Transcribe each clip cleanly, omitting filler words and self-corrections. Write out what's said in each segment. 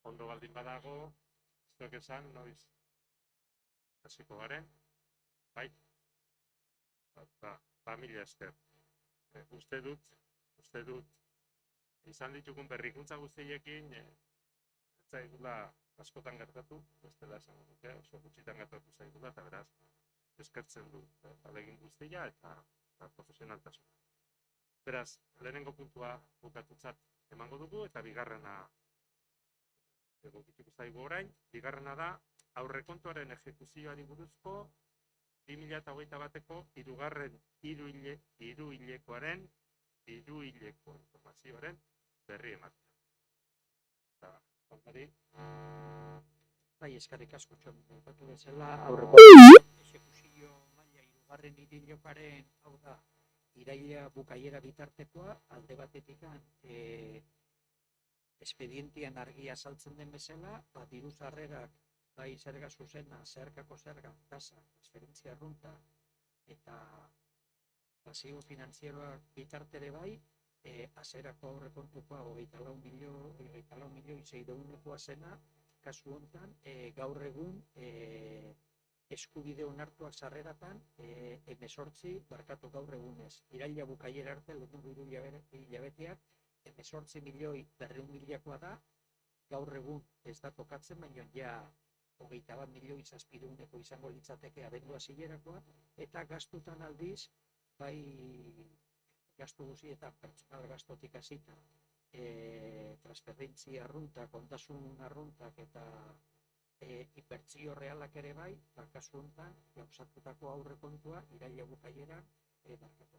ondo baldin badago, zuek esan, noiz hasiko garen, bai? Mila esker. Uste dut, izan ditugun berrikuntza guztiekin, zaigula askotan gertatu, bestela esan dute, oso gutxitan gertatu zaigula, eta beraz, eskertzen du alegin guztia eta profesionaltasuna. Beraz, lehenengo puntua bukatutzat emango dugu, eta bigarrena egokituko zaigu orain. Bigarrena da, aurrekontuaren ejekuzioari buruzko 2021ko hirugarren hiruhilekoaren hiruhileko informazioaren berri ematea. Eta, kontari? Bai, eskerrik asko txon, aipatu bezala aurrekontu exekuzio maila hirugarren hiruhilekoaren, hau da, iraila bukaiera bitartekoa, alde batetik espedientian argia saltzen den bezala, diru sarrerak, bai zerga zuzena, zeharkako zerga, tasa, transferentzia arrunta, eta pasibo finanzieroak bitartere bai, hasierako aurrekontukoa 24.600.000 zena, kasu hontan, gaur egun eskubide onartuak sarreratan, 18 gaur egunez. Iraila bukaiera arte, lehenengo hilabeteak, 18.200.000 da, gaur egun ez da tokatzen, baina ja 21.700.000 izango litzateke abendu hasierakoa, eta gastutan aldiz, bai gastu guztietan pertsonal gastotik hasita, transferentzia arruntak, ondasun arruntak eta inbertsio realak ere bai, kasu honetan, gauzatutako aurrekontua iraila bukaieran,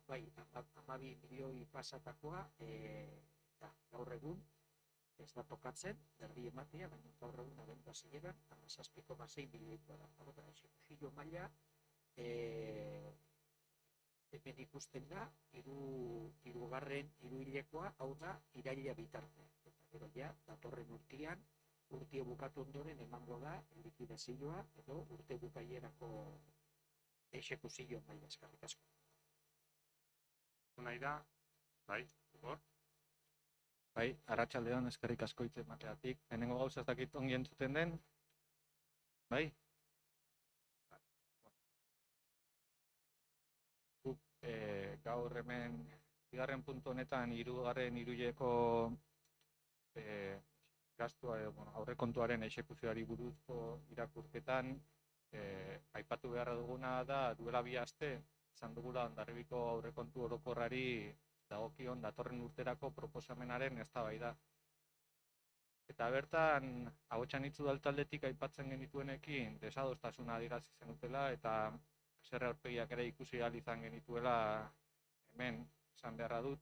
bai, 12 milioi pasatakoa, eta gaur egun ez da tokatzen, berri ematea, baina gaur egun abendu hasieran 17,6 milioikoa da. Eta exekuzio maila, hemen ikusten da, hirugarren hiruhilekoa, hau da, iraila bitarte. Eta gero ja, datorren urtean, urte bukatu ondoren emango da likidazioa edo urte bukaierako exekuzio maila, eskerrik asko. Nahi da, bai, Igor? Bai, arratsaldeon, eskerrik asko hitz emateagatik. Lehenengo gauza ez dakit ongi entzuten den? Bai? Guk gaur hemen bigarren puntu honetan hirugarren hiruhileko gastua aurrekontuaren exekuzioari buruzko irakurketan aipatu beharra duguna da duela 2 aste izan dugula Hondarribiko aurrekontu orokorrari dagokion datorren urterako proposamenaren eztabaida. Eta bertan ahotsan hitz udaltaldetik aipatzen genituenekin desadostasuna adierazi zenutela eta zer aurpegiak ere ikusi ahal izan genituela hemen esan beharra dut.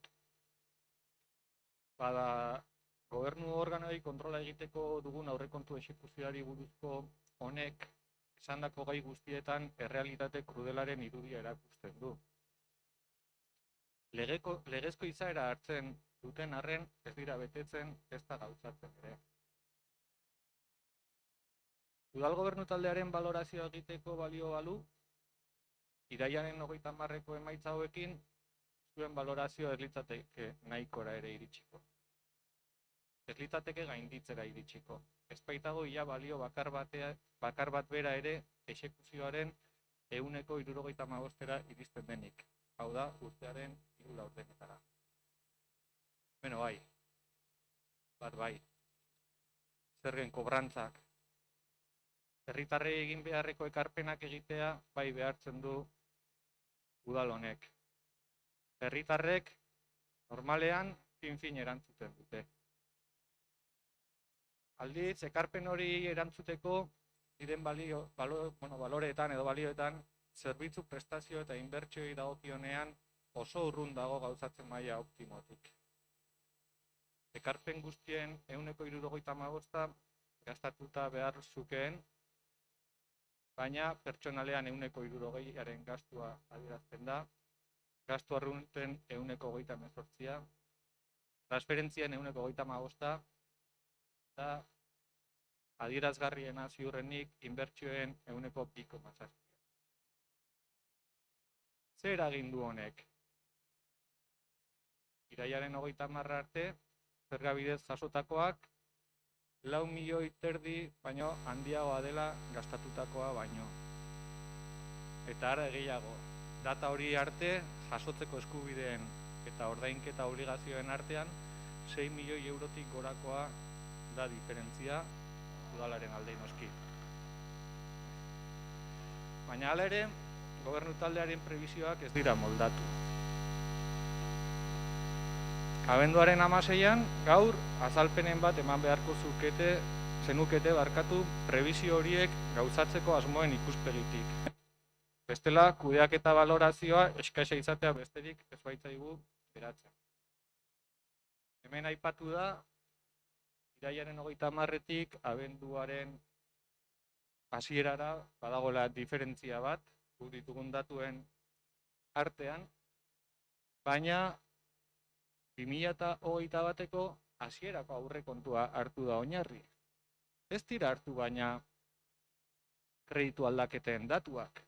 Bada gobernu organoei kontrola egiteko dugun aurrekontu exekuzioari buruzko honek esandako gai guztietan errealitate krudelaren irudia erakusten du. Legezko izaera hartzen duten arren ez dira betetzen, ez da gauzatzen ere. Udal gobernu taldearen balorazioa egiteko balio balu, irailaren 30ko emaitza hauekin, zuen balorazio ez litzateke nahikora ere iritsiko. Ez litzateke gainditzera iritsiko. Ez baitago ia balio bakar bat bera ere exekuzioaren 175%ra iristen denik. Hau da, urtearen 3 laurdenetara. Beno, bai. Bai. Zergen kobrantzak. Herritarrei egin beharreko ekarpenak egitea bai behartzen du udal honek. Herritarrek normalean fin erantzuten dute. Aldiz, ekarpen hori erantzuteko diren baloreetan edo balioetan zerbitzu prestazio eta inbertsioi dagokionean oso urrun dago gauzatzen maila optimotik. Ekarpen guztien 175% gastatuta behar zukeen, baina pertsonalean 160aren gastua adierazten da, gastu arrunten 128%, transferentzien 135%, eta adierazgarriena ziurrenik inbertsioen 2,7%. Zer eragin du honek? Irailaren 30 arte, zerga bidez jasotakoak 4 milioi terdi baino handiagoa dela gastatutakoa baino. Eta are gehiago, data hori arte jasotzeko eskubideen eta ordainketa obligazioen artean 6 milioi eurotik gorakoa da diferentzia udalaren alde noski. Baina hala ere, gobernu taldearen prebisioak ez dira moldatu. Abenduaren 16an, gaur, azalpenen bat eman beharko zenukete prebisio horiek gauzatzeko asmoen ikuspegitik. Bestela, kudeaketa balorazioa eskasa izatea besterik ez baitzaigu geratzen. Hemen aipatu da, irailaren 30-etik abenduaren hasierara badagoela diferentzia bat, guk ditugun datuen artean, baina 2021ko hasierako aurrekontua hartu da oinarri. Ez dira hartu baina kreditu aldaketen datuak.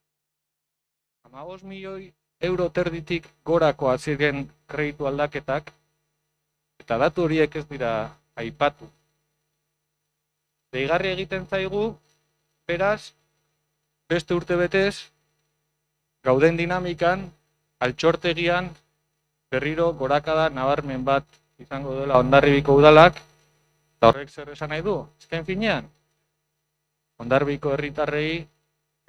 15 milioi euro terditik gorako ziren kreditu aldaketak, eta datu horiek ez dira aipatu. Deigarri egiten zaigu, beraz, beste urtebetez, gauden dinamikan, altxortegian, berriro gorakada nabarmen bat izango dela Hondarribiko udalak, eta horrek zer esan nahi du? Azken finean, Hondarribiko herritarrei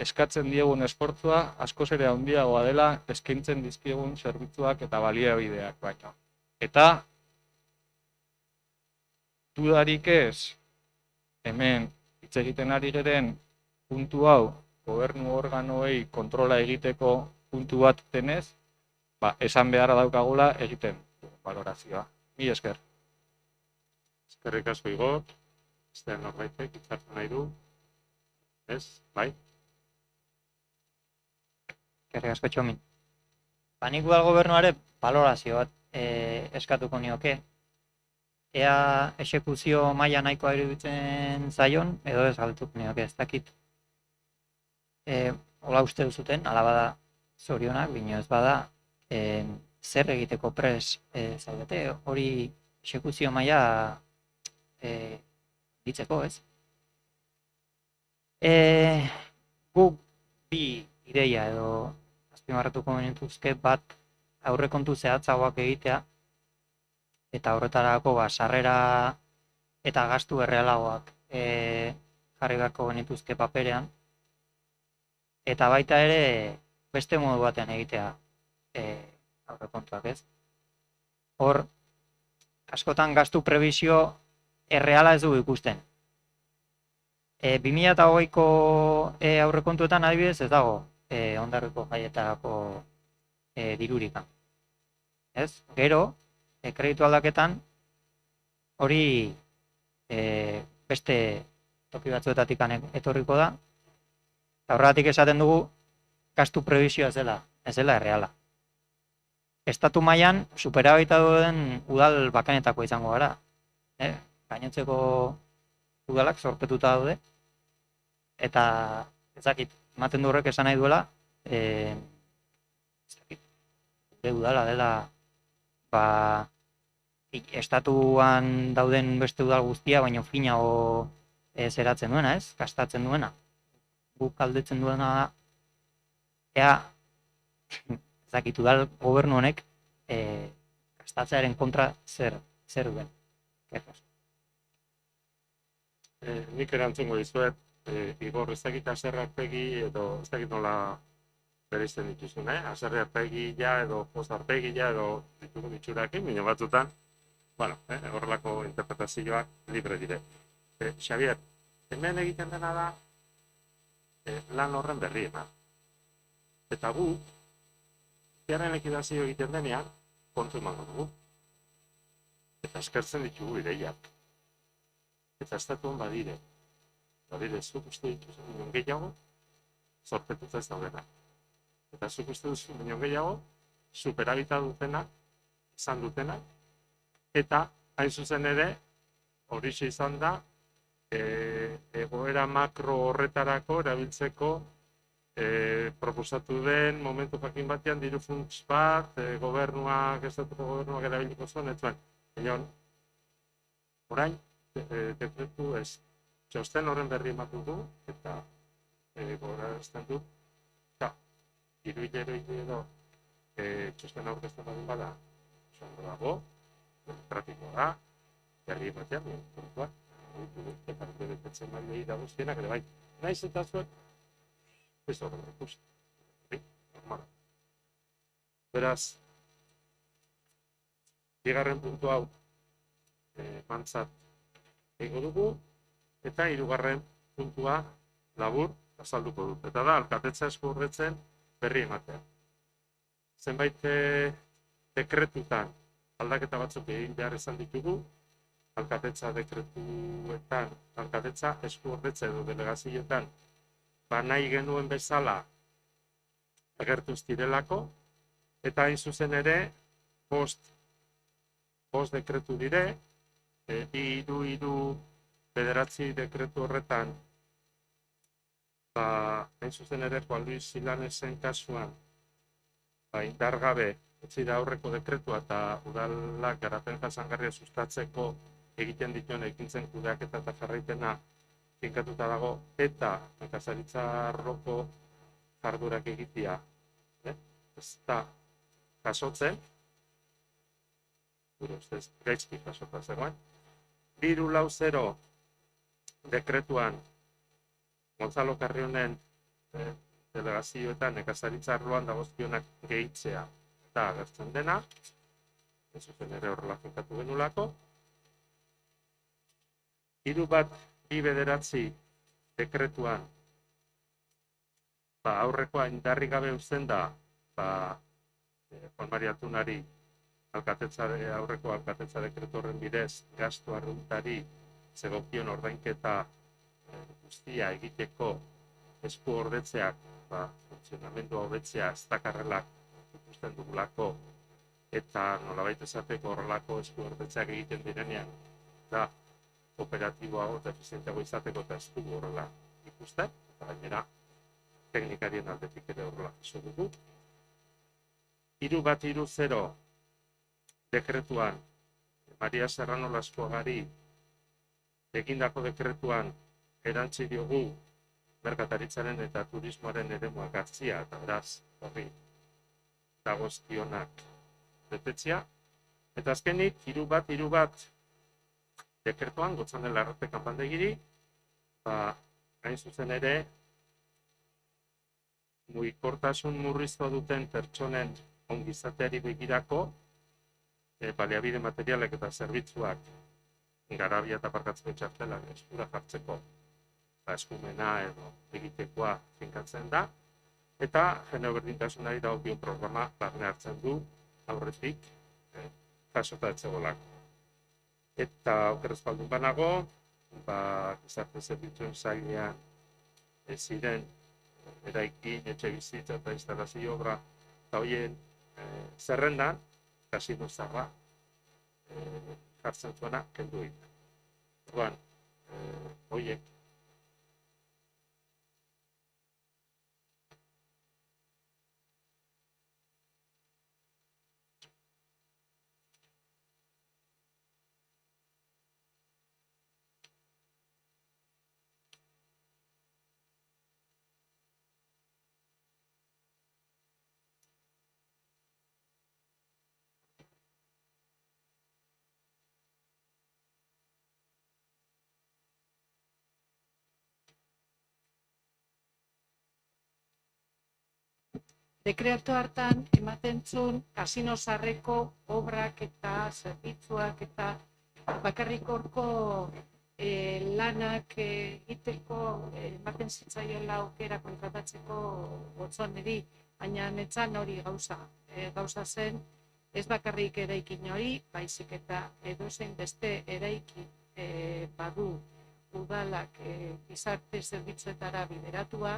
eskatzen diegun esfortzua askoz ere handiagoa dela eskaintzen dizkiegun zerbitzuak eta baliabideak baino. Eta dudarik ez, hemen hitz egiten ari garen puntu hau gobernu organoei kontrola egiteko puntu bat denez, esan beharra daukagula egiten balorazioa. Mila esker. Eskerrik asko Igor, beste norbaitek hitzartu nahi du. Ez, bai? Eskerrik asko Txomin. Nik udal gobernuare balorazio bat eskatuko nioke. Ea exekuzio maila nahikoa iruditzen zaion, edo ez galtuko nioke, ez dakit. Hola uste duzuten, ala bada zorionak, bino ez bada, zer egiteko pres zaudete, hori exekuzio maila ditzeko, ez? Guk bi ideia edo azpimarratuko genituzke bat aurrekontu zehatzagoak egitea, eta horretarako sarrera eta gastu errealagoak jarri beharko genituzke paperean, eta baita ere beste modu batean egitea aurrekontuak, ez? Hor, askotan gastu prebizio erreala ez dugu ikusten. 2020ko aurrekontuetan adibidez ez dago Hondarribiko jaietarako dirurikan. Ez? Gero, kreditu aldaketan hori beste toki batzuetatik etorriko da, eta horregatik esaten dugu gastu prebizioa ez dela erreala. Estatu mailan superabita duen udal bakanetako izango gara. Gainontzeko udalak zorpetuta daude, eta ezakit, ematen du horrek esan nahi duela, gure udala dela estatuan dauden beste udal guztia, baina finago zeratzen duena, ez? Gastatzen duena. Guk galdetzen duena da, ea, ezakit, udal gobernu honek gastatzearen kontra zer duen. Nik erantzungo dizuet, Igor, ez dakit aserrarpegi edo ez dakit nola bereizten dituzun, aserrarpegia edo pozarpegia edo ditugun itxurakin, baina batzutan, horrelako interpretazioak libre dire. Xavier, hemen egiten dena da lan horren berriena. Eta gu, ziaren ekidazio egiten denean, kontu emango dugu. Eta eskertzen ditugu ideiak. Eta estatuan badire. Badire, zuk uste dituzu minon gehiago, zorpetuta ez daudena. Eta zuk uste duzu minon gehiago, superabita dutena, izan dutena, eta hain zuzen ere, horixe izan da, egoera makro horretarako erabiltzeko proposatu den momentu jakin batean diru funts bat, gobernuak, estatuko gobernuak erabiliko zuen, ez zuen. Orain, dekretu ez, txosten horren berri ematu du, eta gogorarazten dut, eta hilero edo txosten aurkezten badin bada, ondo dago, demokratikoa da, jarri ematean, kontuak, eta betetzen mailei da guztienak, ere bai, naiz eta zuek, ez horren ikusten, normala. Beraz, bigarren puntu hau mantzat egingo dugu, eta hirugarren puntua labur azalduko dut. Eta da, alkatetza eskuordetzen berri ematea. Zenbait dekretutan aldaketa batzuk egin behar izan ditugu, alkatetza dekretuetan, alkatetza eskuordetze edo delegazioetan, nahi genuen bezala agertuz direlako, eta hain zuzen ere, bost dekretu dire, 3-3-9 dekretu horretan, hain zuzen ere, Juan Luis Silanesen kasuan, indargabe, utzi da aurreko dekretua eta udalak garapen jasangarria sustatzeko egiten dituen ekintzen kudeaketa eta jarraipena finkatuta dago, eta nekazaritza arloko jardurak egitea. Ez da jasotzen, gure ustez gaizki jasota zegoen. 3-4-0 dekretuan Gonzalo Carrionen delegazioetan nekazaritza arloan dagozkionak gehitzea eta agertzen dena, ez zuzen ere horrela finkatu genulako. 3-1-2-9 dekretuan aurrekoa indarrik gabe uzten da Juan Maria Tunari aurreko alkatetza dekretu horren bidez gastu arruntari zegokion ordainketa guztia egiteko esku ordetzeak funtzionamendua hobetzea ez dakarrelak ikusten dugulako eta nolabait esateko horrelako esku ordetzeak egiten direnean da kooperatiboago eta efizienteago izateko eta ez dugu horrela ikusten, eta gainera teknikarien aldetik ere horrela jaso dugu. 3-1-3-0 dekretuan Maria Serrano Laskoagari egindako dekretuan erantzi diogu merkataritzaren eta turismoaren eremuak hartzia, eta beraz, horri dagozkionak betetzea. Eta azkenik, 3-1-3-1 dekretuan, Gotzane Larrate kanpandegiri, hain zuzen ere, mugikortasun murriztua duten pertsonen ongizateari begirako, baliabide materialek eta zerbitzuak garabia eta parkatzeko txartelak eskura jartzeko eskumena edo egitekoa finkatzen da, eta genero berdintasunari dagokion programa barne hartzen du aurretik jasota etzegolako. Eta oker ez baldin banago, gizarte zerbitzuen sailean ziren eraikin, etxebizitza eta instalazio obra eta horien zerrendan, kasino zarra jartzen zuena kendu egiten. Orduan, horiek Dekretu hartan ematen zuen kasino zarreko obrak eta zerbitzuak eta bakarrik horko lanak egiteko ematen zitzaioela aukera kontratatzeko Gotzoneri, baina netzan hori gauza zen, ez bakarrik eraikin hori, baizik eta edozein beste eraikin badu udalak gizarte zerbitzuetara bideratua,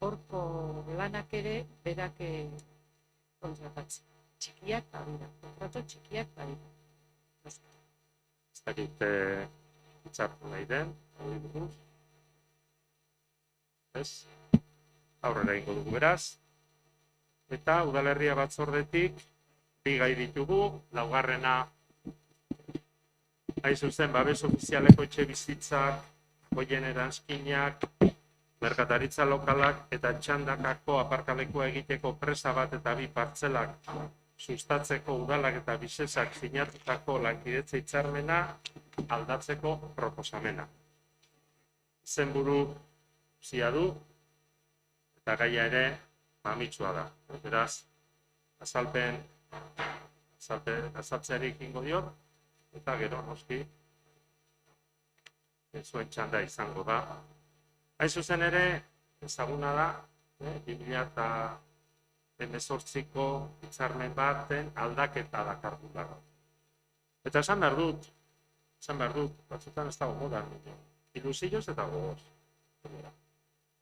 horko lanak ere berak kontratatzen. Txikiak badira, kontrato txikiak badira. ez dakit hitzartu nahi den, hori buruz. Ez? Aurrera egingo dugu beraz. Eta udalerria batzordetik bi gai ditugu, laugarrena hain zuzen, babes ofizialeko etxe bizitzak, hoien eranskinak, merkataritza lokalak eta txandakako aparkalekua egiteko presa bat eta bi partzelak sustatzeko udalak eta bisesak sinatutako lankidetza hitzarmena aldatzeko proposamena. Izenburu zia du eta gaia ere mamitsua da. Beraz, azaltzeari ekingo diot, eta gero noski zuen txanda izango da. Hain zuzen ere, ezaguna da, 2018ko hitzarmen baten aldaketa dakartula. Eta esan behar dut, batzutan ez dago modan, ilusioz eta gogoz.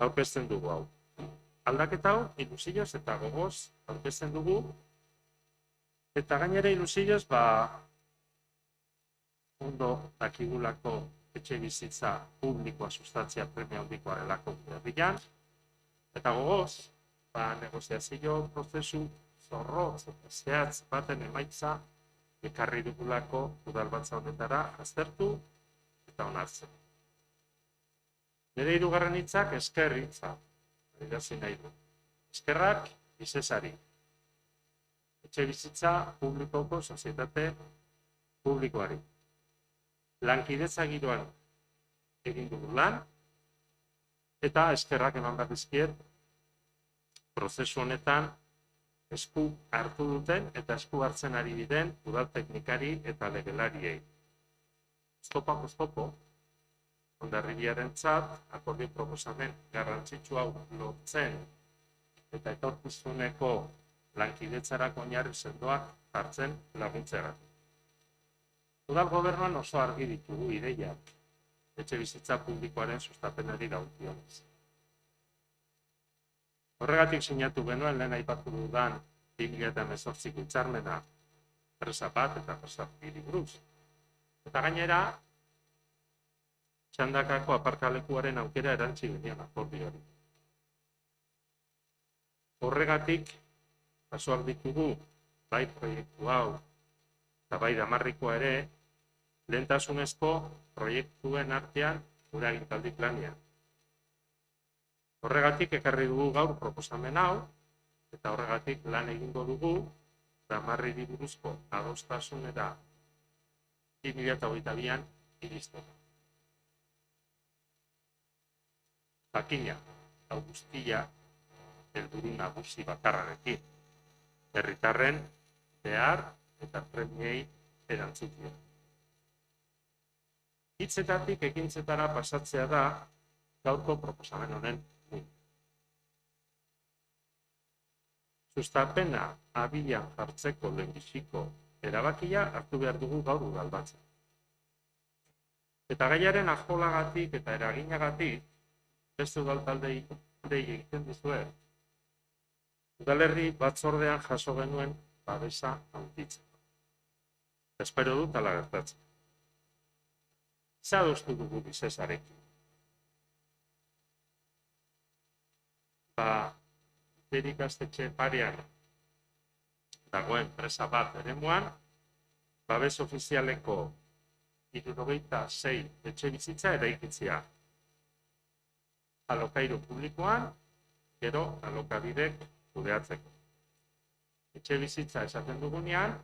Aurkezten dugu hau. Aldaketa hau, ilusioz eta gogoz aurkezten dugu, eta gainera ilusioz, ondo dakigulako etxe bizitza publikoa sustatzea premia handikoa delako herrian, eta gogoz, negoziazio prozesu zorrotz eta zehatz baten emaitza ekarri dugulako udalbatza honetara aztertu eta onartzen. Nire hirugarren hitzak esker hitza, adierazi nahi du. Eskerrak Visesari. Etxe bizitza publikoko sozietate publikoari. Lankidetza giroan egin dugu lan, eta eskerrak eman behar dizkiet prozesu honetan esku hartu duten eta esku hartzen ari diren udal teknikari eta legelariei. Oztopo, Hondarribiarentzat akordio proposamen garrantzitsu hau lortzen eta etorkizuneko lankidetzarako oinarri sendoak hartzen laguntzeagatik. Udal gobernuan oso argi ditugu ideiak etxe bizitza publikoaren sustapenari dagokionez. Horregatik sinatu genuen lehen aipatu dudan 2018ko hitzarmena presa bat eta presa biri buruz. Eta gainera, txandakako aparkalekuaren aukera erantzi genion akordio hori. Horregatik, jasoak ditugu, bai proiektu hau eta bai damarrikoa ere, lehentasunezko proiektuen artean gure agintaldi planean. Horregatik ekarri dugu gaur proposamen hau, eta horregatik lan egingo dugu damarriri buruzko adostasunera 2022an iristeko. Jakina, hau guztia, helburu nagusi bakarrarekin. Herritarren behar eta premiei erantzutea. Hitzetatik ekintzetara pasatzea da gaurko proposamen honen muina. Sustapena abian jartzeko lehenbiziko erabakia hartu behar dugu gaur udalbatzen. Eta gaiaren ajolagatik eta eraginagatik, beste udaltaldei egiten dizuet, udalerri batzordean jaso genuen babesa handitzen. Espero dut ala gertatzen. Zadostu dugu Visesarekin. Ikastetxe parean dagoen presa bat eremuan, babes ofizialeko 76 etxe bizitza eraikitzea. Alokairu publikoan, gero alokabidek kudeatzeko. Etxe bizitza esaten dugunean,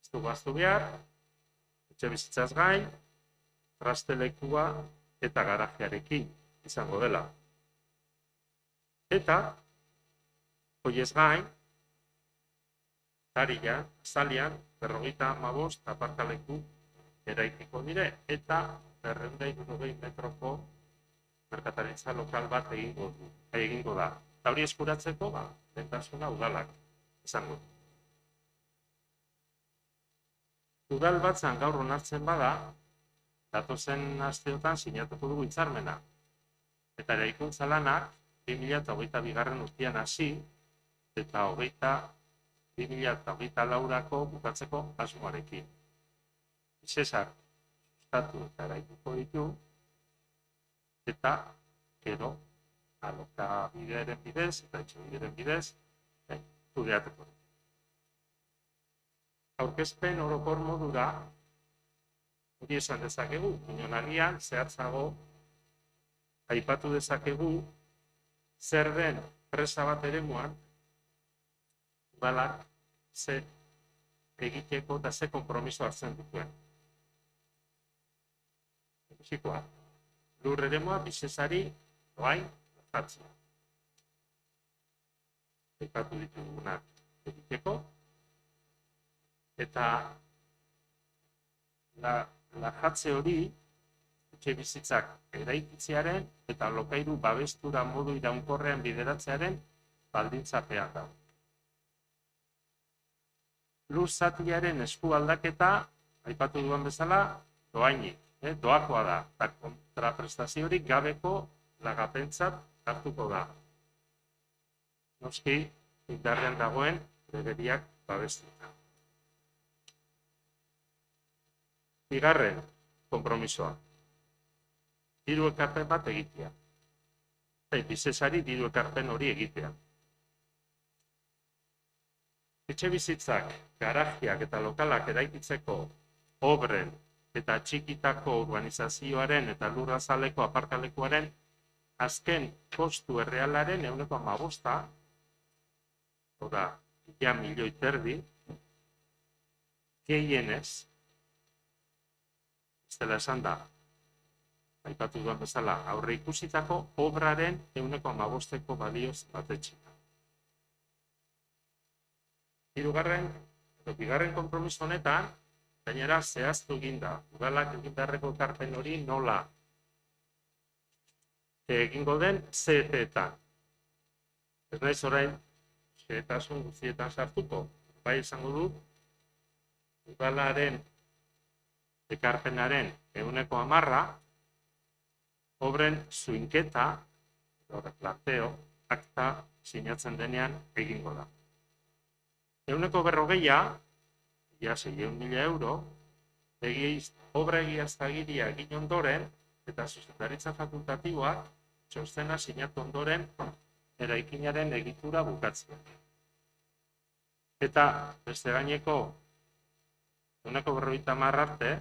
ez dugu ahaztu behar, etxe bizitzaz gain, trastelekua eta garajearekin izango dela. Eta, hoiez gain, zalian, 55 aparkaleku eraikiko dire, eta 260 metroko merkataritza lokal bat egingo da. Eta hori eskuratzeko, lehentasuna udalak izango. Udal batzan gaur onartzen bada, datozen asteotan sinatuko dugu hitzarmena. Eta eraikuntza lanak 2022 urtean hasi eta 2024ko bukatzeko asmoarekin. Visesar sustatu eta eraikuko ditu, eta gero alokabideren bidez eta etxebideren bidez kudeatuko. Aurkezpen orokor modura Hori esan dezakegu, baina agian zehatzago aipatu dezakegu zer den presa bat eremuan udalak ze egiteko eta ze konpromiso hartzen dituen. Fisikoa, lur eremua bizesari doain jartzea. Aipatu ditugunak egiteko eta lajatze hori etxe bizitzak eraikitzearen eta lokairu babestura modu iraunkorrean bideratzearen baldintzapean da. Lur zatiaren esku aldaketa, aipatu duen bezala, doainik, doakoa da, eta kontraprestaziorik gabeko lagapentzat hartuko da. Noski, indarrean dagoen legediak babestuta. Bigarren konpromisoa. Diru ekarpen bat egitea. Bizesari diru ekarpen hori egitea. Etxe bizitzak, garajiak eta lokalak eraikitzeko obren eta txikitako urbanizazioaren eta lurrazaleko aparkalekuaren azken kostu errealaren 15%, oda, ja milioi terdi, gehienez, ez dela esan da, aipatu duen bezala, aurre ikusitako obraren 15%ko balioz batetxika. Bigarren konpromiso honetan, gainera zehaztu eginda, udalak egin beharreko ekarpen hori nola egingo den zeeteetan. Ez naiz orain, xehetasun guztietan sartuko, bai izango du, udalaren ekarpenaren 10%, obren zuinketa, planteo, akta sinatzen denean egingo da. 140.000, ja 600.000 euro, obra egiaztagiria egin ondoren, eta zuzendaritza fakultatiboak txostena sinatu ondoren eraikinaren egitura bukatzen. Eta beste gaineko 150.000 arte,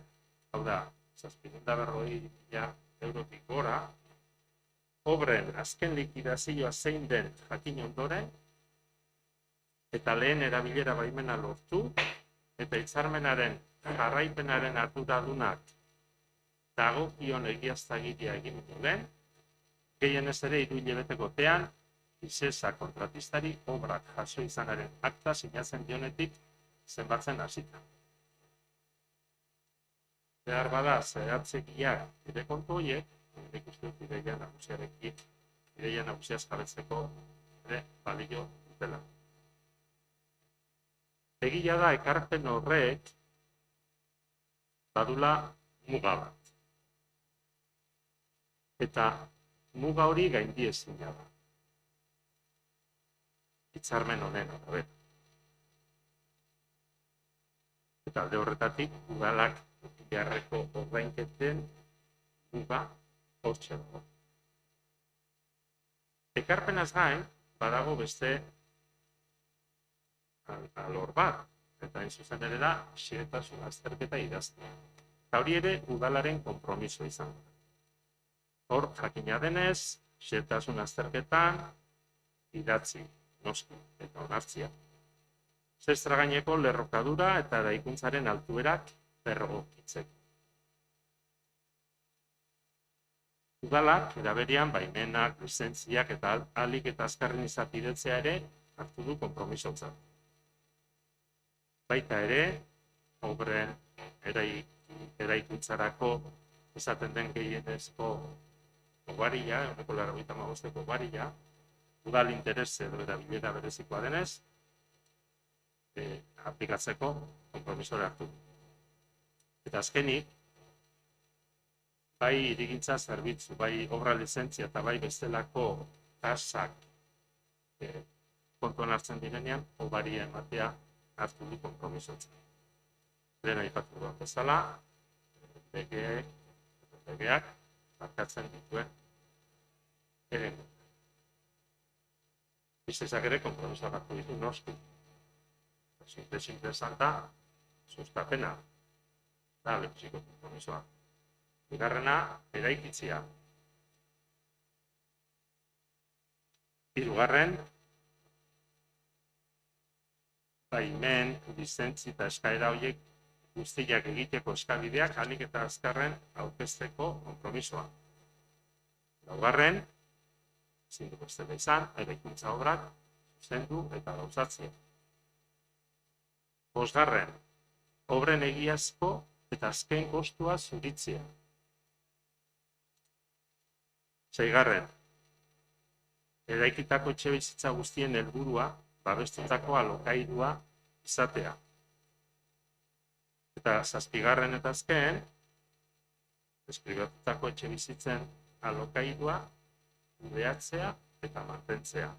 hau da, 740.000 eurotik gora, obren azken likidazioa zein den jakin ondoren, eta lehen erabilera baimena lortu, eta hitzarmenaren jarraipenaren arduradunak dagokion egiaztagiria egin duen, gehienez ere 3 hilabeteko epean, Visesa kontratistari obrak jaso izanaren akta sinatzen dionetik zenbatzen hasita. Behar bada zehatzekiak ere kontu horiek, nik uste dut ideia nagusiarekin, ideia nagusiaz jabetzeko ere balio dutela. Egia da ekarpen horrek badula muga bat. Eta muga hori gaindiezina da. Hitzarmen honen arabera. Eta alde horretatik, udalak beharreko ordainketen muga hortxe dago. Ekarpenaz gain, badago beste alor bat, eta hain zuzen ere da, xehetasun azterketa idaztea. Eta hori ere, udalaren konpromiso izan da. Hor, jakina denez, xehetasun azterketan, idatzi, noski, eta onartzia. Zestra gaineko lerrokadura eta eraikuntzaren altuerak berrogokitzeko. Udalak, eraberian, baimenak, lizentziak eta alik eta azkarren izapidetzea ere hartu du konpromisotzat. Baita ere, obren eraikuntzarako esaten den gehienezko obaria, 185 obaria, udal interes edo erabilera berezikoa denez, aplikatzeko konpromisore hartu. Eta azkenik, bai hirigintza zerbitzu, bai obra lizentzia eta bai bestelako tasak kontuan hartzen direnean, obaria ematea hartu du konpromisotzen. Lehen aipatu duen bezala, legeak markatzen dituen eremu. Bizesak ere konpromisoak hartu ditu noski. Simple esan da, sustapena. da lehenbiziko konpromisoa. Bigarrena, eraikitzea. Hirugarren, baimen, lizentzi eta eskaera horiek guztiak egiteko eskabideak ahalik eta azkarren aurkezteko konpromisoa. Laugarren, ezin du bestela izan, eraikuntza obrak zuzendu eta gauzatzea. Bosgarren, obren egiazko eta azken kostua zuritzea. Seigarren, eraikitako etxebizitza guztien helburua babestutako alokairua izatea. Eta zazpigarren eta azken, deskribatutako etxebizitzen alokairua kudeatzea eta mantentzea.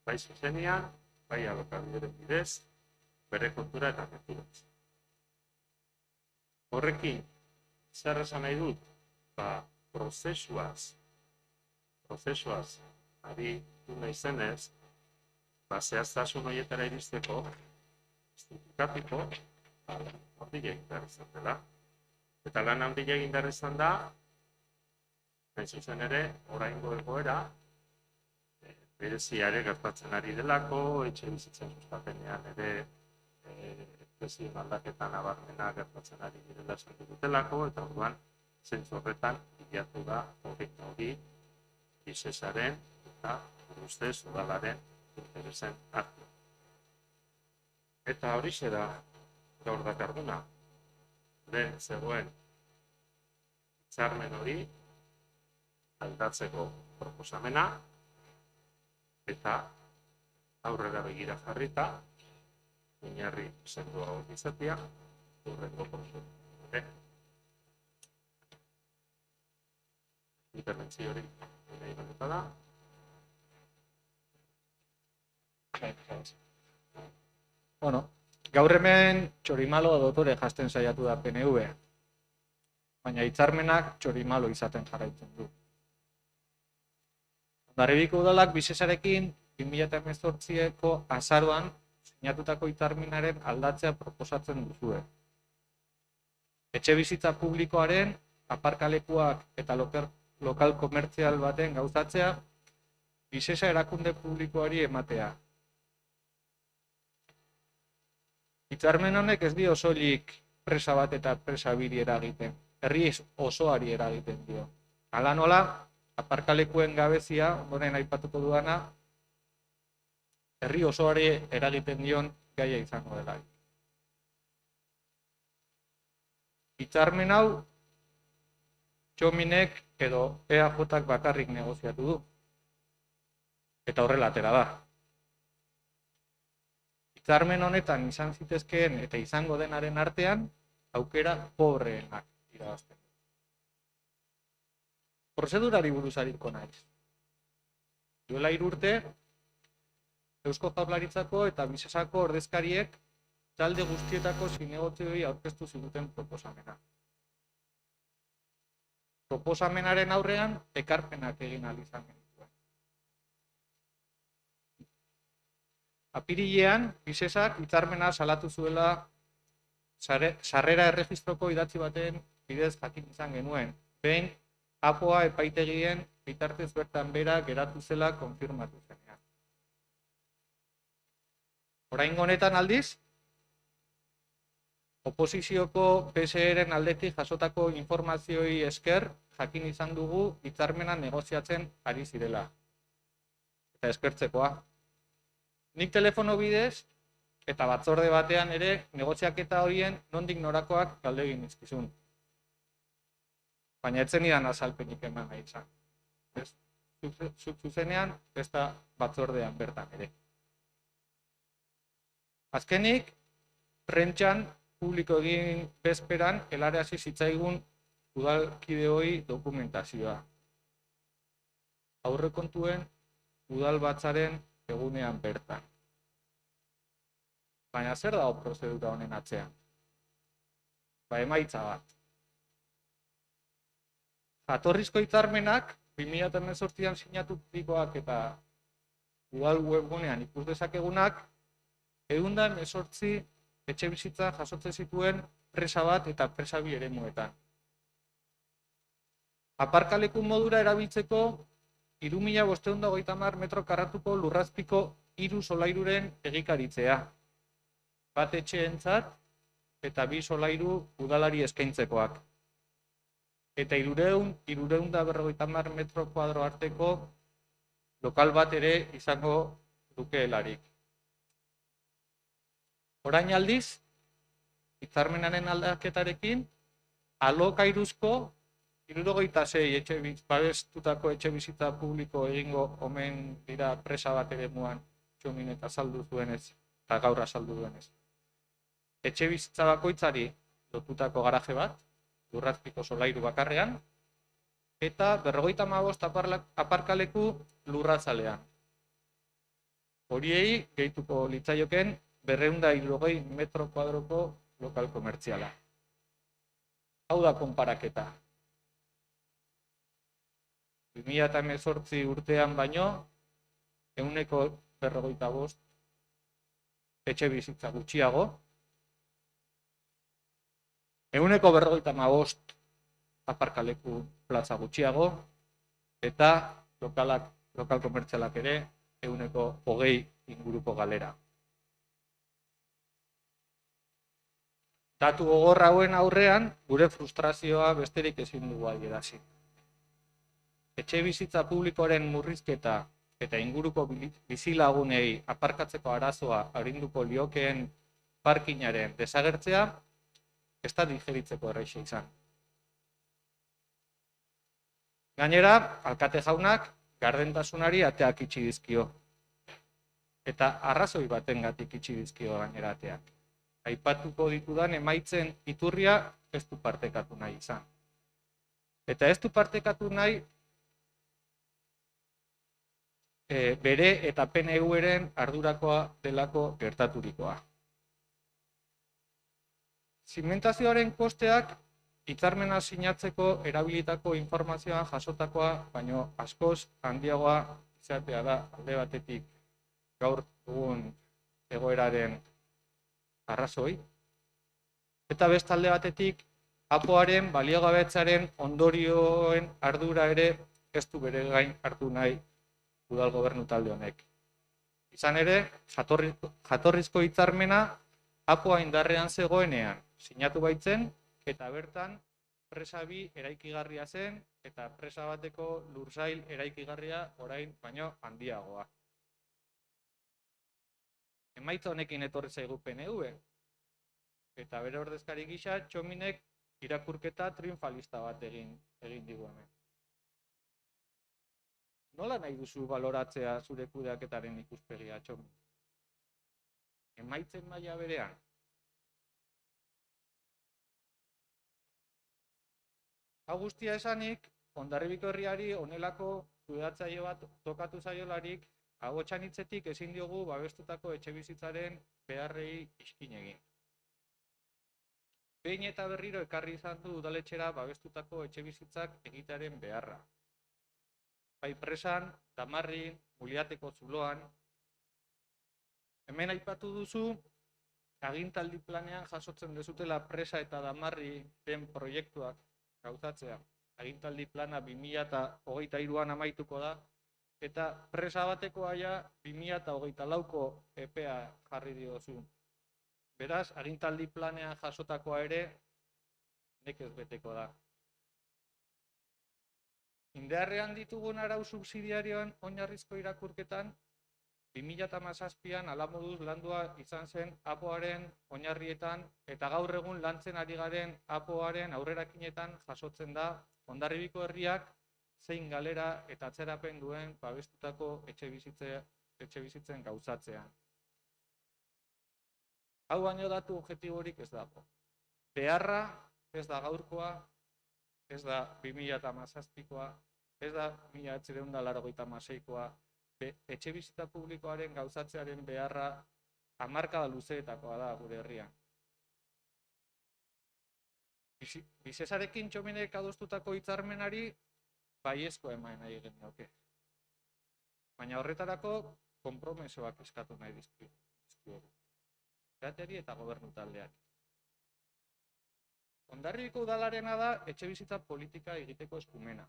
Bai zuzenean, bai alokabideren bidez, bere kontura eta gerturatzea. Horrekin, zer esan nahi dut? Prozesuaz ari du nahi zenez, zehaztasun horietara iristeko, estifikatzeko, handia egin behar izan dela. Eta lan handia egin behar izan da, hain zuzen ere, oraingo egoera, berezia ere gertatzen ari delako, etxe bizitzen sustapenean ere, prezioen aldaketan nabarmena gertatzen ari direla esan dutelako, eta orduan, zentzu horretan, bilatu da hori Isesaren eta ustez udalaren interesen hartu. Eta horixe da gaur dakarduna. Lehen zegoen hitzarmen hori aldatzeko proposamena eta aurrera begira jarrita oinarri sendoa hori izatea hurrengo prozesu. Interbentzio hori nahi baduta da. Bueno, gaur hemen txorimalo dotore jasten saiatu da PNV, baina hitzarmenak txorimalo izaten jarraitzen du. Hondarribiko udalak Bisesarekin 2018ko azaroan sinatutako hitzarmenaren aldatzea proposatzen duzue. Etxebizitza publikoaren aparkalekuak eta lokal komertzial baten gauzatzea Bisesa erakunde publikoari ematea. Hitzarmen honek ez dio soilik presa bat eta presa biri eragiten, herri osoari eragiten dio. Hala nola, aparkalekuen gabezia, ondoren aipatuko duana, herri osoari eragiten dion gaia izango dela. Hitzarmen hau Txominek edo EAJak bakarrik negoziatu du. Eta horrela atera da. Hitzarmen honetan izan zitezkeen eta izango denaren artean, aukera pobreenak irabazten. Prozedurari buruz ariko naiz. Duela 3 urte, Eusko Jaurlaritzako eta Bisesako ordezkariek talde guztietako zinegotzioi aurkeztu ziguten proposamena. Proposamenaren aurrean, ekarpenak egin ahal izan genituen. Apirilean, Bisesak hitzarmena salatu zuela sarrera erregistroko idatzi baten bidez jakin izan genuen. Behin, APOA epaitegien bitartez bertan bera geratu zela konfirmatu zenean. Oraingo honetan aldiz, oposizioko PSE-ren aldetik jasotako informazioi esker jakin izan dugu hitzarmena negoziatzen ari zirela. Eta eskertzekoa. Nik telefono bidez eta batzorde batean ere negoziaketa horien nondik norakoak galde egin nizkizun. Baina etzen idan azalpenik eman nahi izan. Zuzenean, ez da batzordean bertan ere. Azkenik, prentxan publiko egin bezperan helarazi zitzaigun udalkideoi dokumentazioa. Aurrekontuen udalbatzaren egunean bertan. Baina zer dago prozedura honen atzean? Emaitza bat. Jatorrizko hitzarmenak 2018an sinatutikoak eta udal webgunean ikus dezakegunak 118 etxe bizitza jasotzen zituen presa bat eta presa bi eremuetan. Aparkaleku modura erabiltzeko 3.530 metro karratuko lurrazpiko 3 solairuren egikaritzea. Bat etxeentzat eta 2 solairu udalari eskaintzekoak. Eta 350 metro kuadro arteko lokal bat ere izango dukeelarik. Orain aldiz, hitzarmenaren aldaketarekin, alokairuzko 76 babestutako etxe bizitza publiko egingo omen dira presa bat eremuan Txominek azaldu zuenez eta gaur azaldu duenez. Etxe bizitza bakoitzari lotutako garaje bat, lurrazpiko solairu bakarrean, eta 55 aparkaleku lurrazalean. Horiei gehituko litzaioken 260 metro kuadroko lokal komertziala. Hau da konparaketa. 2018 urtean baino, 155 etxe bizitza gutxiago, 155 aparkaleku plaza gutxiago, eta lokal komertzialak ere 120 inguruko galera. Datu gogor hauen aurrean, gure frustrazioa besterik ezin dugu adierazi. Etxe bizitza publikoaren murrizketa eta inguruko bizilagunei aparkatzeko arazoa arinduko liokeen parkinaren desagertzea, ez da digeritzeko erreixa izan. Gainera, alkate jaunak gardentasunari ateak itxi dizkio. Eta arrazoi batengatik itxi dizkio gainera ateak. Aipatuko ditudan emaitzen iturria ez du partekatu nahi izan. Eta ez du partekatu nahi bere eta PNV-ren ardurakoa delako gertaturikoa. Zimentazioaren kosteak hitzarmena sinatzeko erabilitako informazioan jasotakoa, baino askoz handiagoa izatea da alde batetik gaur dugun egoeraren arrazoi, eta beste alde batetik apoaren baliogabetzaren ondorioen ardura ere ez du bere gain hartu nahi udal gobernu talde honek. Izan ere, jatorrizko hitzarmena apoa indarrean zegoenean sinatu baitzen, eta bertan presa bi eraikigarria zen, eta presa bateko lursail eraikigarria orain baino handiagoa. Emaitza honekin etorri zaigu PNV, eta bere ordezkari gisa Txominek irakurketa triunfalista bat egin digu hemen. Nola nahi duzu baloratzea zure kudeaketaren ikuspegia, Txomin? Emaitzen maila berean? Hau guztia esanik, Hondarribiko herriari honelako kudeatzaile bat tokatu zaiolarik, agotxan hitzetik ezin diogu babestutako etxebizitzaren beharrei iskin egin. Behin eta berriro ekarri izan du udaletxera babestutako etxebizitzak egitearen beharra. Bai presan, Damarrin, Muliateko zuloan. Hemen aipatu duzu, agintaldi planean jasotzen dezutela presa eta Damarri den proiektuak gauzatzea. Agintaldi plana 2023an amaituko da, eta presa bateko aia 2024ko epea jarri diozu. Beraz, agintaldi planean jasotakoa ere nekez beteko da. Indarrean ditugun arau subsidiarioan oinarrizko irakurketan, 2017an hala moduz landua izan zen apoaren oinarrietan eta gaur egun lantzen ari garen apoaren aurrerakinetan jasotzen da Hondarribiko herriak zein galera eta atzerapen duen babestutako etxebizitzen gauzatzean. Hau baino datu objektiborik ez dago. Beharra ez da gaurkoa, ez da 2017koa, ez da 1986koa, etxebizitza publikoaren gauzatzearen beharra hamarkada luzeetakoa da gure herrian. Bizesarekin Txominek adostutako hitzarmenari baiezko eman nahi genioke. Baina horretarako konpromesoak eskatu nahi dizkiogu. alkateari eta gobernu taldeari. Hondarribiko udalarena da etxebizitza politika egiteko eskumena.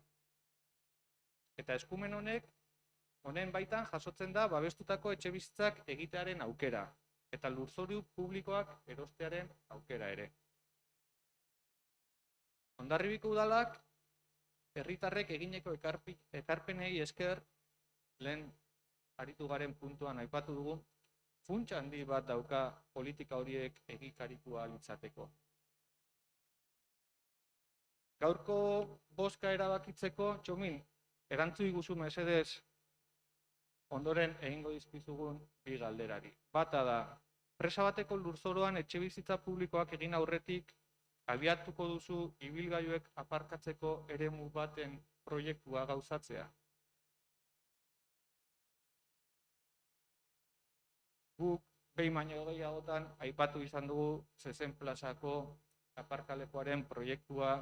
Eta eskumen honen baitan jasotzen da babestutako etxebizitzak egitearen aukera, eta lurzoru publikoak erostearen aukera ere. Hondarribiko udalak herritarrek egineko ekarpenei esker, lehen aritu garen puntuan aipatu dugu, funtsa handi bat dauka politika horiek egikaritu ahal izateko. Gaurko bozka erabakitzeko, Txomin, erantzu iguzu mesedez ondoren egingo dizkizugun bi galderari. Bata da, presa bateko lurzoroan etxebizitza publikoak egin aurretik abiatuko duzu ibilgailuek aparkatzeko eremu baten proiektua gauzatzea. Guk behin baino gehiagotan aipatu izan dugu Zezen plazako aparkalekuaren proiektua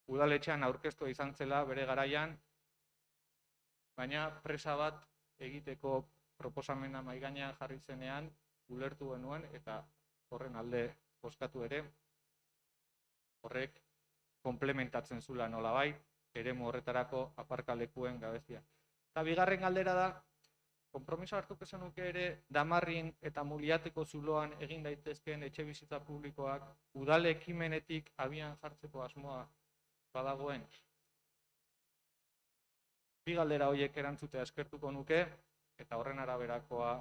udaletxean aurkeztua izan zela bere garaian, baina presa bat egiteko proposamena mahai gainean jarri zenean ulertu genuen eta horren alde bozkatu ere, horrek komplementatzen zula nolabait eremu horretarako aparkalekuen gabezia. Eta bigarren galdera da, konpromiso hartuko zenuke ere Damarrin eta Muliateko zuloan egin daitezkeen etxebizitza publikoak udal ekimenetik abian jartzeko asmoa badagoen. Bi galdera horiek erantzutea eskertuko nuke eta horren araberakoa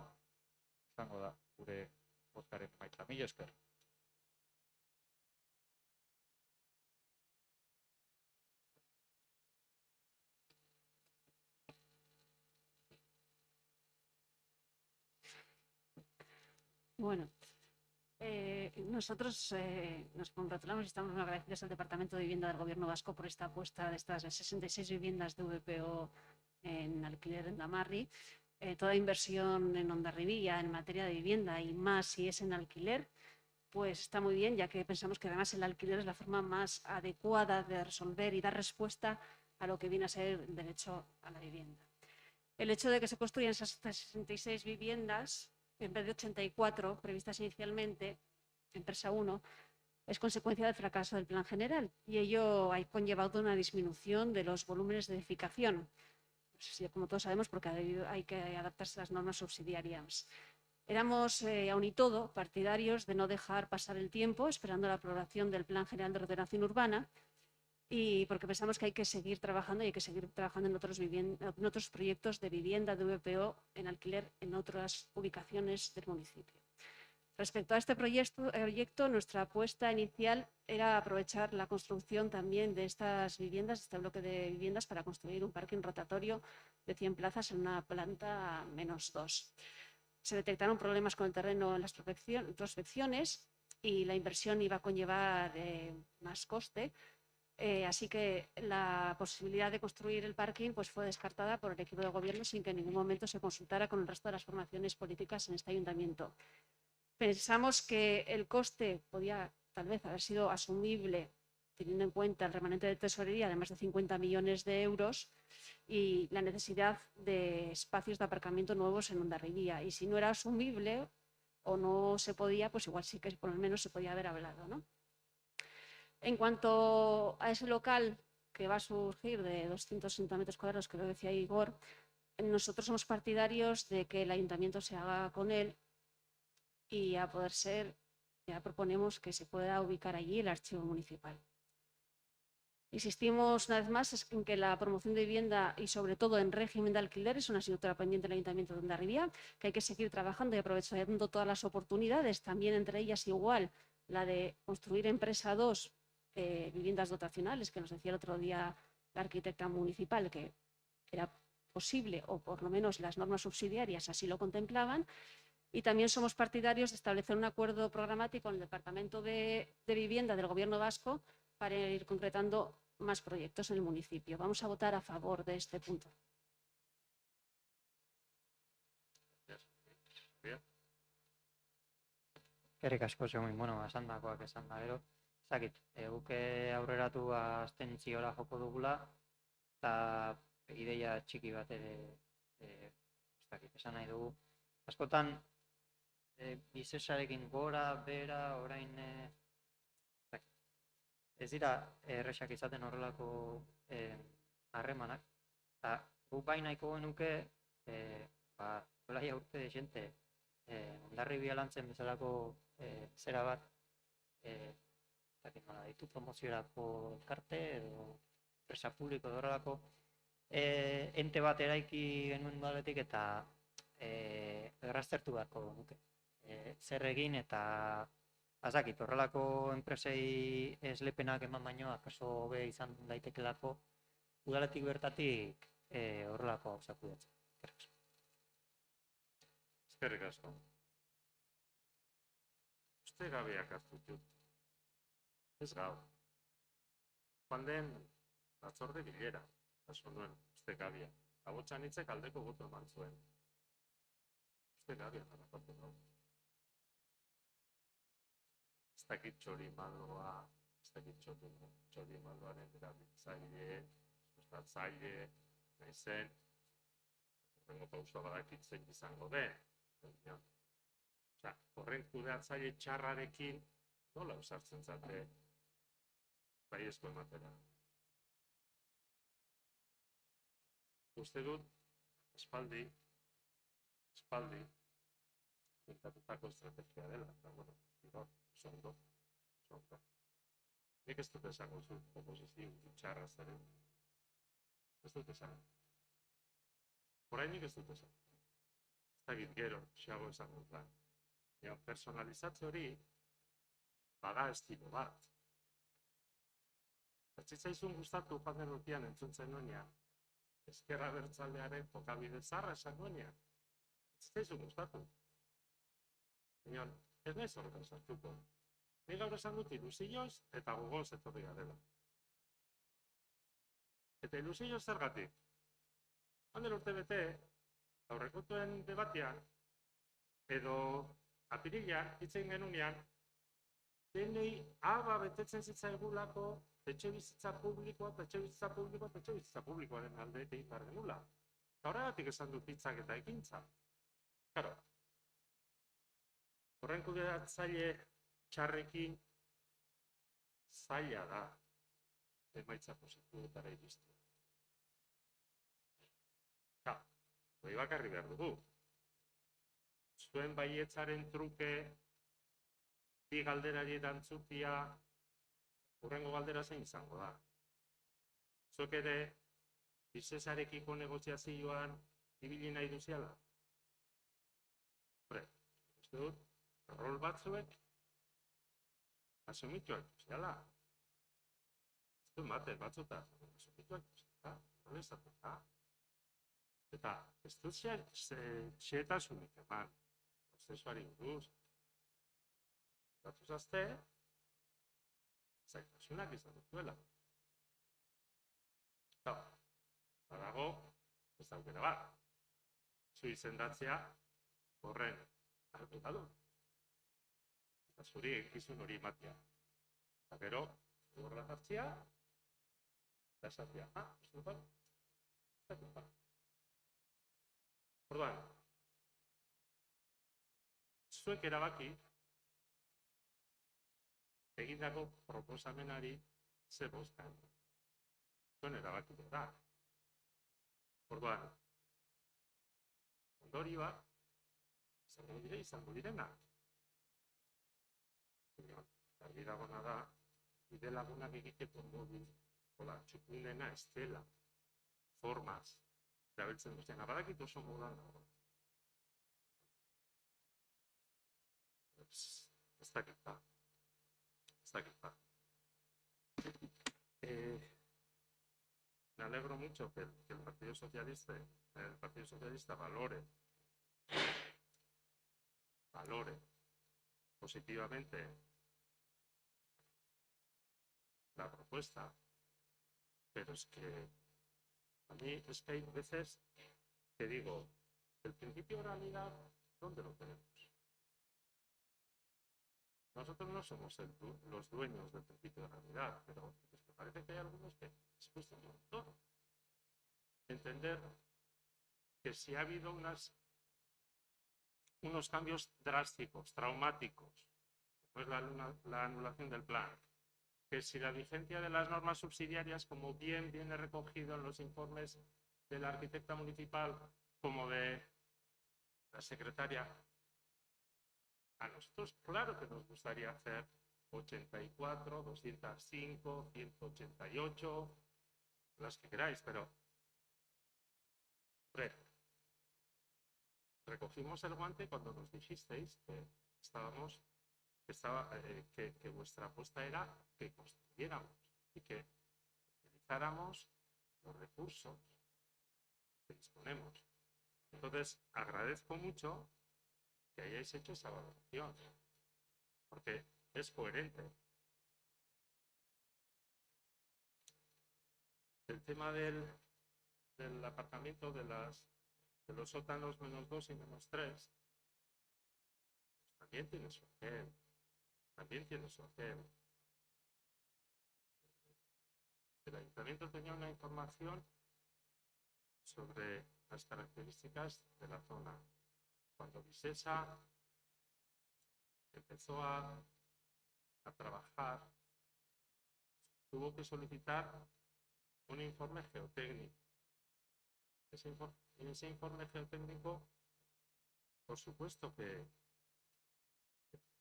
izango da gure bozkaren emaitza. Mila esker. Bueno, nosotros nos congratulamos y estamos muy agradecidos al Departamento de Vivienda del Gobierno Vasco por esta apuesta de estas 66 viviendas de VPO en alquiler en Damarri. Toda inversión en Hondarribia en materia de vivienda y más si es en alquiler, pues está muy bien, ya que pensamos que además el alquiler es la forma más adecuada de resolver y dar respuesta a lo que viene a ser el derecho a la vivienda. El hecho de que se construyan esas 66 viviendas en vez de 84 previstas inicialmente, empresa 1, es consecuencia del fracaso del plan general y ello ha conllevado una disminución de los volúmenes de edificación, como todos sabemos, porque hay que adaptarse a las normas subsidiarias. Éramos, aun y todo, partidarios de no dejar pasar el tiempo esperando la aprobación del Plan General de Ordenación Urbana y porque pensamos que hay que seguir trabajando y hay que seguir trabajando en otros proyectos de vivienda de VPO en alquiler en otras ubicaciones del municipio. Respecto a este proyecto, nuestra apuesta inicial era aprovechar la construcción también de estas viviendas, este bloque de viviendas, para construir un parking rotatorio de 100 plazas en una planta -2. Se detectaron problemas con el terreno en las prospecciones y la inversión iba a conllevar más coste. Así que la posibilidad de construir el parking pues, fue descartada por el equipo de gobierno sin que en ningún momento se consultara con el resto de las formaciones políticas en este ayuntamiento. Pensamos que el coste podía tal vez haber sido asumible teniendo en cuenta el remanente de tesorería de más de 50 millones de euros y la necesidad de espacios de aparcamiento nuevos en Hondarribia. Y si no era asumible o no se podía, pues igual sí que por lo menos se podía haber hablado, ¿no? En cuanto a ese local que va a surgir de 260 metros cuadrados, que lo decía Igor, nosotros somos partidarios de que el ayuntamiento se haga con él y a poder ser, ya proponemos que se pueda ubicar allí el archivo municipal. Insistimos una vez más en que la promoción de vivienda y sobre todo en régimen de alquiler es una asignatura pendiente del Ayuntamiento de Hondarribia, que hay que seguir trabajando y aprovechando todas las oportunidades, también entre ellas igual la de construir empresa 2, viviendas dotacionales, que nos decía el otro día la arquitecta municipal que era posible o por lo menos las normas subsidiarias así lo contemplaban. Y también somos partidarios de establecer un acuerdo programático con el Departamento de Vivienda del Gobierno Vasco para ir concretando más proyectos en el municipio. Vamos a votar a favor de este punto. Eskerrik asko zegoen, esandakoak esan da gero. Zakit, guke aurreratu abstentziora joko dugula, eta ideia txiki bat ere, esan nahi dugu. askotan bizesarekin gora, bera, orain ez dira erresak izaten horrelako harremanak. Eta guk bai nahiko genuke, olaia urte desente, Hondarribia lantzen bezalako zera bat, ditu promoziorako elkarte edo enpresa publiko edo horrelako ente bat eraiki genuen baletik eta erraztertu beharko nuke. Zer egin eta azakit, horrelako enpresei eslepenak eman baino akaso hobe izan daitekelako udaletik bertatik horrelako gauzak kudeatzen. Eskerrik asko. Uste gabeak hartu dut. Ez gaur. Joan den batzorde bilera, jaso nuen, uste gabia. Abotsan hitzek aldeko boto eman zuen. Uste gabia jarrapatu gau. Ez dakit txori maloa, ez dakit txori maloaren erabiltzaile, sustatzaile, nahi zen, horrengo pausua badakit zein izango den. Horren kudeatzaile txarrarekin nola usartzen zate baiezko ematera. Uste dut, espaldi, pintatutako estrategia dela, eta bueno, zondo. Nik ez dut esango zut oposizio txarra zaren. Ez dut esango. Horainik ez dut esango. Ez dakit gero, xago esango dut lan. Personalizatze hori bada estilo bat. Zitzaizun gustatu joan den urtean entzuntzen nuenean, ezker abertzalearen jokabide zarra esan nuenean. Zitzaizun gustatu. Ez nahiz horretan sartuko. Ni gaur esan dut ilusioz eta gogoz etorri garela. Eta ilusioz zergatik. Handel urte bete, aurrekontuen debatean, edo apirilean, hitzein genunean, denei aba betetzen zitzaigulako etxebizitza publikoaren alde egin behar genula. Eta horregatik esan dut hitzak eta ekintza. Claro, horren kudeatzaile txarrekin zaila da emaitza positiboetara iristea. Hori bakarri behar dugu. Zuen baietzaren truke bi galderari erantzutia hurrengo galdera zein izango da. Zuek ere bizesarekiko negoziazioan ibili nahi duziala? Uste dut, rol batzuek asumituak duziala. Ez du ematen batzuta, asumituak duziala, rol ezaten. Eta ez dut xehetasunik eman, prozesuari buruz. Batuz azte, zaitasunak izan duela. Badago, ez daukera bat. Zu izendatzea horren ardura du. Eta zuri enkizun hori ematea. Eta gero, horrela jartzea, eta esatea. Ez dut bat? Ez dut bat. Orduan, zuek erabaki egindako proposamenari ze bozkan. Zuen erabaki da. Orduan, ondorioa izango direna. Argi dagona da, bide lagunak egiteko modu, txukundena ez dela, formaz, erabiltzen duzena, badakit oso modan dago. Ez dakit da. Me alegro mucho que el Partido Socialista valore positivamente la propuesta, pero es que a mí es que hay veces que digo, el principio de realidad, ¿dónde lo tenemos? Nosotros no somos los dueños del principio de realidad, pero me parece que hay algunos que les cuesta un montón entender que si ha habido unas unos cambios drásticos, traumáticos, como es la anulación del plan, que si la vigencia de las normas subsidiarias, como bien viene recogido en los informes de la arquitecta municipal como de la secretaria, a nosotros claro que nos gustaría hacer 84, 205, 188, las que queráis, pero hombre, recogimos el guante cuando nos dijisteis que que vuestra apuesta era que construyéramos y que utilizáramos los recursos que disponemos. Entonces, agradezco mucho que hayáis hecho esa valoración, porque es coherente. El tema del aparcamiento de los sótanos -2 y -3, pues también tiene su aquel. También tiene su aquel. El ayuntamiento tenía una información sobre las características de la zona. Cuando Visesa empezó a trabajar, tuvo que solicitar un informe geotécnico. En ese informe geotécnico, por supuesto que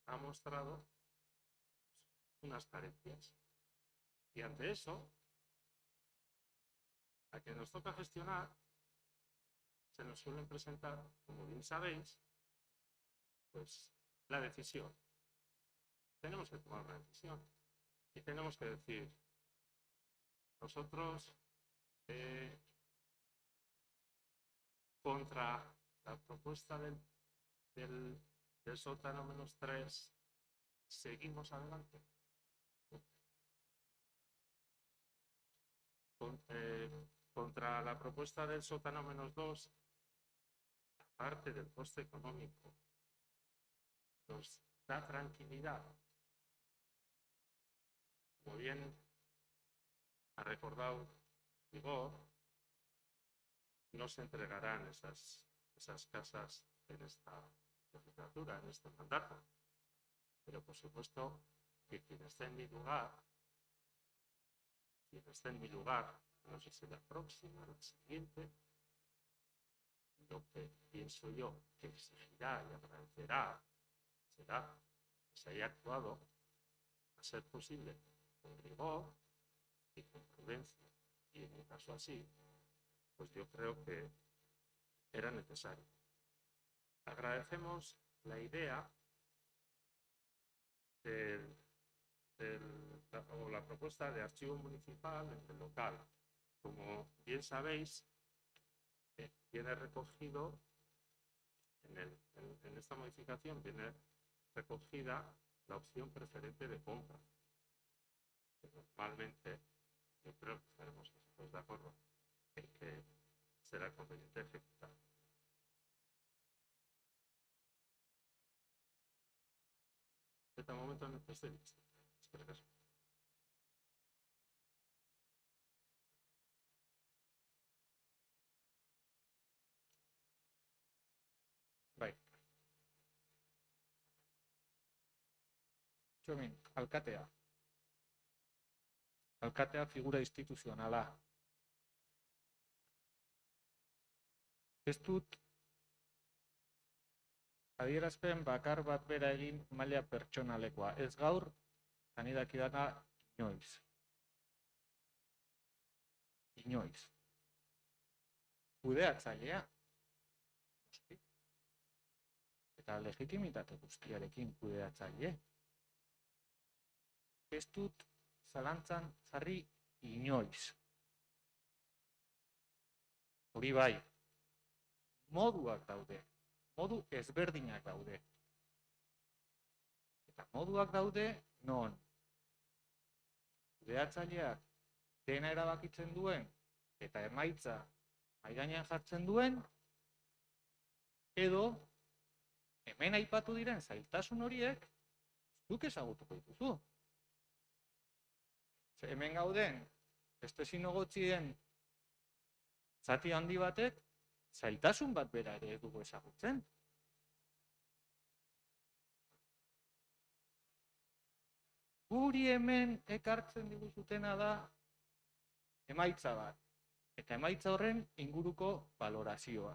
ha mostrado unas carencias. Y ante eso, a quien nos toca gestionar, se nos suelen presentar, como bien sabéis, pues la decisión. Tenemos que tomar una decisión y tenemos que decir, nosotros contra la propuesta del sótano -3 seguimos adelante. Contra la propuesta del sótano -2, aparte del coste económico, nos da tranquilidad. Como bien ha recordado Igor, no se entregarán esas casas en esta legislatura, en este mandato. Pero por supuesto que quien esté en mi lugar, no sé si la próxima, la siguiente, lo que pienso yo que exigirá y agradecerá será que se haya actuado, a ser posible, con rigor y con prudencia. Y en un caso así, pues yo creo que era necesario. Agradecemos la idea o la propuesta de archivo municipal en el local. Como bien sabéis, viene recogido en esta modificación, viene recogida la opción preferente de compra. Que normalmente, yo creo que estaremos nosotros de acuerdo en que será conveniente ejecutar. En este momento no estoy listo. Espero que Bai. Txomin, alkatea. Alkatea figura instituzionala. Ez dut adierazpen bakar bat bera egin maila pertsonalekoa. Ez gaur, kanidakidana inoiz. Inoiz. Kudeatzailea. Eta legitimitate guztiarekin kudeatzaile. Ez dut zalantzan jarri inoiz. Hori bai, moduak daude, modu ezberdinak daude. Eta moduak daude non kudeatzaileak dena erabakitzen duen eta emaitza mahai gainean jartzen duen, edo hemen aipatu diren zailtasun horiek zuk ezagutuko dituzu. Hemen gauden, beste zinogotzien zati handi batek zailtasun bat bera ere dugu ezagutzen. Guri hemen ekartzen diguzutena da emaitza bat. Eta emaitza horren inguruko valorazioa.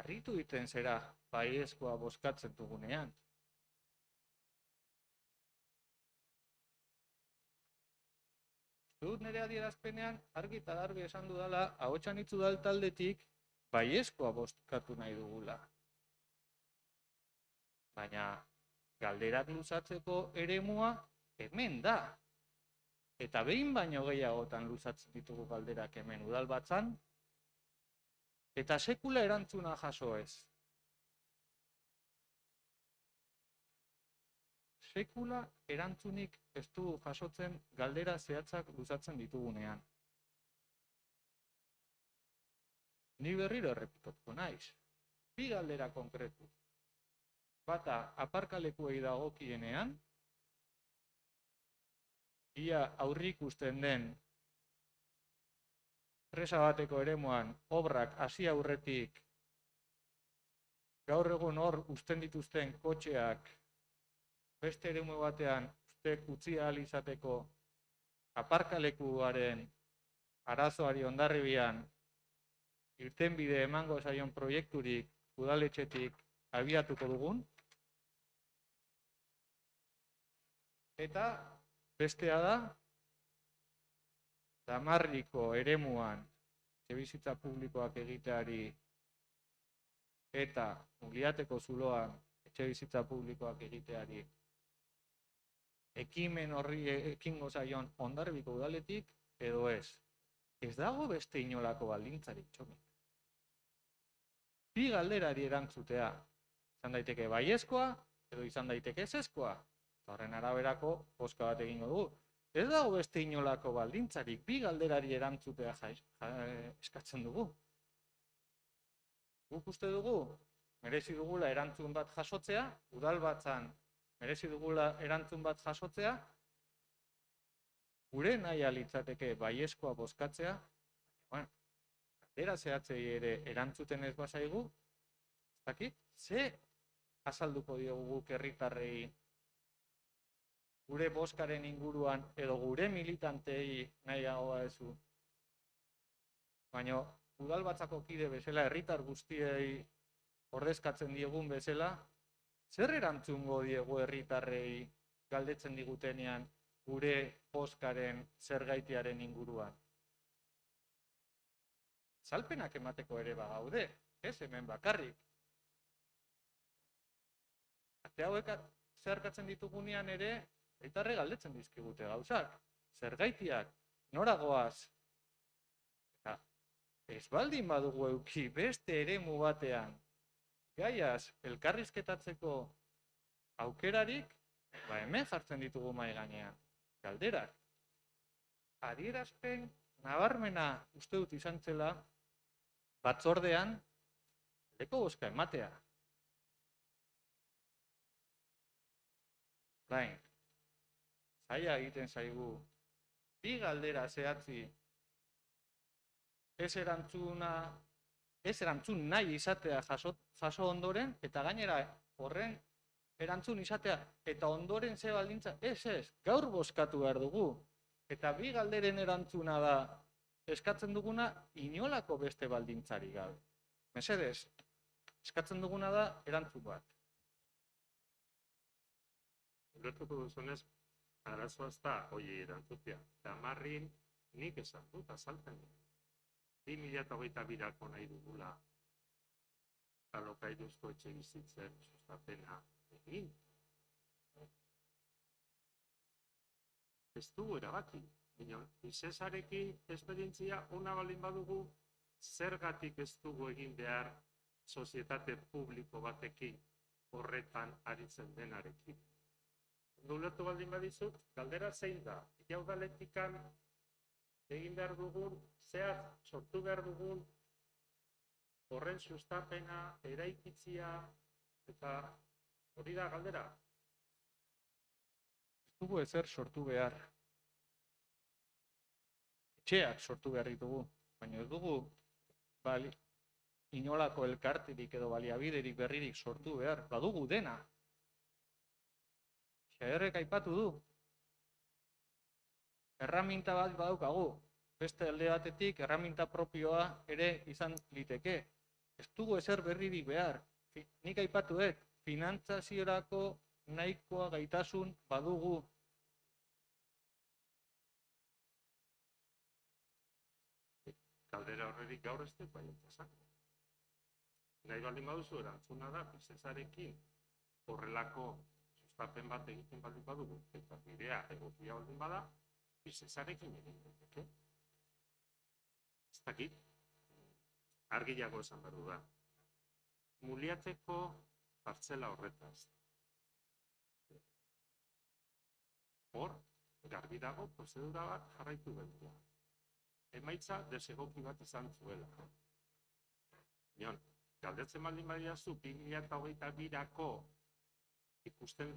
Harritu egiten zera baiezkoa bozkatzen dugunean. Dut nire adierazpenean argi eta garbi esan dudala ahotsan hitz udal taldetik baiezkoa bozkatu nahi dugula. Baina galderak luzatzeko eremua hemen da. Eta behin baino gehiagotan luzatzen ditugu galderak hemen udalbatzan, eta sekula erantzuna jaso ez. Sekula erantzunik ez dugu jasotzen galdera zehatzak luzatzen ditugunean. Ni berriro errepikatuko naiz. Bi galdera konkretu. Bata aparkalekuei dagokienean, ia aurrikusten den presa bateko eremuan obrak hasi aurretik gaur egun hor uzten dituzten kotxeak beste eremu batean utzi ahal izateko aparkalekuaren arazoari Hondarribian irtenbide emango zaion proiekturik udaletxetik abiatuko dugun. Eta bestea da, Damarriko eremuan etxebizitza publikoak egiteari eta Muliateko zuloan etxebizitza publikoak egiteari ekimen horri ekingo zaion Hondarribiko udaletik edo ez. Ez dago beste inolako baldintzarik, txomin. Bi galderari erantzutea, izan daiteke baiezkoa edo izan daiteke ezezkoa. Horren araberako bozka bat egingo dugu. Ez dago beste inolako baldintzarik, bi galderari erantzutea eskatzen dugu. Guk uste dugu, merezi dugula erantzun bat jasotzea, udalbatzan merezi dugula erantzun bat jasotzea, gure nahi litzateke baiezkoa bozkatzea, galdera zehatzei ere erantzuten ez bazaigu, ez dakit, ze azalduko diogu guk herritarrei gure bozkaren inguruan edo gure militantei nahiagoa ezu. Baina udalbatzako kide bezala, herritar guztiei ordezkatzen diegun bezala, zer erantzungo diegu herritarrei galdetzen digutenean gure bozkaren zergaitiaren inguruan? Azalpenak emateko ere bagaude, ez hemen bakarrik. Ate hauek zeharkatzen ditugunean ere, herritarrek galdetzen dizkigute gauzak, zergaitiak, noragoaz. Eta ez baldin badugu eduki beste eremu batean gaiaz elkarrizketatzeko aukerarik, hemen jartzen ditugu mahai gainean galderak. Adierazpen nabarmena uste dut izan zela batzordean leko bozka ematea. Orain, zaila egiten zaigu, bi galdera zehatzi ez erantzun nahi izatea jaso ondoren, eta gainera horren erantzun izatea, eta ondoren ze baldintza, ez, gaur bozkatu behar dugu. Eta bi galderen erantzuna da, eskatzen duguna inolako beste baldintzari gabe. Mesedez, eskatzen duguna da erantzun bat. Ulertuko duzunez, arazoaz da, hoi erantzutea. Damarrin nik esan dut, azalpen. 2022ko nahi dugula alokairuzko etxe bizitzen sustapena egin. Ez dugu erabaki. Isesarekin esperientzia ona balin badugu, zergatik ez dugu egin behar sozietate publiko batekin horretan aritzen denarekin. Ulertu baldin badizut, galdera zein da, ia udaletikan egin behar dugun, zehaz sortu behar dugun, horren sustapena, eraikitzia, eta hori da galdera. Ez dugu ezer sortu behar. Etxeak sortu behar ditugu, baina ez dugu inolako elkarterik edo baliabiderik berririk sortu behar, badugu dena. Xaderrek aipatu du. Erraminta bat badaukagu. Beste alde batetik erraminta propioa ere izan liteke. Ez dugu ezer berririk behar. Nik aipatu dut, finantzaziorako nahikoa gaitasun badugu. Galdera horrerik gaur ez dut baietza esan. Nahi baldin baduzu erantzuna da, bizezarekin horrelako sustapen bat egiten baldin badugu, eta bidea egokia baldin bada, bizezarekin egin daiteke. Ez dakit, argiago esan behar da. Muliateko partzela horretaz. Hor, garbi dago prozedura bat jarraitu behar. Emaitza desegoki bat izan zuela. Nion, galdetzen baldin badiazu 2022ko ikusten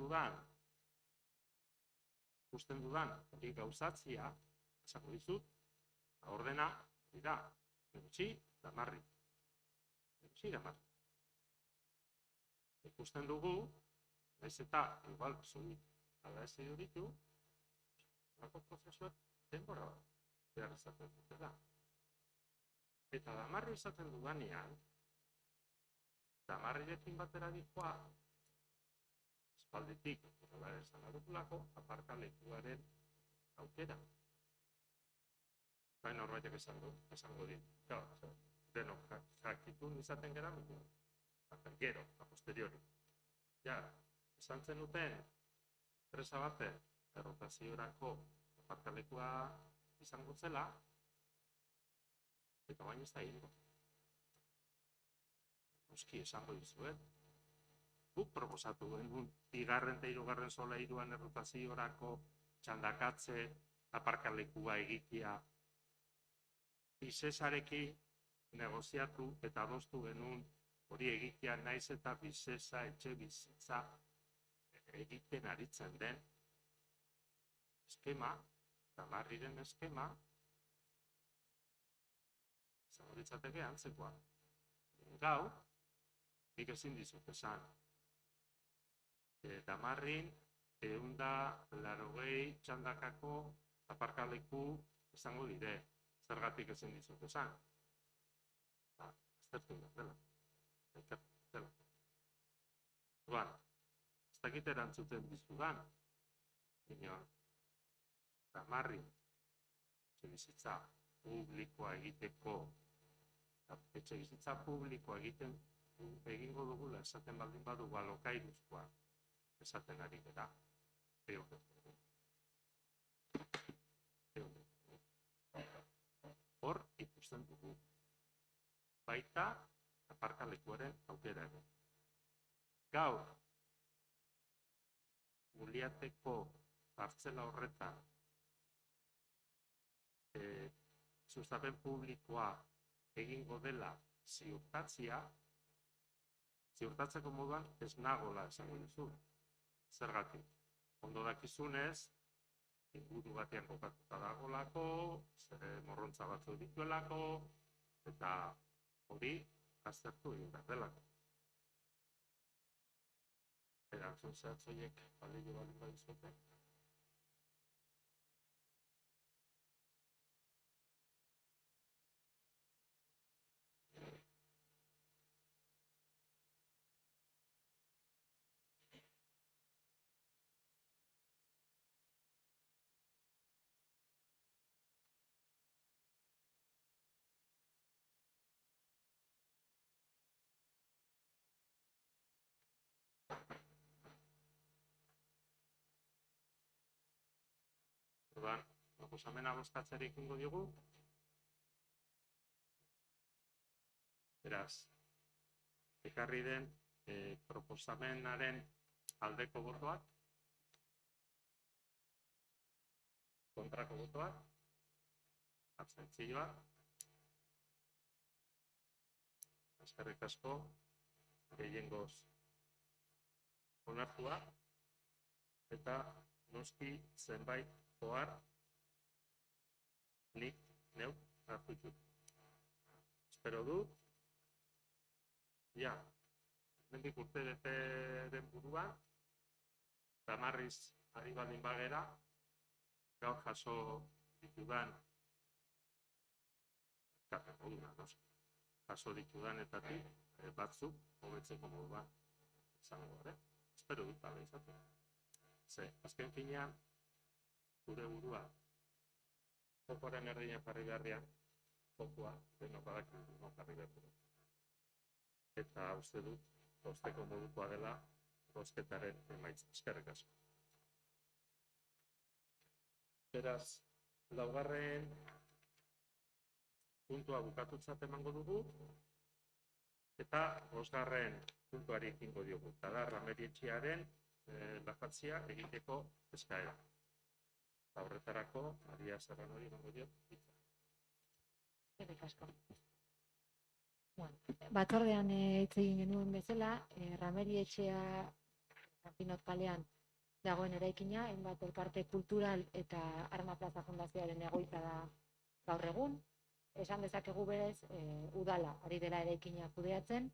dudan hori gauzatzia, esango dizut, ordena, dira, gutxi, damarri. Ikusten dugu, naiz eta, igual, zuri, ala ez ditu, lako prozesuak denbora bat behar izaten dutela. Eta damarri izaten dudanean, damarrirekin batera dihoa, espalditik, horrela esan adutulako, aparkalekuaren aukera. Baina norbaitek esango dit. Denok jakitun izaten gara, gero, a posteriori. Ja, esan zenuten, presa baten, errotaziorako aparkalekua izango zela, eta baina ez da hilgo. Noski esango dizuet. Guk proposatu genuen, bigarren eta hirugarren solairuan errotaziorako txandakatze aparkalekua egitea, bizesarekin negoziatu eta adostu genuen hori egitea naiz eta bizesa etxe bizitza egiten aritzen den eskema, damarriren eskema, izango ditzateke antzekoa. Gau, nik ezin dizut esan. Damarrin 180 txandakako aparkaleku izango dire. Zergatik ezin dizut esan. Aztertu dela. Duan, ez dakit erantzuten dizudan. Damarrin, etxe bizitza publikoa egiteko, etxe bizitza publikoa egingo dugula esaten baldin badugu alokairuzkoa esaten ari gara. Hor ikusten dugu. Baita aparkalekuaren aukera ere. Gaur, Muliateko partzela horretan sustapen publikoa egingo dela ziurtatzeko moduan ez nagola esango dizu. Zergatik, ondo dakizunez, inguru batean kokatuta dagolako, morrontza batzu dituelako, eta hori aztertu egin behar delako. Erantzun zehatzoiek balio baldin badizuete. Orduan, proposamena bozkatzera ekingo diogu. Beraz, ekarri den proposamenaren aldeko botoak, kontrako botoak, abstentzioa, eskerrik asko, gehiengoz onartua, eta noski zenbait ohar nik neuk hartu ditut. Espero dut, ja, hemendik urtebeteren buruan, Damarriz ari baldin bagera, gaur jaso ditudan, jaso ditudanetatik batzuk hobetzeko modua izango gara. Espero dut ala izatea. Ze, azken finean, gure burua fokoaren erdinen jarri beharrean, fokua denok badakigu jarri behar dugu. Eta uste dut, bosteko modukoa dela, bozketaren emaitza. Eskerrik asko. Beraz, laugarren puntua bukatutzat emango dugu, eta bosgarren puntuari ekingo diogu. Eta da, Ramerietxearen lafatzia egiteko eskaera. Horretarako, Maria Serranori emango diot. Eskerrik asko. Batzordean hitz egin genuen bezala, Ramerietxea Pinot kalean dagoen eraikina, hainbat elkarte kultural eta Arma Plaza Fundazioaren egoitza da gaur egun. Esan dezakegu berez, udala ari dela eraikina kudeatzen,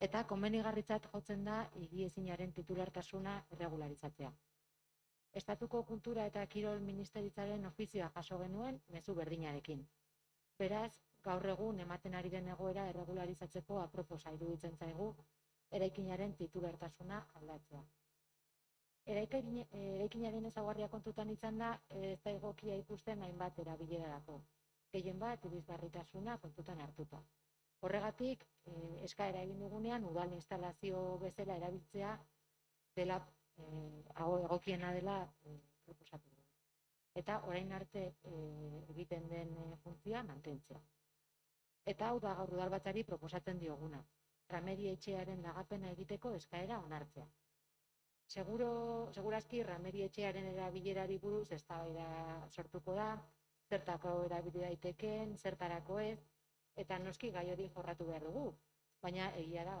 eta komenigarritzat jotzen da higiezinaren titulartasuna erregularizatzea. Estatuko Kultura eta Kirol Ministeritzaren ofizioa jaso genuen mezu berdinarekin. Beraz, gaur egun ematen ari den egoera erregularizatzeko aproposa iruditzen zaigu eraikinaren titulartasuna aldatzea. Eraikinaren ezaugarria kontutan izan da, ez da egokia ikusten hainbat erabilerarako. Gehien bat, irisgarritasuna kontutan hartuta. Horregatik, eskaera egin dugunean, udal instalazio bezala erabiltzea dela, egokiena dela proposatu dugu. Eta orain arte egiten den funtzioa mantentzea. Eta hau da gaur udalbatzari proposatzen dioguna. Ramerietxearen lagapena egiteko eskaera onartzea. Segurazki Ramerietxearen erabilerari buruz eztabaida sortuko da, zertako erabili daitekeen, zertarako ez, eta noski gai hori jorratu behar dugu. Baina egia da,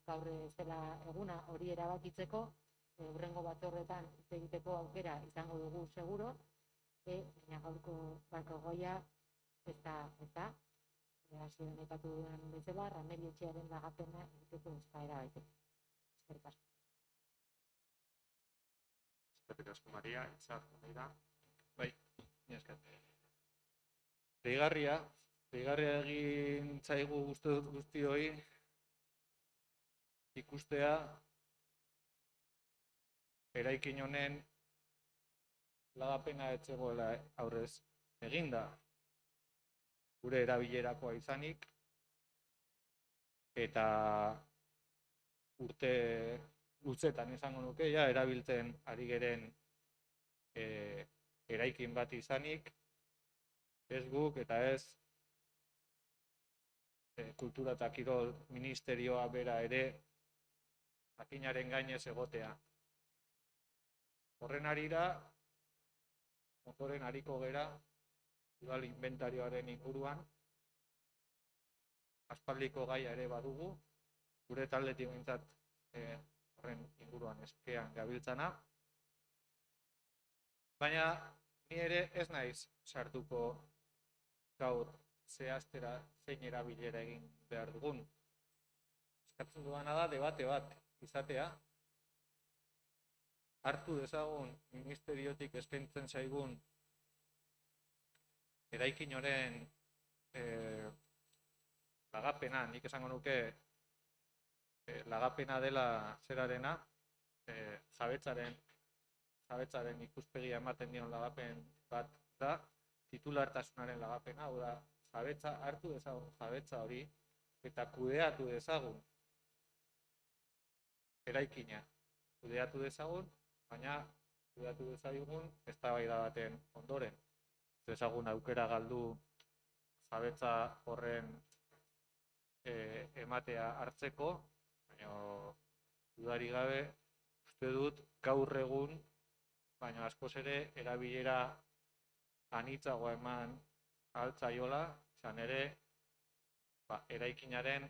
gaur ez dela eguna hori erabakitzeko, hurrengo batzordetan hitz egiteko aukera izango dugu seguro, baina gaurko goia ez da, hasieran aipatu duen bezala, Ramerietxearen lagapena egiteko eskaera baizik. Eskerrik asko. Eskerrik asko, Maria, itzar, Maria. Bai, ni esker. Deigarria egin zaigu guztioi ikustea eraikin honen lagapena ez zegoela aurrez eginda. Gure erabilerakoa izanik, eta urte luzetan izango nuke, erabiltzen ari geren eraikin bat izanik, ez guk eta ez Kultura eta Kirol Ministerioa bera ere jakinaren gainez egotea. Horren harira, motoren hariko gera, udal inventarioaren inguruan, aspaldiko gaia ere badugu, gure taldetik behintzat horren inguruan eskean gabiltzana. Baina ni ere ez naiz sartuko gaur zehaztera zein erabilera egin behar dugun. Eskatzen duana da debate bat izatea, hartu dezagun ministeriotik eskaintzen zaigun eraikin horren lagapena, nik esango nuke lagapena dela zerarena, jabetzaren ikuspegi ematen dion lagapen bat da, titulartasunaren lagapena, hau da, jabetza hartu dezagun jabetza hori, eta kudeatu dezagun eraikina. Kudeatu dezagun, baina kudeatu dezagun eztabaida baten ondoren. Dezagun aukera galdu jabetza horren ematea hartzeko, baina dudari gabe uste dut gaur egun, baina askoz ere erabilera anitzagoa eman altzaiola, izan ere eraikinaren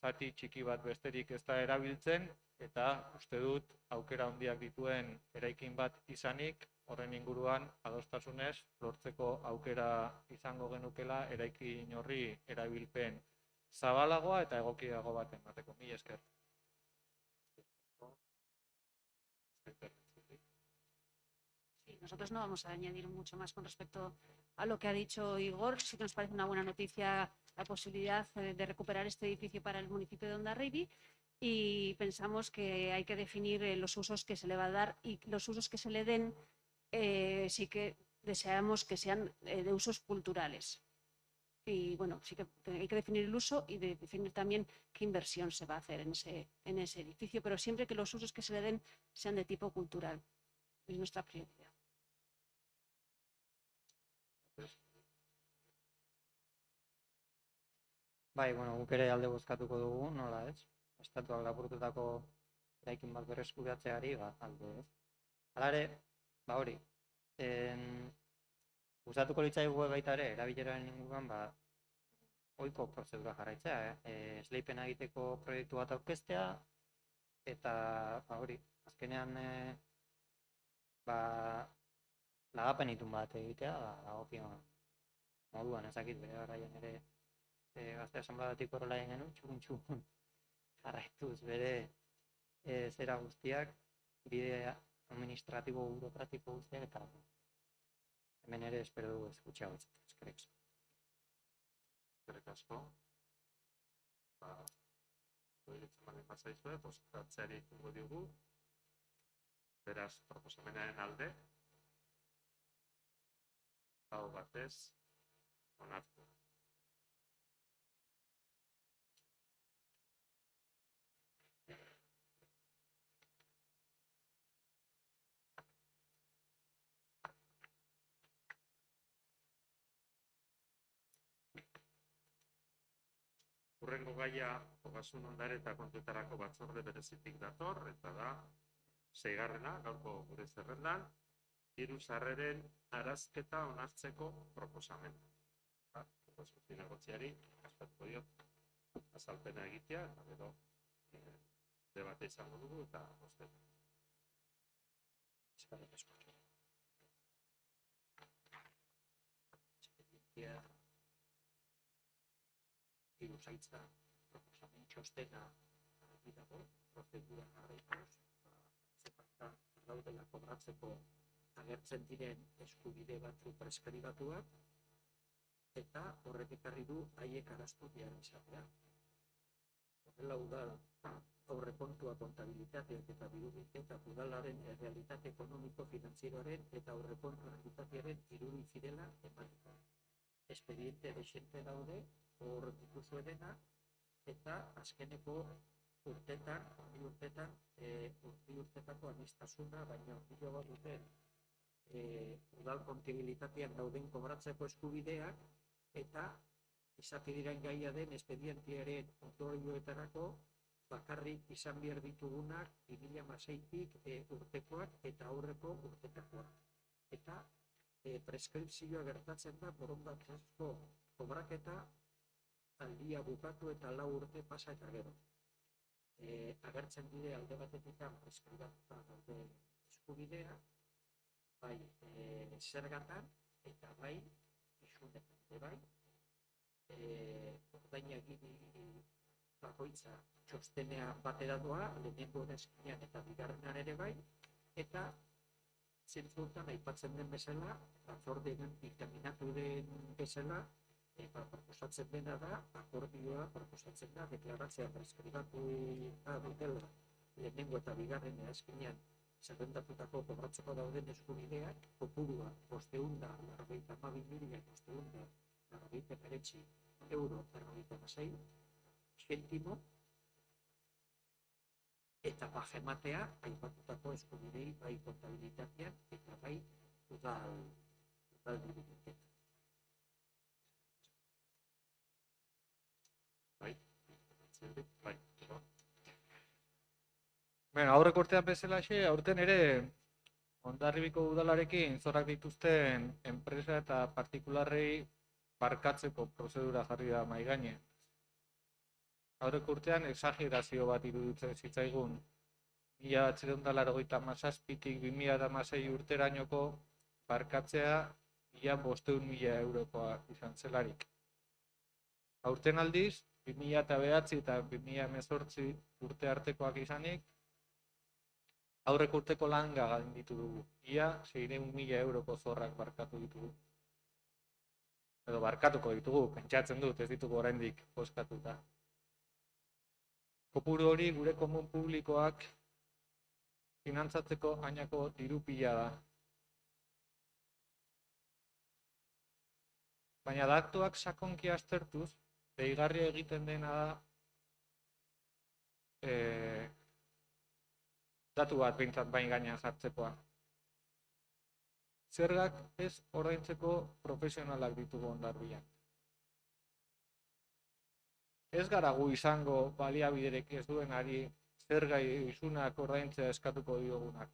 zati txiki bat besterik ez da erabiltzen, eta uste dut aukera handiak dituen eraikin bat izanik, horren inguruan adostasunez lortzeko aukera izango genukela eraikin horri erabilpen zabalagoa eta egokiago bat emateko. Mila esker. nosotros no vamos a añadir mucho más con respecto a lo que ha dicho Igor. Sí que nos parece una buena noticia la posibilidad de recuperar este edificio para el municipio de Hondarribia y pensamos que hay que definir los usos que se le va a dar y los usos que se le den sí que deseamos que sean de usos culturales. Y bueno, sí que hay que definir el uso y definir también qué inversión se va a hacer en ese edificio, pero siempre que los usos que se le den sean de tipo cultural. Es nuestra prioridad. Bai, bueno, guk ere alde bozkatuko dugu, nola ez? Estatuak lapurtutako eraikin bat berreskuratzeari, alde ez. Hala ere, hori, gustatuko litzaigu baita ere, erabileraren inguruan, ohiko prozedura jarraitzea, esleipena egiteko proiektu bat aurkeztea, eta hori, azkenean lagapen itun bat egitea, dagokion moduan ezakit bere garaian ere Gazte asanbladatik horrela egin genuen, txun jarraituz bere zera guztiak, bide administratibo, burokratiko guztiak, eta hemen ere espero dugu eskutxea hotzak. Eskerrik asko. Proiektu mani pasaizue, bozkatzeari ikungo diogu. Beraz, proposamenaren alde. Hau batez, onartu. Hurrengo gaia Ogasun Ondare eta Kontuetarako Batzorde berezitik dator, eta da, 6. gaurko gure zerrendan, diru-sarreren arazketa onartzeko proposamena. Proposamenaren zinegotziari, eskatuko diot, azalpena egitea, eta gero debate izango dugu, eta bozketa. Eskerrik asko. Espedientea hiru zaitza proposamen txostena argi dago, prozedura jarraituz, zenbat daudela kobratzeko agertzen diren eskubide batzu preskribatuak, eta horrek ekarri du haiek araztu behar izatea. Horrela udal aurrekontua kontabilitateak eta diru-bilketak udalaren errealitate ekonomiko-finantzieroaren eta aurrekontu errealitatearen irudi zirela emateko. Espediente dexente daude, hor dituzue dena, eta azkeneko urtetan, bi urtetako aniztasuna, baina handia bat duten udal kontabilitatean dauden kobratzeko eskubideak, eta izate diren gaia den espedientearen ondorioetarako bakarrik izan behar ditugunak 2006-tik urtekoak eta aurreko urtetakoak. Eta preskripzioa gertatzen da borondatezko kobraketa aldia bukatu eta 4 urte pasa eta gero. Agertzen dire alde batetik preskribatuta daude eskubidea, bai zergatan eta bai isunetan, bai ordainagiri bakoitza txostenea batera doa, lehenengo eskinean eta bigarrenan ere bai, eta zentzurtan aipatzen den bezala, batzordean diktaminatu den bezala, proposatzen dena da, akordioa proposatzen da, deklaratzea preskribatu dutela lehenengo eta bigarren eskinean zerrendatutako kobratzeko dauden eskubideak, kopurua 592.599 euro 56 zentimo, eta bajematea aipatutako eskubidei bai kontabilitatean eta bai udal diru-bilketan. Bueno, aurreko urtean bezalaxe, aurten ere Hondarribiko udalarekin zorak dituzten enpresa eta partikularrei barkatzeko prozedura jarri da mahai gainean. Aurreko urtean exagerazio bat iruditzen zitzaigun 1997-tik 2016 urterainoko barkatzea ia 500.000 eurokoa izan zelarik. Aurten aldiz, 2009 eta 2018 urte artekoak izanik, aurreko urteko langa gainditu dugu. Ia 600.000 euroko zorrak barkatu ditugu. Edo barkatuko ditugu, pentsatzen dut, ez ditugu oraindik bozkatuta. Kopuru hori gure komun publikoak finantzatzeko hainako diru pila da. Baina datuak sakonki aztertuz, deigarria egiten dena da datu bat behintzat bain gainean jartzekoa. Zergak ez ordaintzeko profesionalak ditugu Hondarribian. Ez gara gu izango baliabiderek ez duenari zerga isunak ordaintzea eskatuko diogunak.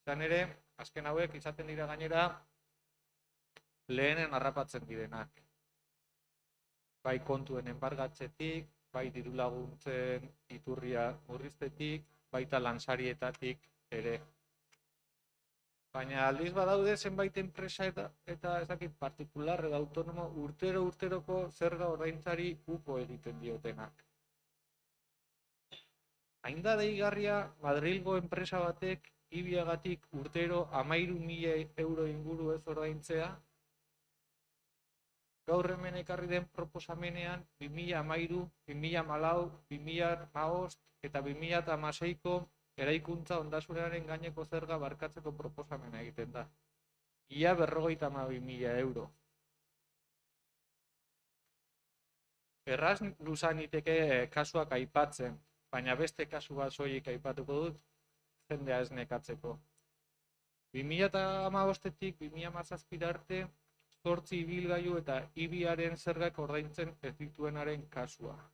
Izan ere, azken hauek izaten dira gainera lehenen harrapatzen direnak. Bai kontuen enbargatzetik, bai dirulaguntzen iturria murriztetik, baita lansarietatik ere. Baina aldiz badaude zenbait enpresa eta ez dakit partikular edo autonomo urteroko zerga ordaintzari uko egiten diotenak. Hain da deigarria Madrilgo enpresa batek Ibiagatik urtero 13.000 euro inguru ez ordaintzea. Gaur hemen ekarri den proposamenean 2013, 2014, 2015 eta 2016ko eraikuntza ondasunaren gaineko zerga barkatzeko proposamena egiten da. Ia 52.000 euro. Erraz luzan iteke kasuak aipatzen, baina beste kasu bat soilik aipatuko dut jendea ez nekatzeko. 2015-tik 2017 arte 8 ibilgailu eta ibiaren zergak ordaintzen ez dituenaren kasua.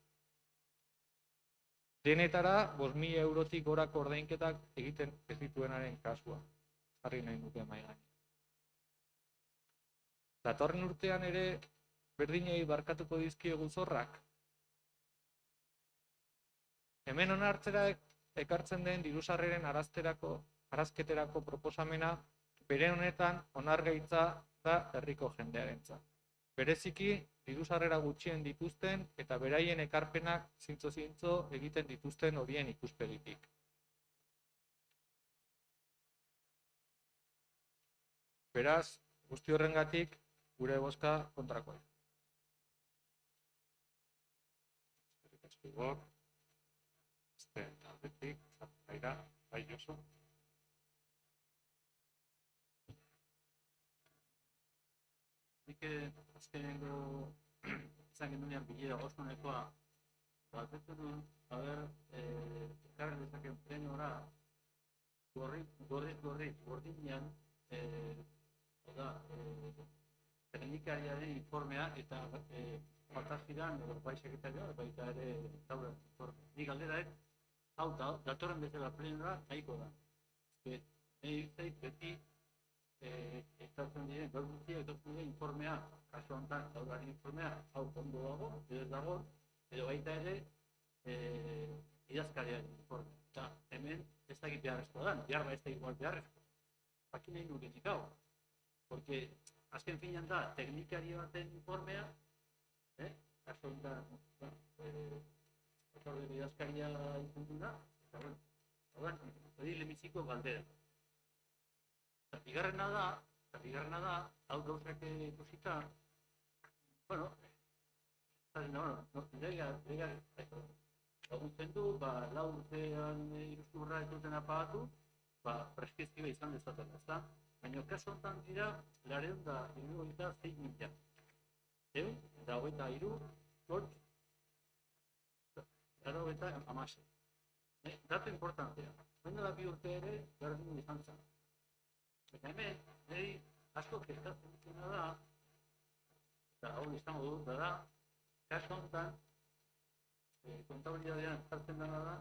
Denetara 5.000 eurotik gorako ordainketak egiten ez dituenaren kasua. Jarri nahi nuke mahai gainean. Datorren urtean ere berdinei barkatuko dizkiegu zorrak. Hemen onartzera ekartzen den dirusarreren arazketerako proposamena bere honetan onargaitza da herriko jendearentzat. Bereziki, dirusarrera gutxien dituzten eta beraien ekarpenak zintzo egiten dituzten horien ikuspegitik. Beraz, guzti horrengatik gure bozka kontrakoa. Eskerrik asko Igor. Aldetik, zapaira, bai Josu. Nik azkenengo izan genunean bilera osnonekoa batetu duen, ekarri dezaken plenora gordinean teknikariaren informea eta faltazidan bai sekretarioa baita ere taula informea. Nik galdera hau datorren bezala plenora nahiko da. Nahi zait beti estatzen diren, gaur guztia etortzen diren informea, kasu honetan taularen informea, hau ondo dago, edo ez dago, edo baita ere idazkariaren informea. Eta hemen ez dakit beharrezkoa da, behar ez da igual beharrezkoa. Jakin nahi nuke nik hau. Porque azken finean da, teknikari baten informea, kasu honetan, idazkaria ikundu da, eta hori lehenbiziko galdera. Bigarrena da, hau gauzak ikusita, laguntzen du, lau urtean iruzurra ez duten apagatu, preskripzioa izan dezaten, ezta? Baina kasu honetan dira, 976.000. Eta 23.916. Datu importantea. Baina da bi urte ere, berdin izan zen. Eta hemen, niri asko kezkatzen dutena da, eta hau izango dut, da, kasu honetan, kontabilidadean jartzen dena da,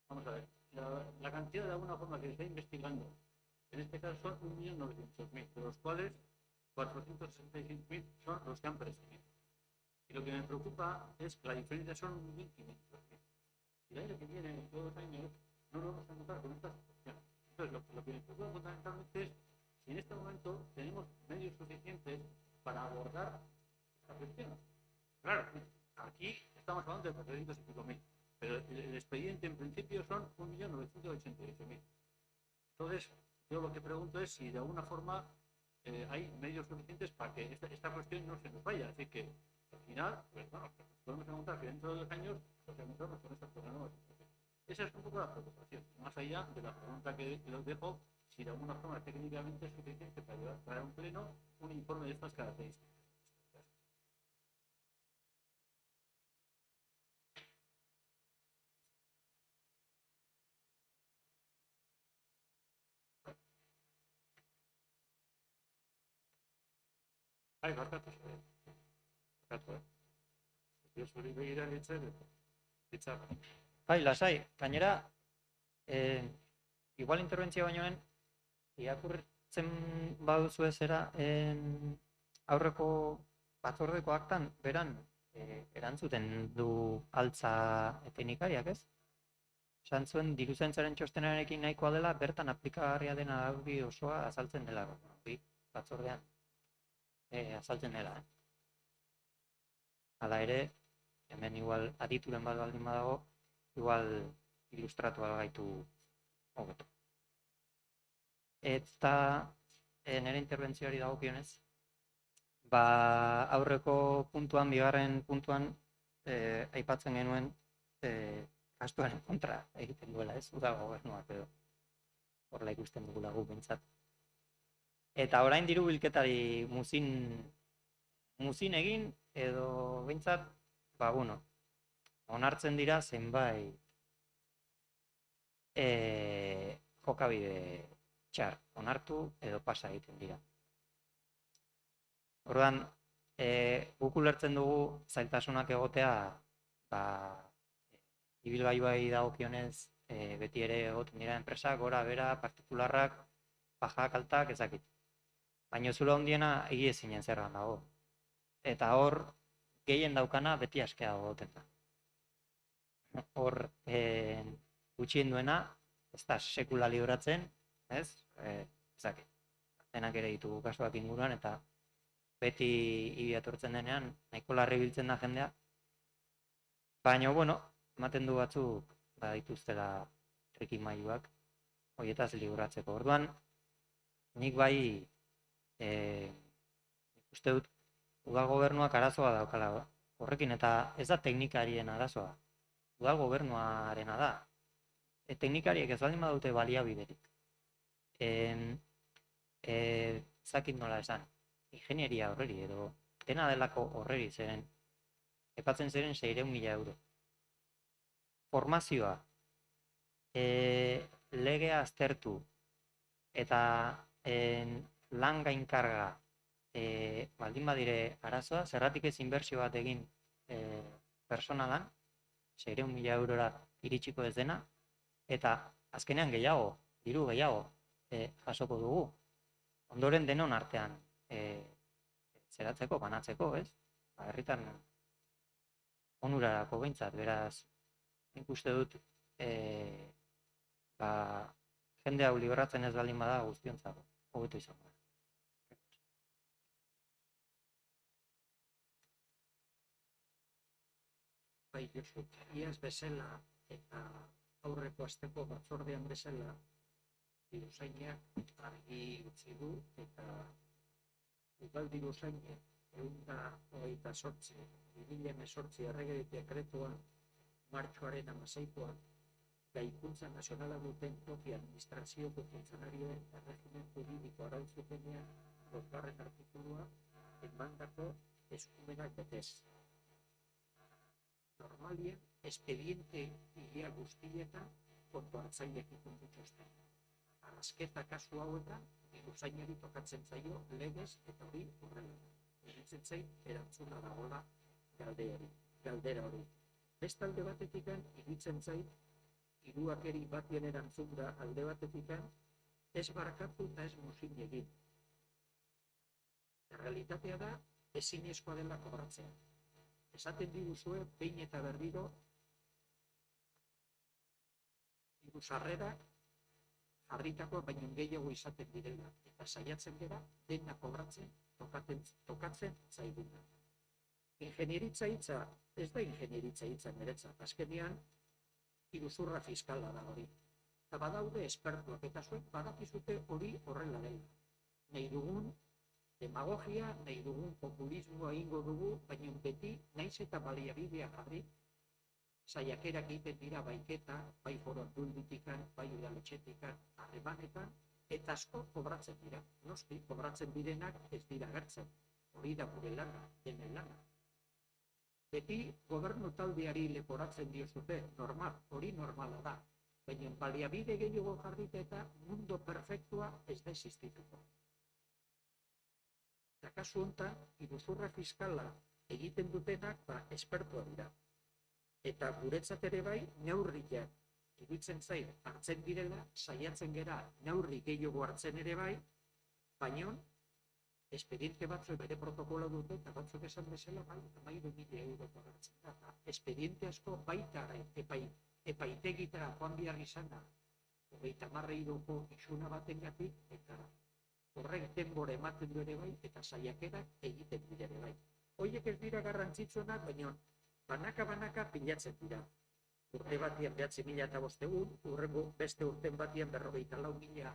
vamos a ver, la cantidad de alguna forma que se está investigando, en este caso son 1.900.000, de los cuales 466.000 son los que han prescrito. Y lo que me preocupa es que la diferencia son 1.500.000. Si el año que viene, en todos los años, no nos vamos a encontrar con esta situación. Entonces, lo que me preocupa fundamentalmente es si en este momento tenemos medios suficientes para abordar la cuestión. Claro, aquí estamos hablando de 400 y pico mil, pero el expediente en principio son 1.988.000. Entonces, yo lo que pregunto es si de alguna forma hay medios suficientes para que esta cuestión no se nos vaya. Así que, al final, pues bueno, podemos encontrar que dentro de 2 años nos encontramos con estas cosas nuevas. Esa es un poco la preocupación, más allá de la pregunta que os dejo, si de alguna forma técnicamente es suficiente para llevar a un pleno un informe de estas características. Barkatu. Barkatu, Dio zuri begira nintzen, hitzak. Bai, lasai, gainera, igual interbentzio bainoen, irakurtzen baduzu zera, aurreko batzordeko aktan, beran, erantzuten du altza teknikariak, ez? Esan zuen, diruzaintzaren txostenarekin nahikoa dela, bertan aplikagarria den araudi osoa azaltzen dela. Hori, batzordean, azaltzen dela, Hala ere, hemen igual adituren bat baldin badago, igual ilustratu gaitu hobeto. Eta nire interbentzioari dagokionez, aurreko puntuan, bigarren puntuan, aipatzen genuen gastuaren kontra egiten duela, ez? Udal gobernuak edo. Horrela ikusten dugula gu behintzat. Eta orain diru bilketari muzin egin, edo behintzat, onartzen dira zenbait jokabide txar onartu edo pasa egiten dira. Orduan, guk ulertzen dugu zailtasunak egotea, ibilgailuei dagokionez beti ere egoten dira enpresak, gora, bera, partikularrak, bajak, altak, ezakit. Baina zula handiena egiezinen zergan dago. Eta hor, gehien daukana beti askea egoten da. Hor, gutxien duena, ez da sekula libratzen, ez? Ezakit. Denak ere ditugu kasuak inguruan, eta beti ibiatortzen denean, nahiko larri biltzen da jendea. Baina, ematen du batzuk, dituztela trikimailuak, horietaz libratzeko. Orduan, nik bai, uste dut, udal gobernuak arazoa daukala horrekin, eta ez da teknikarien arazoa, udal gobernuarena da. Teknikariek ez baldin badute baliabiderik. Zakit nola esan, ingenieria horreri edo dena delako horreri zeren, epatzen ziren 600.000 euro. Formazioa, legea aztertu eta lan gainkarga baldin badire arazoa, zerratik ez inbertsio bat egin personalan, 600.000 eurora iritsiko ez dena, eta azkenean gehiago, diru gehiago jasoko dugu. Ondoren denon artean zeratzeko, banatzeko, ez? Herritan onurarako behintzat, beraz, nik uste dut jende hau libratzen ez baldin bada guztiontzako, hobeto izango da. Bai, Josu, iaz bezala eta aurreko asteko batzordean bezala diruzainak argi utzi du eta udal diruzainak 2018 errege dekretuan martxoaren 16koan gaikuntza nazionala duten toki administrazioko funtzionarioen erregimen juridiko arautzutenean 2. artikulua emandako eskumenak betez. Normalien, espediente ia guztietan kontu hartzaileek ikun dituzten. Arrazketa kasu hauetan, diruzainari tokatzen zaio legez eta hori horrela. Eritzen zain, erantzuna dagoela galdera hori. Bestalde batetikan, iritzen zain, hiruakeri batien erantzun da alde batetikan, ez barkatu eta ez muzin egin. Realitatea da, ezinezkoa dela kobratzea. Esaten diguzue, behin eta berriro, diru sarrerak jarritakoa baino gehiago izaten direla, eta saiatzen gera dena kobratzen tokatzen zaiguna. Ingenieritza hitza, ez da ingenieritza hitza niretzat, azkenean iruzurra fiskala da hori. Eta badaude espertuak, eta zuek badakizute hori horrela dela. Nahi dugun demagogia, nahi dugun populismoa egingo dugu, baina beti naiz eta baliabidea jarri, saiakerak egiten dira baiketa, bai Foru Aldunditikan, bai udaletxetikan, harremanetan, eta asko kobratzen dira. Noski, kobratzen direnak ez dira agertzen. Hori da gure lana, denen lana. Beti gobernu taldeari leporatzen diozute, normal, hori normala da. Baina baliabide gehiago jarrita eta mundu perfektua ez da existituko. Eta kasu honetan, iruzurra fiskala egiten dutenak espertua dira. Eta guretzat ere bai, neurriak iruditzen zait hartzen direla, saiatzen gera neurri gehiago hartzen ere bai, baina espediente batzuk bere protokola dute eta batzuk esan bezala bai, 13.000 euroko hartzen da. Espediente asko baita epaitegitara joan behar izana, 30 euroko isuna batengatik, eta horrek denbora ematen du ere bai, eta saiakerak egiten dira ere bai. Horiek ez dira garrantzitsuenak, baina banaka pilatzen dira. Urte batian 9.500 urrengo beste urten batian 54.000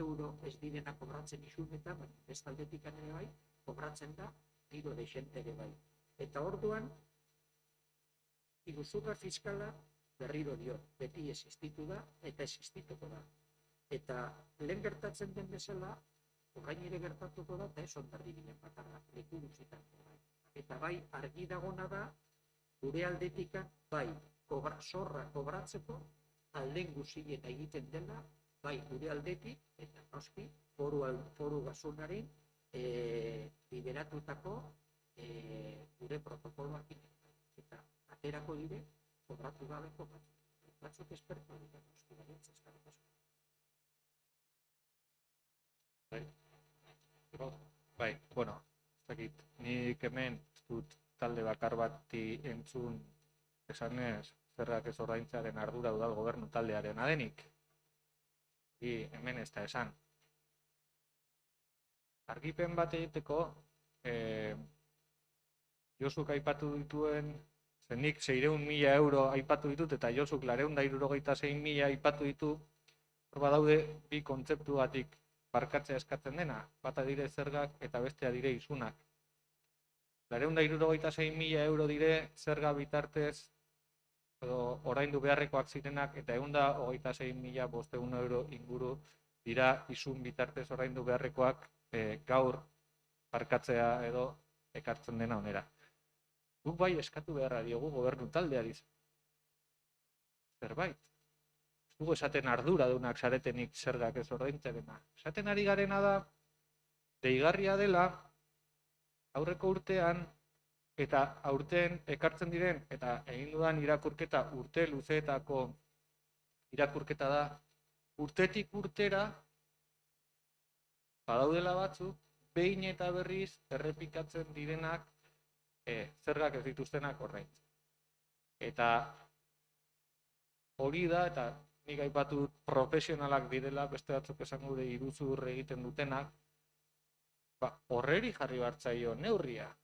euro ez direna kobratzen isunetan, baina bestaldetik ere bai, kobratzen da tiro de xente ere bai. Eta orduan, iruzurra fiskala berriro dio, beti existitu da eta existituko da. Eta lehen gertatzen den bezala, orain ere gertatuko da, eta ez ondarri ginen bakarra, leku guztietan. Eta bai, argi dagona da, gure aldetikan, bai, zorra kobratzeko, alden guztien egiten dela, bai, gure aldetik, eta noski, foru gazunaren liberatutako gure protokoloak eta aterako dire, kobratu gabeko batzuk espertu dira, noski, baietz eskarrik asko. Bai, bueno, ez dakit, nik hemen dut talde bakar bati entzun esanez zergak ez ordaintzearen ardura udal gobernu taldearen adenik. Hemen ez da esan. Argipen bat egiteko, Josuk aipatu dituen, nik 600.000 euro aipatu ditut, eta Josuk 266.000 aipatu ditu, hor badaude bi kontzeptu batik barkatzea eskatzen dena, bata dire zergak eta bestea dire isunak. 266.000 euro dire zerga bitartez, edo oraindu beharrekoak zirenak, eta 126.500 euro inguru dira isun bitartez oraindu beharrekoak gaur barkatzea edo ekartzen dena onera. Guk bai eskatu beharra diogu gobernu taldeari zerbait. Ez dugu esaten arduradunak zaretenik zergak ez ordaintzearena. Esaten ari garena da, deigarria dela, aurreko urtean, eta aurten ekartzen diren, eta egin dudan irakurketa urte luzeetako irakurketa da, urtetik urtera, badaudela batzuk, behin eta berriz errepikatzen direnak zergak ez dituztenak ordaintzen. Eta hori da, eta nik aipatu profesionalak direla, beste batzuk esango de iruzur egiten dutenak, horreri jarri bartzaio neurria.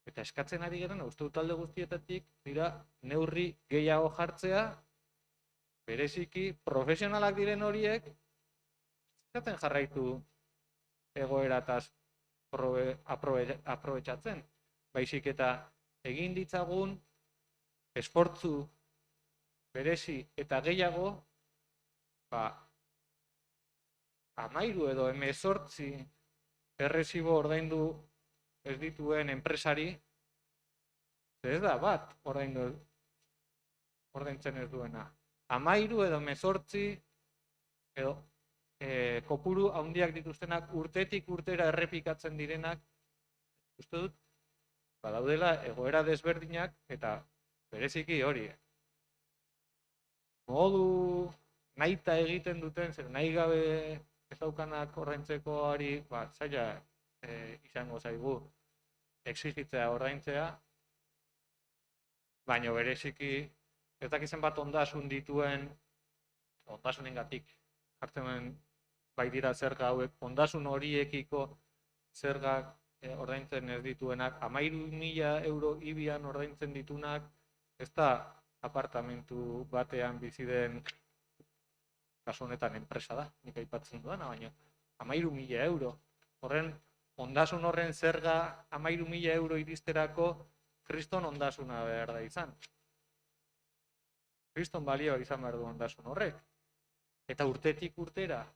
Eta eskatzen ari garen, uste dut talde guztietatik, dira neurri gehiago jartzea, bereziki profesionalak diren horiek, zaten jarraitu egoerataz aprobetxatzen. Baizik eta egin ditzagun esfortzu berezi eta gehiago 13 edo 18 errezibo ordaindu ez dituen enpresari, ez da bat ordaintzen ez duena. 13 edo 18 edo kopuru handiak dituztenak urtetik urtera errepikatzen direnak, uste dut, badaudela egoera desberdinak eta bereziki hori. Modu nahita egiten duten, zer nahi gabe ez daukanak ordaintzeko hori, zaila izango zaigu exigitzea ordaintzea, baina bereziki ez dakizen bat ondasun dituen, ondasunengatik jartzen bai dira zerga hauek, ondasun horiekiko zergak ordaintzen ez dituenak, 13.000 euro ibian ordaintzen ditunak, ez da apartamentu batean bizi den, kasu honetan enpresa da, nik aipatzen duena, baina 13.000 euro. Ondasun horren zerga 13.000 euro iristerako kriston ondasuna behar da izan. Kriston balioa izan behar du ondasun horrek. Eta urtetik urtera,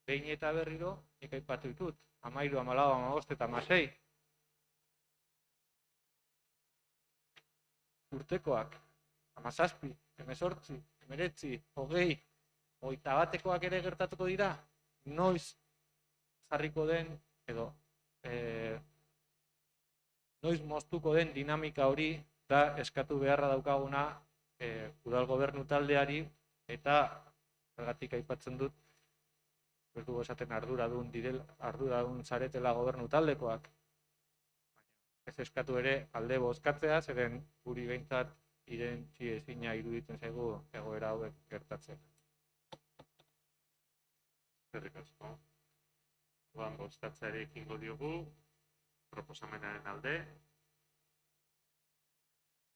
behin eta berriro, nik aipatu ditut, 13, 14, 15 eta 16. Urtekoak, 17, 18, 19, 20, 21 ere gertatuko dira, noiz jarriko den, edo noiz moztuko den dinamika hori da eskatu beharra daukaguna udal gobernu taldeari, eta zergatik aipatzen dut, ez dugu esaten arduradun zaretela gobernu taldekoak. Ez eskatu ere alde bozkatzea, zeren guri behintzat irentzi ezina iruditzen zaigu egoera hauek gertatzen. Eskerrik asko. Orduan bozkatzeari ekingo diogu, proposamenaren alde,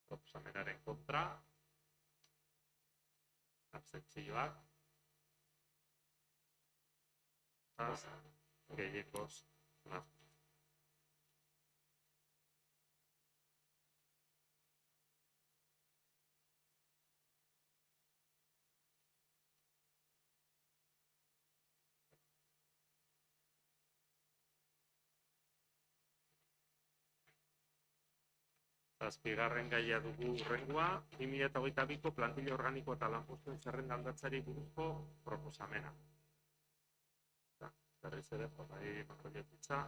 proposamenaren kontra, abstentzioak, gehiengoz onartu. Zazpigarren gaia dugu hurrengoa, 2022ko plantilla organiko eta lanpostuen zerrenda aldatzeari buruzko proposamena. Berriz ere, Josai Margoietitza,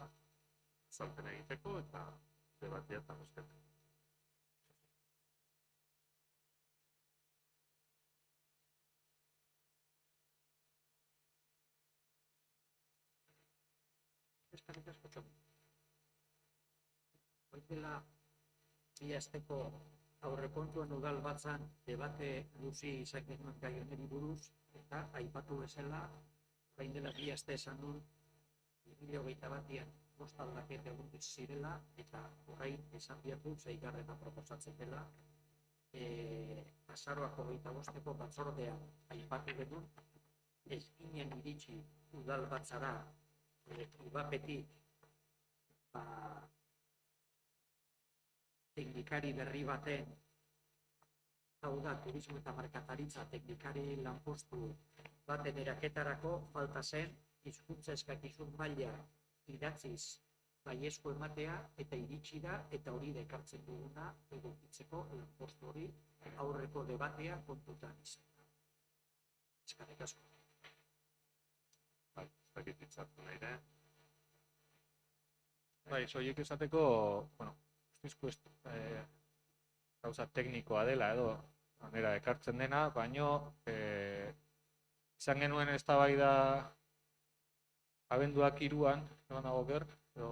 azalpen egiteko eta debatia eta bozketa. Eskerrik asko txomin. Hoitela, bi asteko aurrekontuen udal batzan debate luzi izan genuen gai honeri buruz, eta aipatu bezala, orain dela bi aste esan duen 2021an 5 aldaketa egon zirela, eta orain esan behar du 6. proposatzen dela, azaroak 25ko batzordean aipatu genuen, ez ginen iritsi udal batzara ibapetik teknikari berri baten, hau da, turismo eta merkataritza teknikari lanpostu baten eraketarako falta zen hizkuntza eskakizun maila idatziz baiezko ematea, eta iritsi da, eta hori dekartzen duguna egokitzeko lanpostu hori aurreko debatea kontutan izan da. Eskerrik asko. Bai, ez dakit hitzartu nahi da. Bai, soilik esateko, bueno, ustizko gauza teknikoa dela edo manera ekartzen dena, baino izan genuen eztabaida abenduak 3an, egon dago ger, edo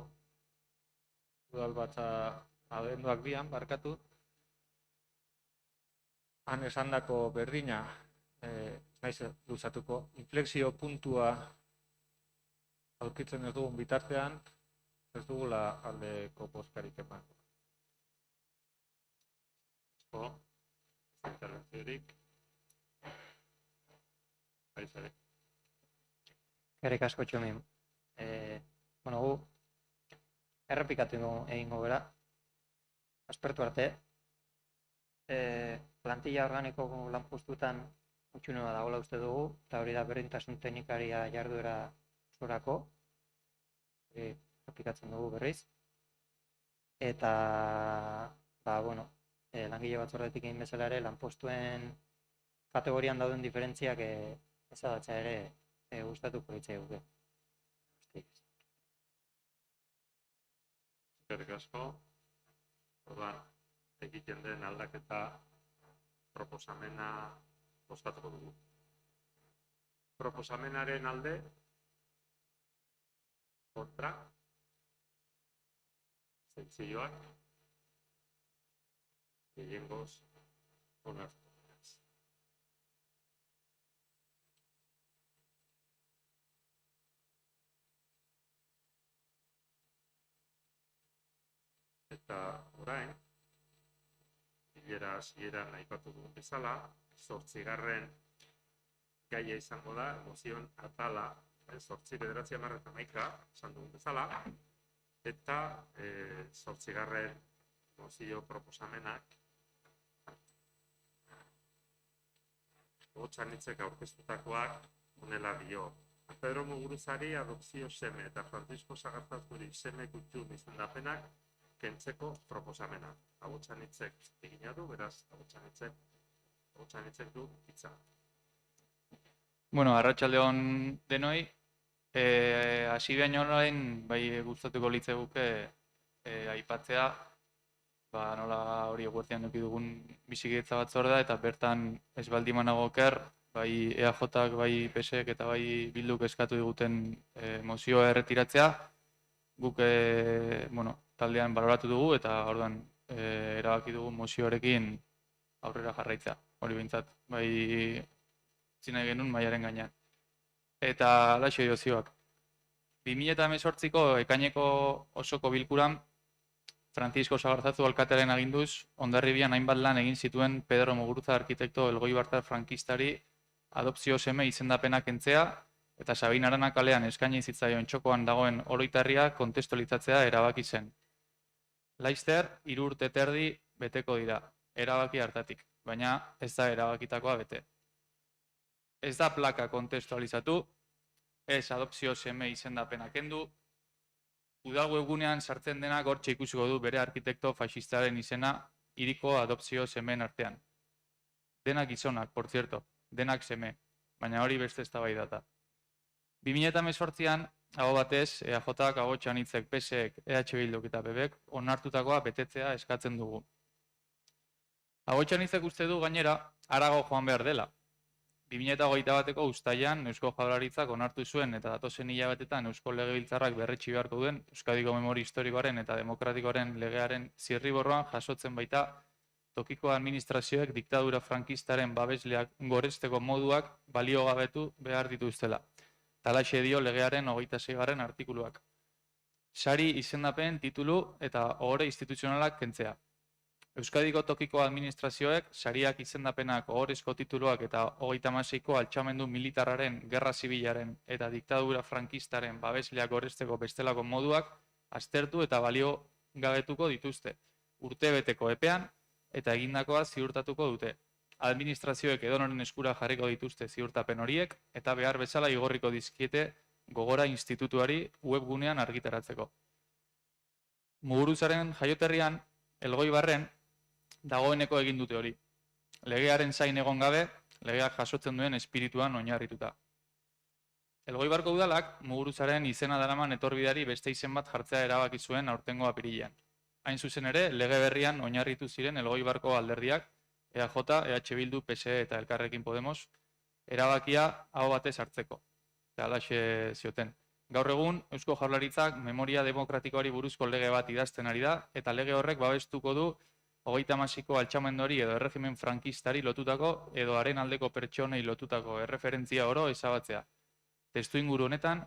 udal batza abenduak 2an, barkatu. Han esandako berdina, naiz luzatuko, inflexio puntua aurkitzen ez dugun bitartean, ez dugula aldeko bozkarik eman. Interbentziorik. Baizare. Eskerrik asko txomin. Bueno, gu errepikatu egingo gara. Aspertu arte. Plantilla organiko lanpostuetan utxunua dagoela uste dugu, eta hori da berdintasun teknikaria jarduera osorako. Errepikatzen dugu berriz. Eta, bueno, langile batzordetik egin bezala ere, lanpostuen kategorian dauden diferentziak ezadatzea ere gustatuko litzaigu. Eskerrik asko. Orduan, egiten den aldaketa proposamena bozkatuko dugu. Proposamenaren alde, kontra, abstentzioak, gehiengoz onartu. Eta orain, bilera hasieran aipatu dugun bezala, 8. gaia izango da, mozioen atala, 8.911 esan dugun bezala, eta 8. mozio proposamenak Otxanitzek aurkeztutakoak honela dio. Pedro Muguruzari adopzio seme eta Francisco Sagarzazuri seme gutxun izendapenak kentzeko proposamena. Otxanitzek egina du, beraz, Otxanitzek du hitza. Bueno, arratsaldeon denoi, hasi baino orain, bai gustatuko litzeguke aipatzea, nola hori eguertean eduki dugun bizikidetza batzordea eta bertan ez baldin banago oker, bai EAJak, bai PSek eta bai Bilduk eskatu diguten mozioa erretiratzea, guk taldean baloratu dugu eta orduan erabaki dugu mozioarekin aurrera jarraitza. Hori behintzat, bai zina genuen maiaren gainean. Eta alaxo dio zioak. 2018ko ekaineko osoko bilkuran Francisco Sagarzazu alkatearen aginduz, Hondarribian hainbat lan egin zituen Pedro Muguruza arkitekto elgoibartar frankistari adopzio seme izendapena kentzea eta Sabin Arana kalean eskaini zitzaion txokoan dagoen oroitarria kontestualizatzea erabaki zen. Laizter, 3 urte eta erdi beteko dira, erabaki hartatik, baina ez da erabakitakoa bete. Ez da plaka kontestualizatu, ez adopzio seme izendapena kendu, udal webgunean sartzen denak hortxe ikusiko du bere arkitekto faxistaren izena hiriko adopzio semeen artean. Denak gizonak, por cierto, denak seme, baina hori beste eztabaidata. 2018an, aho batez, EAJak, Otxanitzek, PSek, EH Bilduk eta BBek onartutakoa betetzea eskatzen dugu. Otxanitzek uste du gainera, harago joan behar dela. 2021ko uztailean Eusko Jaurlaritzak onartu zuen eta datozen hilabetetan Eusko Legebiltzarrak berretsi beharko duen Euskadiko Memori Historikoaren eta Demokratikoaren legearen zirriborroan jasotzen baita tokiko administrazioek diktadura frankistaren babesleak goresteko moduak baliogabetu behar dituztela. Talaxe dio legearen 26. artikuluak. Sari izendapen, titulu eta ohore instituzionalak kentzea. Euskadiko tokiko administrazioek sariak izendapenak ohorezko tituluak eta 36ko altxamendu militarraren, gerra zibilaren eta diktadura frankistaren babesleak goresteko bestelako moduak aztertu eta balio gabetuko dituzte. Urtebeteko epean eta egindakoa ziurtatuko dute. Administrazioek edonoren eskura jarriko dituzte ziurtapen horiek eta behar bezala igorriko dizkiete Gogora Institutuari webgunean argitaratzeko. Muguruzaren jaioterrian, Elgoibarren, dagoeneko egin dute hori. Legearen zain egon gabe, legeak jasotzen duen espirituan oinarrituta. Elgoibarko udalak, Muguruzaren izena daraman etorbideari beste izen bat jartzea erabaki zuen aurtengo apirilean. Hain zuzen ere, lege berrian oinarritu ziren Elgoibarko alderdiak, EAJ, EH Bildu, PSE eta Elkarrekin Podemos, erabakia aho batez hartzeko. Eta alaxe zioten. Gaur egun, Eusko Jaurlaritzak memoria demokratikoari buruzko lege bat idazten ari da, eta lege horrek babestuko du 36ko altxamenduari edo erregimen frankistari lotutako edo haren aldeko pertsonei lotutako erreferentzia oro ezabatzea. Testu inguru honetan,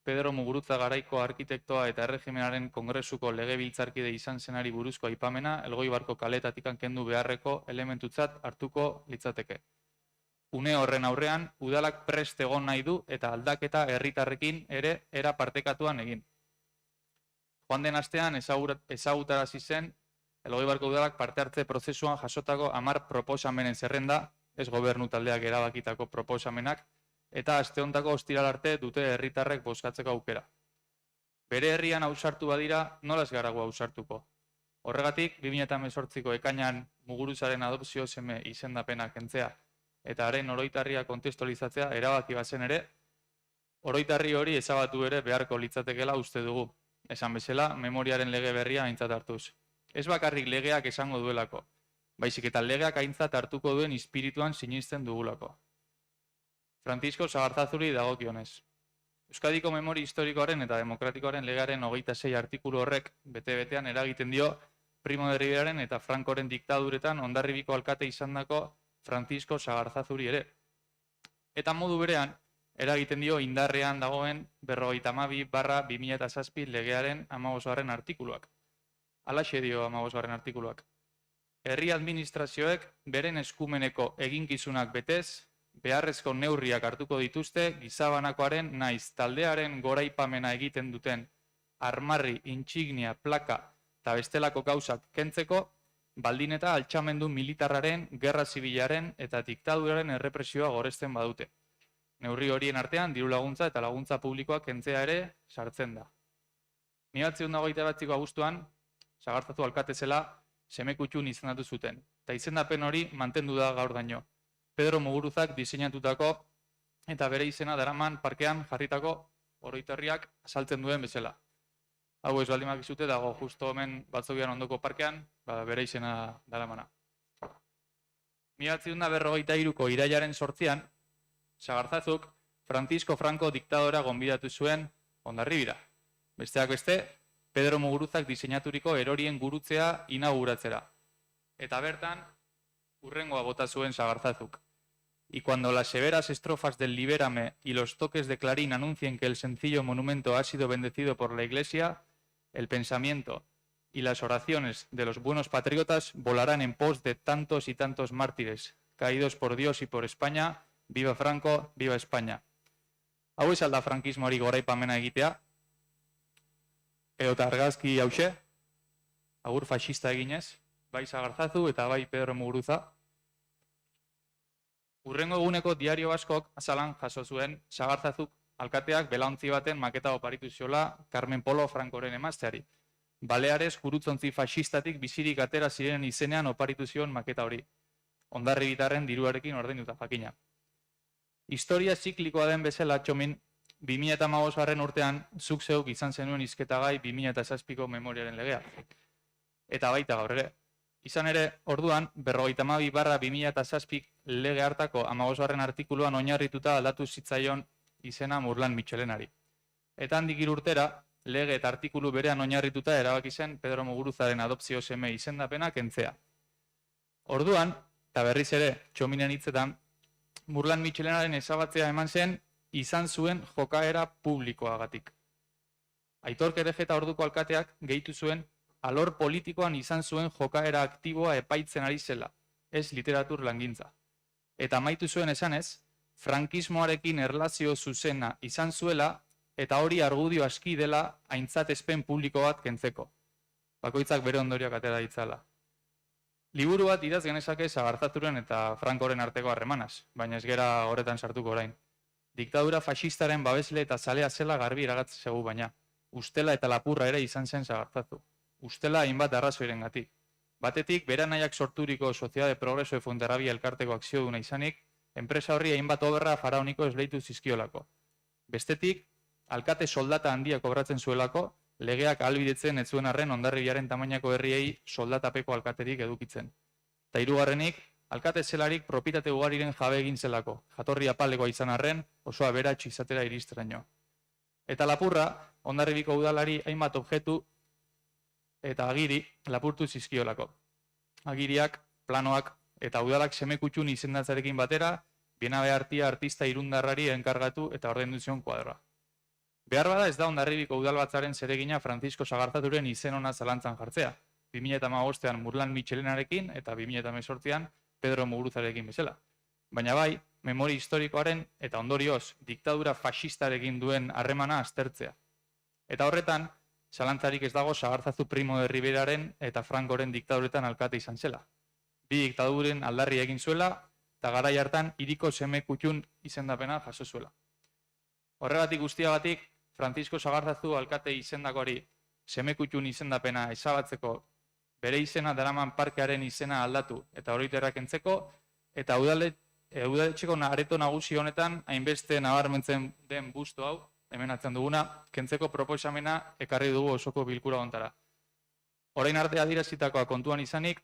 Pedro Muguruza garaiko arkitektoa eta erregimenaren kongresuko legebiltzarkide izan zenari buruzko aipamena Elgoibarko kaletatik kendu beharreko elementutzat hartuko litzateke. Une horren aurrean, udalak prest egon nahi du eta aldaketa herritarrekin ere era partekatuan egin. Joan den astean ezagutarazi zen Elgoibarko udalak parte hartze prozesuan jasotako 10 proposamenen zerrenda, ez gobernu taldeak erabakitako proposamenak, eta aste hontako ostiral arte dute herritarrek bozkatzeko aukera. Bere herrian ausartu badira, nolaz garago ausartuko. Horregatik, 2018ko ekainan Muguruzaren adopzio seme izendapena kentzea eta haren oroitarria kontestualizatzea erabaki bazen ere, oroitarri hori ezabatu ere beharko litzatekela uste dugu. Esan bezala, memoriaren lege berria aintzat hartuz. Ez bakarrik legeak esango duelako, baizik eta legeak aintzat hartuko duen espirituan sinisten dugulako. Francisco Sagarzazuri dagokionez. Euskadiko Memori Historikoaren eta Demokratikoaren legearen 26 artikulu horrek bete-betean eragiten dio Primo de Riveraren eta Francoren diktaduretan Hondarribiko alkate izandako Francisco Sagarzazuri ere. Eta modu berean, eragiten dio indarrean dagoen 52/2007 legearen 15. artikuluak. Halaxe dio 15. artikuluak. Herri administrazioek beren eskumeneko eginkizunak betez, beharrezko neurriak hartuko dituzte gizabanakoaren naiz taldearen goraipamena egiten duten armarri, intsignia, plaka eta bestelako gauzak kentzeko, baldin eta altxamendu militarraren, gerra zibilaren eta diktaduraren errepresioa goresten badute. Neurri horien artean diru laguntza eta laguntza publikoak kentzea ere sartzen da. 1929 abuztuan, Sagarzatu alkate zela Semekutxun izendatu zuten, eta izendapen hori mantendu da gaur daino. Pedro Muguruzak diseinatutako eta bere izena daraman parkean jarritako oroitarriak azaltzen duen bezala. Hau ez baldin bakizute dago justo hemen Batzokian ondoko parkean, bere izena daramana. 1953ko irailaren 8an, Sagarzazuk Francisco Franco diktadora gonbidatu zuen Hondarribira. Besteak beste, Pedro Muguruzak diseinaturiko erorien gurutzea inauguratzera. Eta bertan, hurrengoa bota zuen Sagarzazuk. Y cuando las severas estrofas del Libérame y los toques de Clarín anuncien que el sencillo monumento ha sido bendecido por la Iglesia, el pensamiento y las oraciones de los buenos patriotas volarán en pos de tantos y tantos mártires, caídos por Dios y por España. Viva Franco, viva España. Hau ez alda frankismoari goraipamena egitea, edota argazki hause, agur faxista eginez, bai Sagarzazu eta bai Pedro Muguruza. Hurrengo eguneko diario askok azalan jaso zuen Sagarzazuk alkateak belaontzi baten maketa oparitu ziola Carmen Polo Francoren emazteari. Baleares gurutzontzi faxistatik bizirik atera ziren izenean oparitu zion maketa hori. Hondarribitarren diruarekin ordainduta jakina. Historia ziklikoa den bezala, Txomin, 2015 urtean zuk zeuk izan zenuen hizketagai 2007ko memoriaren legea. Eta baita gaur ere. Izan ere, orduan, 52/2007 lege hartako 15. artikuluan oinarrituta aldatu zitzaion izena Murlan Mitxelenari. Eta handik 3 urtera, lege eta artikulu berean oinarrituta erabaki zen Pedro Muguruzaren adopzio seme izendapena kentzea. Orduan, eta berriz ere, Txominen hitzetan, Murlan Mitxelenaren ezabatzea eman zen izan zuen jokaera publikoagatik. Aitor Kerejeta orduko alkateak gehitu zuen alor politikoan izan zuen jokaera aktiboa epaitzen ari zela, ez literatur langintza. Eta amaitu zuen esanez, frankismoarekin erlazio zuzena izan zuela eta hori argudio aski dela aintzatespen publiko bat kentzeko. Bakoitzak bere ondorioak atera ditzala. Liburu bat idaz genezake Sagarzaturen eta Francoren arteko harremanaz, baina ez gera horretan sartuko orain. Diktadura faxistaren babesle eta zalea zela garbi iragatze zegu baina. Ustela eta lapurra ere izan zen Sagarzazu. Ustela hainbat arrazoirengatik. Batetik, bera nahiak sorturiko Sociedade Progreso de Fuenterrabia elkarteko akzioduna izanik, enpresa horri hainbat oberra faraoniko esleitu zizkiolako. Bestetik, alkate soldata handia kobratzen zuelako, legeak ahalbidetzen ez zuen arren Hondarribiaren tamainako herriei soldatapeko alkaterik edukitzen. Ta hirugarrenik, alkate zelarik propietate ugariren jabe egin zelako, jatorri apalekoa izan arren, osoa beratx izatera iristeraino. Eta lapurra, Hondarribiko udalari hainbat objektu eta agiri lapurtu zizkiolako. Agiriak, planoak eta udalak Semekutxun izendatzarekin batera, Bienabe Artia artista irundarrari enkargatu eta ordaindu zion kuadroa. Behar bada ez da Hondarribiko udalbatzaren zeregina Francisco Sagarzaturen izen ona zalantzan jartzea, 2015an Murlan Mitxelenarekin eta 2018an Pedro Muguruzarekin bezala. Baina bai, memoria historikoaren eta ondorioz diktadura faxistarekin duen harremana aztertzea. Eta horretan, zalantzarik ez dago Sagarzazu Primo de Riberaren eta Francoren diktaduretan alkate izan zela. Bi diktaduren aldarri egin zuela eta garai hartan hiriko Semekutxun izendapena jaso zuela. Horregatik guztiagatik, Francisco Sagarzazu alkate izendakoari Semekutxun izendapena ezabatzeko bere izena daraman parkearen izena aldatu eta oroiterrak kentzeko eta udaletxeko areto nagusi honetan hainbeste nabarmentzen den busto hau, hemen atzen duguna, kentzeko proposamena ekarri dugu osoko bilkura hontara. Orain arte adierazitakoa kontuan izanik,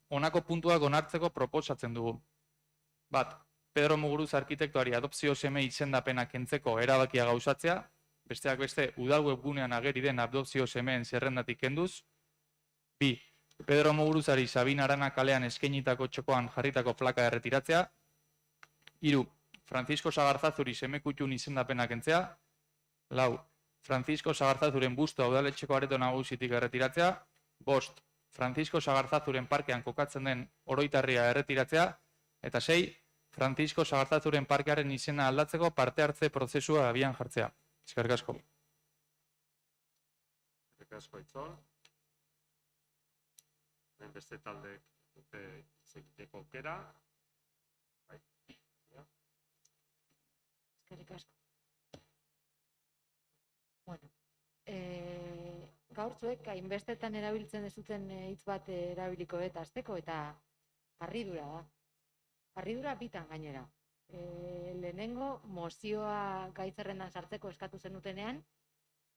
honako puntuak onartzeko proposatzen dugu. Bat, Pedro Muguruz arkitektoari adopzio seme izendapena kentzeko erabakia gauzatzea, besteak beste udal webgunean ageri den adopzio semeen zerrendatik kenduz. Bi, Pedro Muguruzari Sabin Arana kalean eskainitako txokoan jarritako plaka erretiratzea. 3, Francisco Sagarzazuri Semekutxun izendapena kentzea. 4, Francisco Sagarzazuren bustoa udaletxeko areto nagusitik erretiratzea. 5. Francisco Sagarzazuren parkean kokatzen den oroitarria erretiratzea, eta 6. Francisco Sagarzazuren parkearen izena aldatzeko parte hartze prozesua abian jartzea. Eskerrik asko. Eskerrik asko, Aitzol. Beste taldek dute hitz egiteko aukera. Bai. Eskerrik asko. Bueno, gaur zuek hainbestetan erabiltzen dezuten hitz bat erabiliko dut hasteko, eta harridura da. Harridura bitan gainera. Lehenengo mozioa gai zerrendan sartzeko eskatu zenutenean,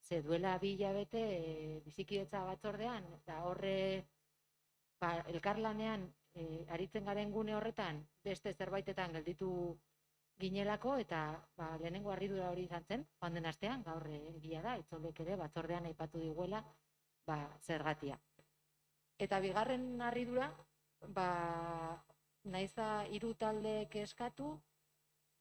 ze duela 2 hilabete bizikidetza batzordean, eta horre elkarlanean aritzen garen gune horretan beste zerbaitetan gelditu ginelako, eta lehenengo harridura hori izan zen, joan den astean, gaur egia da, Itzolek ere batzordean aipatu diguela zergatia. Eta bigarren harridura, naiz da 3 taldeek eskatu,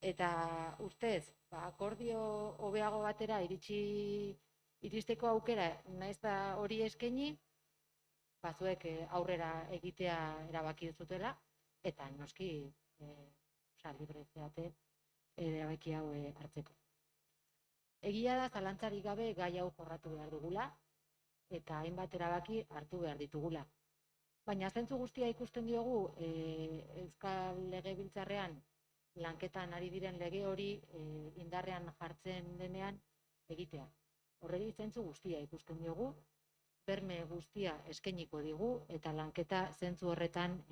eta ustez, akordio hobeago batera iristeko aukera naiz da hori eskaini, zuek aurrera egitea erabaki duzutela, eta noski libre zeate erabaki hau hartzeko. Egia da, zalantzarik gabe gai hau jorratu behar dugula, eta hainbat erabaki hartu behar ditugula. Baina zentzu guztia ikusten diogu Euskal Legebiltzarrean lanketan ari diren lege hori indarrean jartzen denean egitea. Horreri zentzu guztia ikusten diogu, berme guztia eskainiko digu, eta lanketa zentzu horretan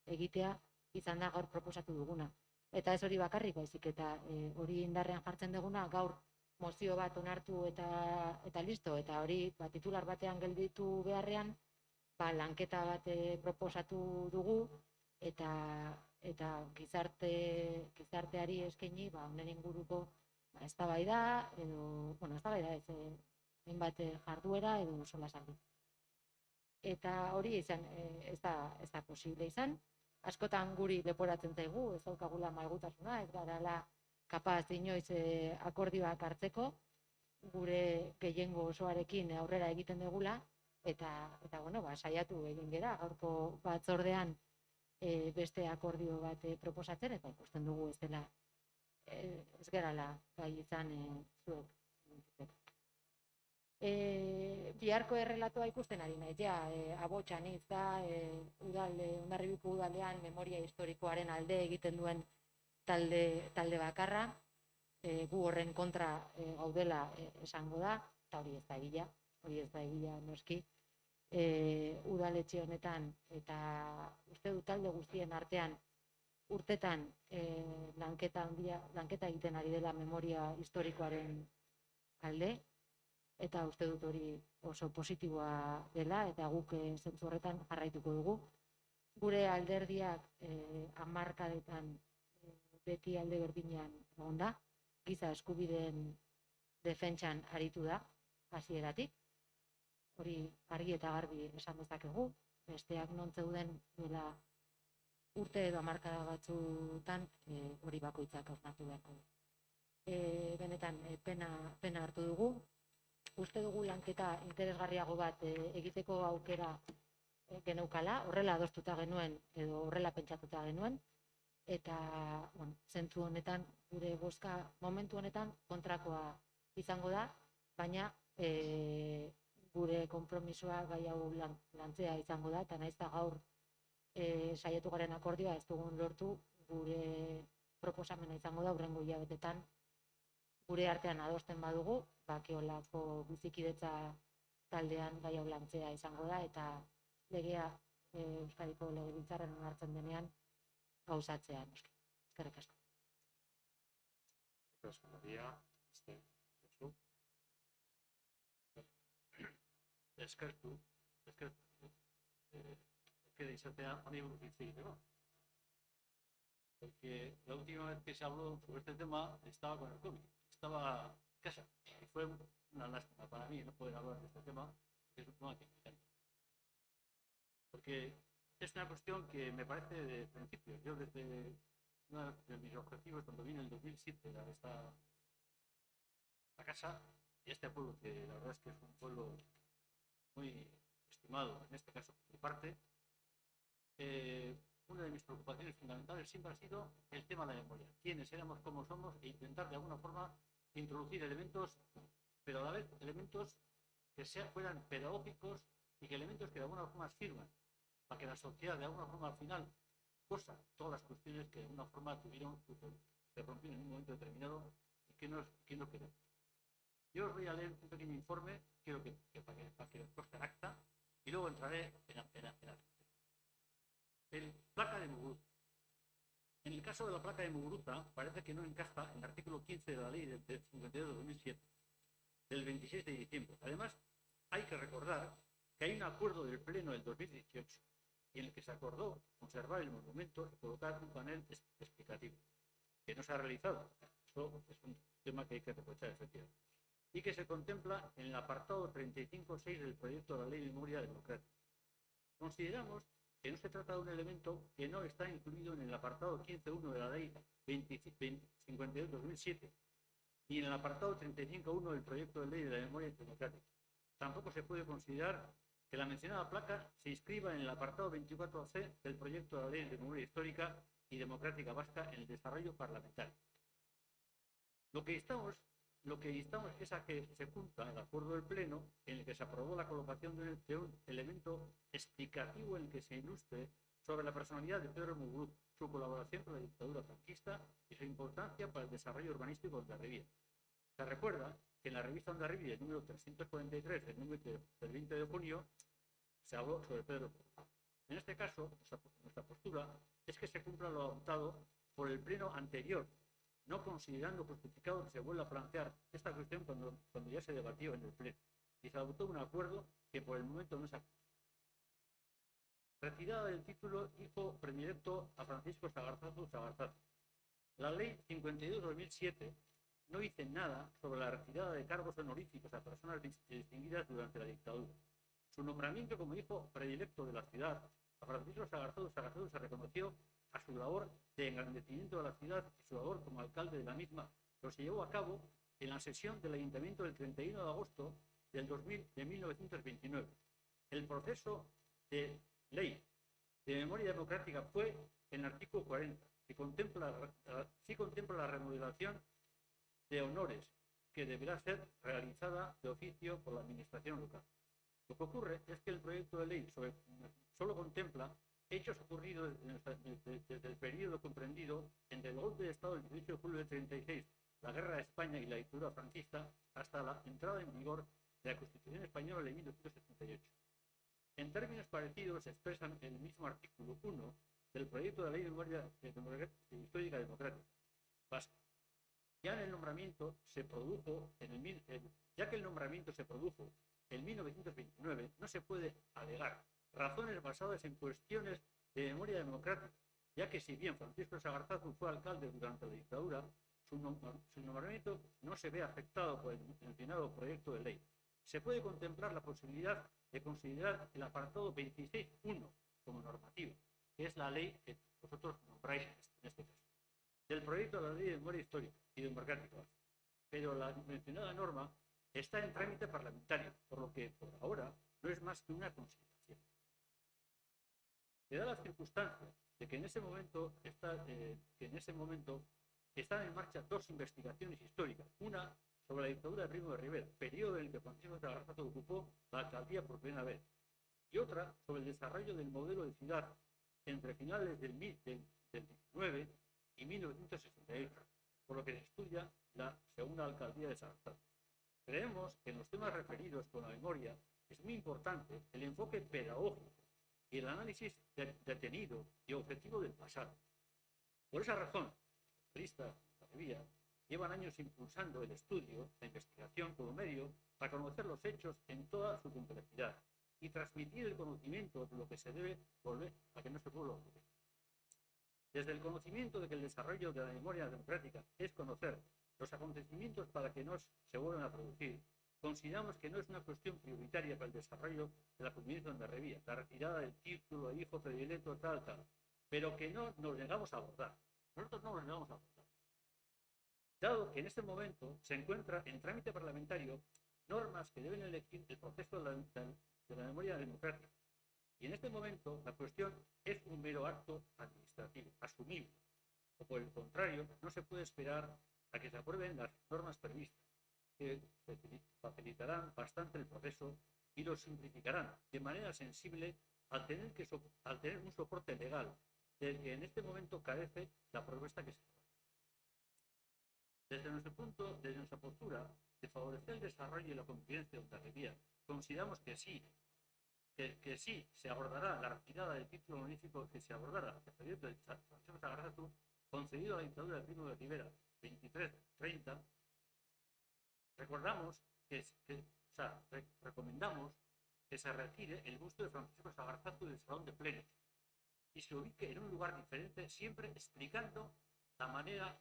egitea izan da gaur proposatu duguna. Eta ez hori bakarrik, baizik eta hori indarrean jartzen duguna, gaur mozio bat onartu eta listo, eta hori titular batean gelditu beharrean, lanketa bat proposatu dugu, eta gizarteari eskaini honen inguruko eztabaida, eztabaida ez, hainbat jarduera edo solasaldi. Eta hori izan ez da posible izan. Askotan guri leporatzen zaigu, ez daukagula malgutasuna, ez garala kapaz inoiz akordioak hartzeko, gure gehiengo osoarekin aurrera egiten dugula, eta saiatu egin gera, gaurko batzordean beste akordio bat proposatzen, eta ikusten dugu ez dela, ez gerala gai izan zuek. Biharko errelatoa ikusten ari naiz, abotsan da, Hondarribiko udalean memoria historikoaren alde egiten duen talde bakarra, gu horren kontra gaudela esango da, eta hori ez da egia noski. Udaletxe honetan eta uste du talde guztien artean urtetan lanketa egiten ari dela memoria historikoaren alde, eta uste dut hori oso positiboa dela, eta guk zentzu horretan jarraituko dugu. Gure alderdiak hamarkadetan beti alde berdinean egon da, giza eskubideen defentsan aritu da, hasieratik. Hori argi eta garbi esan dezakegu, besteak non zeuden duela urte edo hamarkada batzutan hori bakoitzak hausnartu beharko du. Benetan pena hartu dugu. Uste dugu lanketa interesgarriago bat egiteko aukera geneukala, horrela adostuta genuen edo horrela pentsatuta genuen, eta zentzu honetan gure bozka momentu honetan kontrakoa izango da, baina gure konpromisoa gai hau lantzea izango da, eta naiz da gaur saiatu garen akordioa ez dugun lortu, gure proposamena izango da hurrengo hilabetetan gure artean adosten badugu, bakiolako bizikidetza taldean gai hau lantzea izango da, eta legea Euskadiko Legebiltzarrean onartzen denean gauzatzea. Eskerrik asko. Eskerrik asko, Maria. Eskertu, queda izatea honi buruz hitz egiteko. Porque la última vez que se habló sobre este tema estaba con el COVID, estaba en casa. Y fue una lástima para mí no poder hablar de este tema, que es un tema que me encanta. Porque es una cuestión que me parece de principio. Yo desde uno de mis objetivos cuando vine en el 2007 a esta casa y a este pueblo, que la verdad es que es un pueblo muy estimado, en este caso por mi parte, una de mis preocupaciones fundamentales siempre ha sido el tema de la memoria. Quiénes éramos, cómo somos, e intentar de alguna forma introducir elementos, pero a la vez elementos que fueran pedagógicos y que elementos que de alguna forma sirvan para que la sociedad de alguna forma al final cosa todas las cuestiones que de alguna forma tuvieron, se rompieron en un momento determinado y que no queremos. Yo os voy a leer un pequeño informe, quiero para que os conste en acta, y luego entraré en la placa de Muguruza. En el caso de la placa de Muguruza, parece que no encaja en el artículo 15 de la ley del 52 de 2007, del 26 de diciembre. Además, hay que recordar que hay un acuerdo del Pleno del 2018 en el que se acordó conservar el monumento y colocar un panel explicativo, que no se ha realizado. Eso es un tema que hay que reprochar, efectivamente. Y que se contempla en el apartado 35.6 del proyecto de la Ley de Memoria Democrática. Consideramos que no se trata de un elemento que no está incluido en el apartado 15.1 de la Ley 52/2007, ni en el apartado 35.1 del proyecto de Ley de la Memoria Democrática. Tampoco se puede considerar que la mencionada placa se inscriba en el apartado 24C del proyecto de la Ley de Memoria Histórica y Democrática Vasca en el desarrollo parlamentario. Lo que instamos es a que se cumpla el acuerdo del Pleno en el que se aprobó la colocación de un elemento explicativo en el que se ilustre sobre la personalidad de Pedro Muguruza, su colaboración con la dictadura franquista y su importancia para el desarrollo urbanístico de Hondarribia. Se recuerda que en la revista Hondarribia, el número 343 del 20 de junio, se habló sobre Pedro Muguruza. En este caso, nuestra postura es que se cumpla lo adoptado por el Pleno anterior, no considerando justificado que se vuelva a plantear esta cuestión cuando ya se debatió en el Pleno y se adoptó un acuerdo que por el momento no se ha cumplido. Retirada del título hizo predilecto a Francisco Sagarzazu. La Ley 52/2007 no dice nada sobre la retirada de cargos honoríficos a personas distinguidas durante la dictadura. Su nombramiento como hijo predilecto de la ciudad, a Francisco Sagarzazu se reconoció a su labor de engrandecimiento de la ciudad y su labor como alcalde de la misma, pero se llevó a cabo en la sesión del Ayuntamiento del 31 de agosto de 1929. El proceso de ley de memoria democrática fue en el artículo 40, que contempla la remodelación de honores que deberá ser realizada de oficio por la administración local. Lo que ocurre es que el proyecto de ley solo contempla hechos ocurridos desde el periodo comprendido entre el golpe de Estado del 18 de julio del 36, la guerra de España y la dictadura franquista, hasta la entrada en vigor de la Constitución española de 1978. En términos parecidos se expresan en el mismo artículo 1 del proyecto de ley de memoria histórica democrática vasca. Ya que el nombramiento se produjo en 1929, no se puede alegar razones basadas en cuestiones de memoria democrática, ya que si bien Francisco Sagarzazu fue alcalde durante la dictadura, su nombramiento no se ve afectado por el mencionado proyecto de ley. Se puede contemplar la posibilidad de considerar el apartado 26.1 como normativo, que es la ley que vosotros nombráis en este caso, del proyecto de la Ley de Memoria Histórica y Democrática. Pero la mencionada norma está en trámite parlamentario, por lo que por ahora no es más que una consideración. Se da la circunstancia de que en ese momento están en marcha dos investigaciones históricas, una sobre la dictadura de Primo de Rivera, periodo en el que Francisco Sagarzazu ocupó la alcaldía por primera vez, y otra sobre el desarrollo del modelo de ciudad entre finales del 19 y 1968, por lo que se estudia la segunda alcaldía de Sagarzazu. Creemos que en los temas referidos con la memoria es muy importante el enfoque pedagógico y el análisis detenido y objetivo del pasado. Por esa razón, los especialistas de la revía llevan años impulsando el estudio, la investigación como medio para conocer los hechos en toda su complejidad y transmitir el conocimiento de lo que se debe volver a que no se vuelva a ocurrir. Desde el conocimiento de que el desarrollo de la memoria democrática es conocer los acontecimientos para que no se vuelvan a producir, consideramos que no es una cuestión prioritaria para el desarrollo de la convivencia en la revía, la retirada del título de hijo predilecto, tal, pero que no nos negamos a abordar. Nosotros no nos negamos a abordar. Dado que en este momento se encuentra en trámite parlamentario normas que deben elegir el proceso de la memoria democrática. Y en este momento la cuestión es un mero acto administrativo, asumible. O por el contrario, no se puede esperar a que se aprueben las normas previstas, que facilitarán bastante el proceso y lo simplificarán de manera sensible al tener un soporte legal del que en este momento carece la propuesta que se hace. Desde nuestra postura de favorecer el desarrollo y la convivencia de Hondarribia, consideramos que sí se abordará la retirada del título honorífico que se abordara el proyecto de Francisco Sagardatu concedido a la dictadura de Primo de Rivera 23-30. Recomendamos que se retire el busto de Francisco Sagardatu del Salón de Plenos y se ubique en un lugar diferente, siempre explicando de manera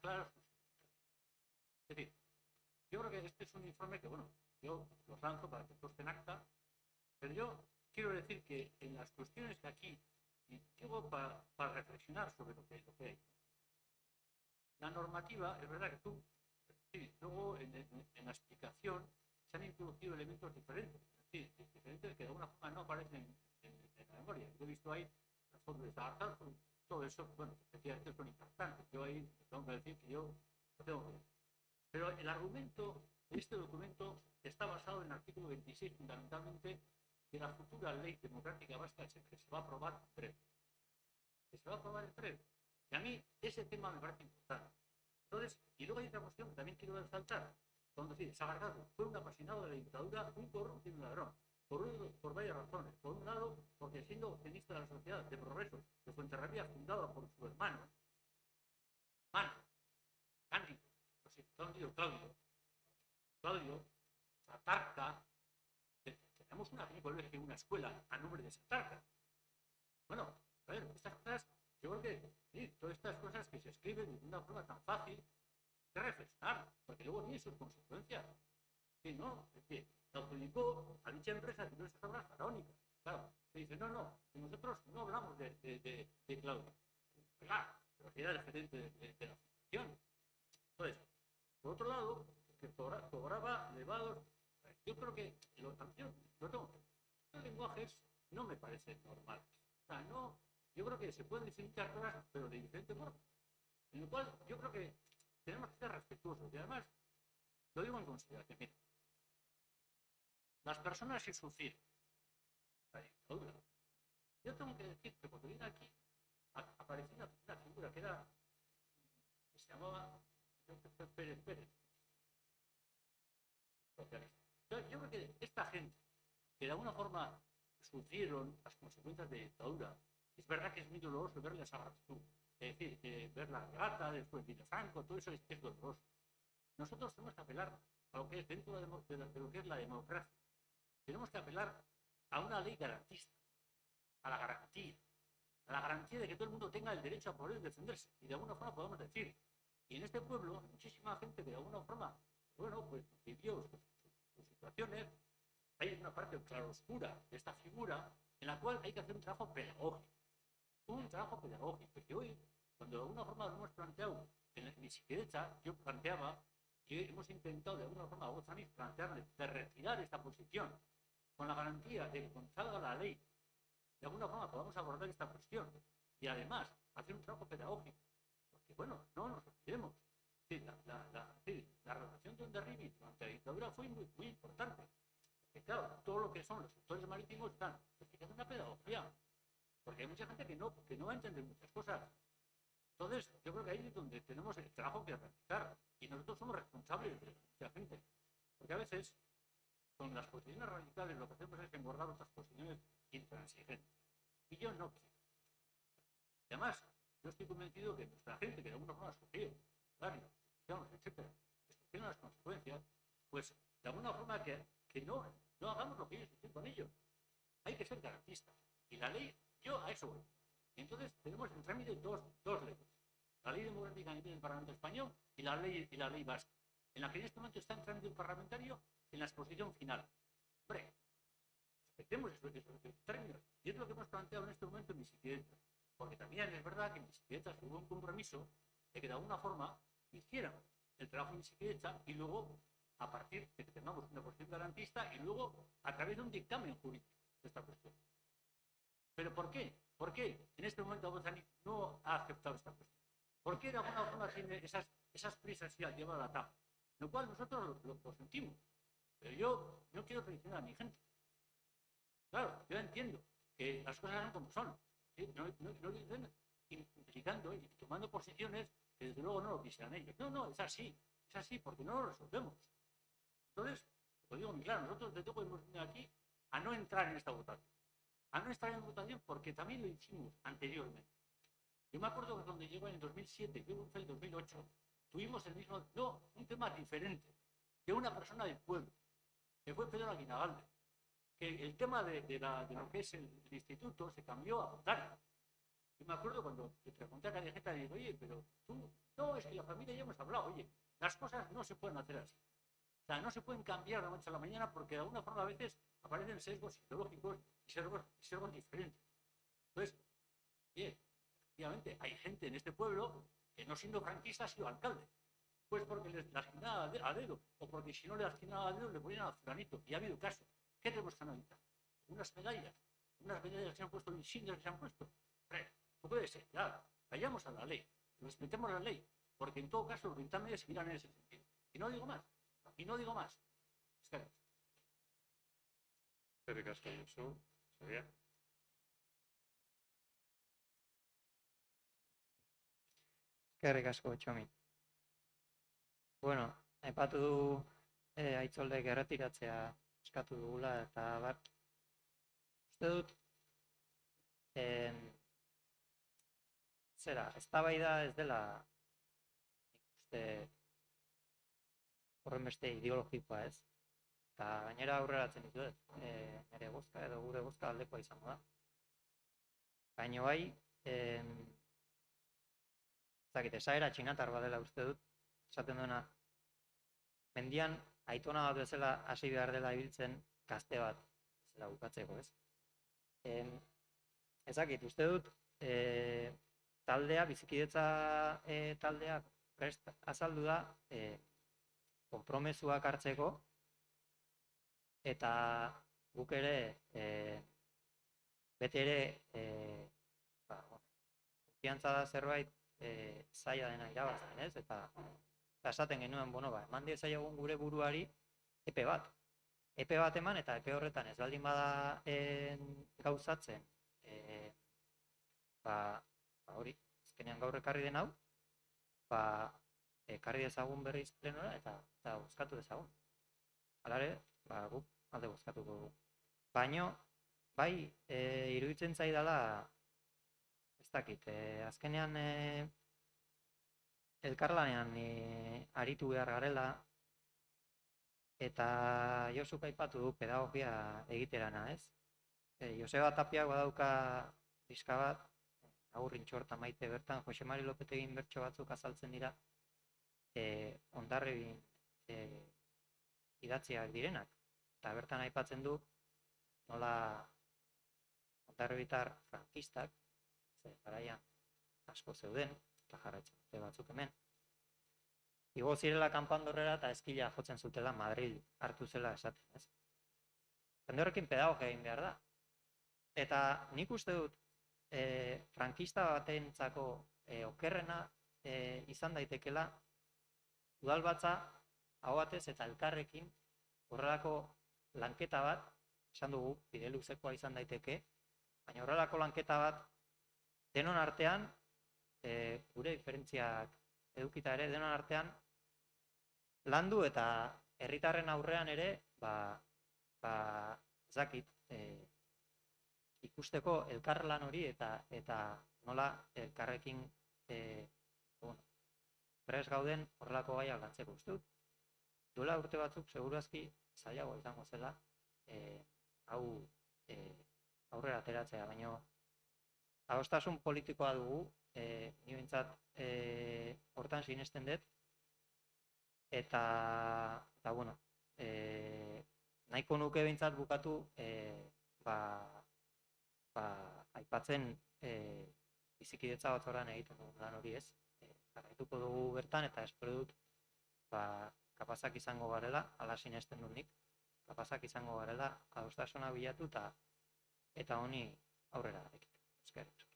clara sus significados. Es decir, yo creo que este es un informe que, bueno, yo los lanzo para que conste en acta, pero yo quiero decir que en las cuestiones que aquí, y digo para reflexionar sobre lo que hay, la normativa, es verdad que tú, sí, luego en la explicación se han introducido elementos diferentes, es decir, diferentes que de alguna forma no aparecen en la memoria. Yo he visto ahí las fotos de Sagardatu, todo eso, bueno, efectivamente son importantes. Yo ahí tengo que decir que yo lo tengo que decir. Pero el argumento de este documento está basado en el artículo 26, fundamentalmente, de la futura ley democrática vasca que se va a aprobar en breve. Que se va a aprobar en breve. Y a mí ese tema me parece importante. Entonces, y luego hay otra cuestión que también quiero resaltar. Cuando dice, Sagardatu fue un apasionado de la dictadura, un corrupto y un ladrón. Por varias razones. Por un lado, porque siendo opcionista de la Sociedad de Progreso de Fuenterrabía, fundada por su hermano, Cándido, no sé, Claudio, Satarca, tenemos una escuela a nombre de Satarca. Bueno, a ver, estas cosas, yo creo que sí, todas estas cosas que se escriben de una forma tan fácil, hay que reflexionar, porque luego tiene sus consecuencias. Sí, ¿no? Es que la adjudicó a dicha empresa de nuestras obras faraónicas. Claro, se dice, no, nosotros no hablamos de Claudio. Oiga, pero que era el gerente de la fundación. Entonces, por otro lado, que cobraba elevados. Yo creo que los lenguajes no me parecen normales. O sea, no, yo creo que se pueden diferenciar cosas, pero de diferente forma. En lo cual, yo creo que tenemos que ser respetuosos. Y además, lo digo en consideración. Mira, las personas que sufrieron la dictadura, yo tengo que decir que cuando vine aquí, apareció una figura que se llamaba Pérez. Yo creo que esta gente, que de alguna forma sufrieron las consecuencias de la dictadura, es verdad que es muy doloroso verles a Sagardatu, es decir, ver la regata, después de Franco, todo eso es doloroso. Nosotros tenemos que apelar a lo que es dentro de lo que es la democracia. Tenemos que apelar a una ley garantista, a la garantía de que todo el mundo tenga el derecho a poder defenderse. Y de alguna forma podemos decir, y en este pueblo, muchísima gente que de alguna forma, bueno, pues vivió sus situaciones, hay una parte claroscura de esta figura en la cual hay que hacer un trabajo pedagógico. Porque hoy, cuando de alguna forma lo hemos planteado en mi siquiera, yo planteaba que hemos intentado de alguna forma, vos también, plantearle de retirar esta posición con la garantía de que cuando salga la ley, de alguna forma podamos abordar esta cuestión y además hacer un trabajo pedagógico. Porque bueno, no nos olvidemos. La relación de Hondarribia durante la dictadura fue muy, muy importante. Porque claro, todo lo que son los sectores marítimos están, pues que hacen una pedagogía. Porque hay mucha gente que no va a entender muchas cosas. Entonces, yo creo que ahí es donde tenemos el trabajo que realizar. Y nosotros somos responsables de mucha gente. Porque a veces, con las posiciones radicales, lo que hacemos es engordar otras posiciones intransigentes. Y yo no quiero. Y además, yo estoy convencido que nuestra gente, que de alguna forma sufrió, daño, etcétera, que sufrieron las consecuencias, pues de alguna forma que no hagamos lo que ellos hicieron con ellos. Hay que ser garantistas. Y la ley, yo a eso voy. Entonces, tenemos en trámite dos leyes. La ley democrática a nivel del Parlamento Español y la ley vasca, en la que en este momento está en trámite parlamentario en la exposición final. Hombre, respetemos esos términos. Y es lo que hemos planteado en este momento en bicicleta. Porque también es verdad que en bicicleta hubo un compromiso de que de alguna forma hicieran el trabajo en bicicleta y luego a partir de que tengamos una posición garantista y luego a través de un dictamen jurídico de esta cuestión. ¿Pero por qué? ¿Por qué en este momento Bozani no ha aceptado esta cuestión? ¿Por qué de alguna forma tiene esas prisas y al llevar a cabo? Lo cual nosotros lo sentimos. Pero yo no quiero traicionar a mi gente. Claro, yo entiendo que las cosas son como son. ¿Sí? No lo dicen implicando y tomando posiciones que desde luego no lo quisieran ellos. No, es así porque no lo resolvemos. Entonces, lo digo muy claro, nosotros desde luego hemos venido aquí a no entrar en esta votación. A no estar en votación porque también lo hicimos anteriormente. Yo me acuerdo que cuando llegó en el 2007, yo fue en el 2008, tuvimos el mismo, no, un tema diferente, de una persona del pueblo, que fue Pedro Aguinagalde, que el tema de lo que es el instituto se cambió a votar. Yo me acuerdo cuando le pregunté a Callejeta y digo, oye, pero tú, no, es que la familia ya hemos hablado, oye, las cosas no se pueden hacer así. O sea, no se pueden cambiar de la noche a la mañana porque de alguna forma a veces aparecen sesgos ideológicos y sesgos diferentes. Entonces, oye, efectivamente, hay gente en este pueblo que no siendo franquista ha sido alcalde. Pues porque les asquinaba a dedo, o porque si no le asquinaba a dedo le ponían a fulanito. Y ha habido casos. ¿Qué tenemos que analizar? Unas medallas que se han puesto, insignias que se han puesto. No puede ser, ya, vayamos a la ley, respetemos la ley, porque en todo caso los dictámenes irán en ese sentido. Y no digo más. Eskerrik asko, Josu. Xabier? Eskerrik asko, Txomi. Bueno, aipatu du Aitzoldek erretiratzea eskatu dugula, eta uste dut eztabaida ez dela uste horren beste ideologikoa ez. Eta gainera aurreratzen dituet, nire bozka edo gure bozka aldekoa izango da. Baina bai, esaera txinatar badela uste dut, esaten duena, mendian aitona bat bezala hasi behar dela ibiltzen gazte bat, bezala bukatzeko, ez? Ezakit, uste dut, taldea, bizikidetza taldea prest azaldu da, konpromezuak hartzeko, eta guk ere, bete ere, konfiantza da zerbait, zaila dena irabazten, ez? Eta esaten genuen, eman diezaiogun gure buruari epe bat. Epe bat eman eta epe horretan ez baldin bada gauzatzen, hori, azkenean gaur ekarri den hau, ekarri dezagun berriz plenora eta bozkatu dezagun. Hala ere, guk alde bozkatuko dugu. Baina, bai, iruditzen zaidala, ez dakit, azkenean elkarlanean aritu behar garela, eta Josuk aipatu du pedagogia egiterana, ez? Joseba Tapiak badauka diska bat, Agurrin Txorta Maite bertan, Jose Mari Lopetegin bertso batzuk azaltzen dira, Hondarribin idatziak direnak. Eta bertan aipatzen du, nola hondarribitar frankistak, garaian asko zeuden, eta jarraitzen dute batzuk hemen, igo zirela kanpandorrera eta eskila jotzen zutela Madril hartu zela esaten, ez? Jende horrekin pedagogia egin behar da. Eta nik uste dut, frankista batentzako okerrena izan daitekela udalbatza hau batez eta elkarrekin horrelako lanketa bat, esan dugu, bide luzekoa izan daiteke, baina horrelako lanketa bat denon artean, gure diferentziak edukita ere, denon artean landu eta herritarren aurrean ere, ezakit, ikusteko elkarlan hori eta nola elkarrekin prest gauden horrelako gaiak lantzeko uste dut. Duela urte batzuk, segurazki, zailagoa izango zela, hau aurrera ateratzea, baina adostasun politikoa dugu, ni behintzat hortan sinesten dut, eta nahiko nuke behintzat bukatu aipatzen bizikidetza batzordean egiten dugu lan hori ez. Jarraituko dugu bertan eta espero dut kapazak izango garela, ala sinesten dut nik, kapazak izango garela, adostasuna bilatu eta honi aurrera ekiteko. Eskerrik asko.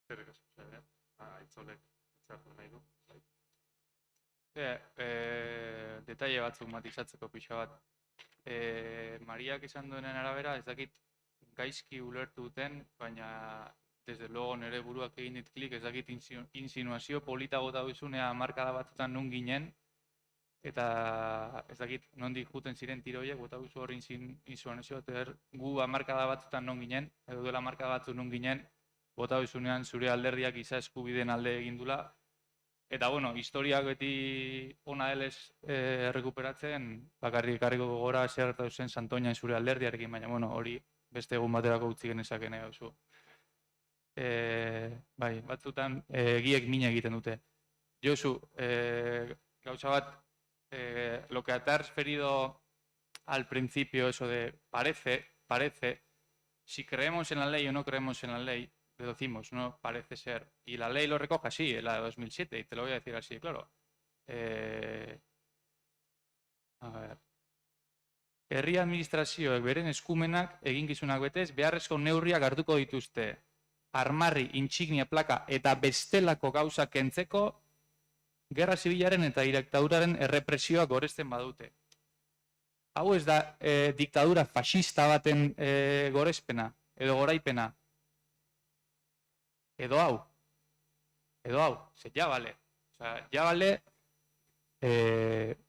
Eskerrik asko, Xabier. Aitzolek hitzartu nahi du. Detaile batzuk matizatzeko pixa bat. Mariak esan duenen arabera, ez dakit gaizki ulertu duten, baina desde luego nire buruak egin dit klik, ez dakit insinuazio polita gota duzunea markada batzutan nun ginen, eta ez dakit nondik juten ziren tiroiek, bota duzu hor insinuazio, eta gu markada batzutan non ginen, edo duela markada batzu non ginen, bota duzunean zure alderdiak giza eskubideen alde egindula, eta bueno, historiak beti ona delez errekuperatzen, bakarrik ekarriko gogora zer gertatu zen Santoña zure alderdiarekin, baina bueno, hori beste egun baterako utzi genezakeen duzu. Bai, batzutan egiek mina egiten dute. Josu, gauza bat, lo que te ha referido al principio, eso de parece, si creemos en la ley o no creemos en la ley, deducimos, no parece ser. Y la ley lo recoge así, la de 2007, y te lo voy a decir así, claro. A ver. Herri administrazioek beren eskumenak eginkizunak betez beharrezko neurriak hartuko dituzte. Armarri, intsignia, plaka eta bestelako gauzak kentzeko gerra zibilaren eta diktaduraren errepresioak goresten badute. Hau ez da diktadura fascista baten gorespena edo goraipena. Edo hau, ze ja bale. Osea, ja bale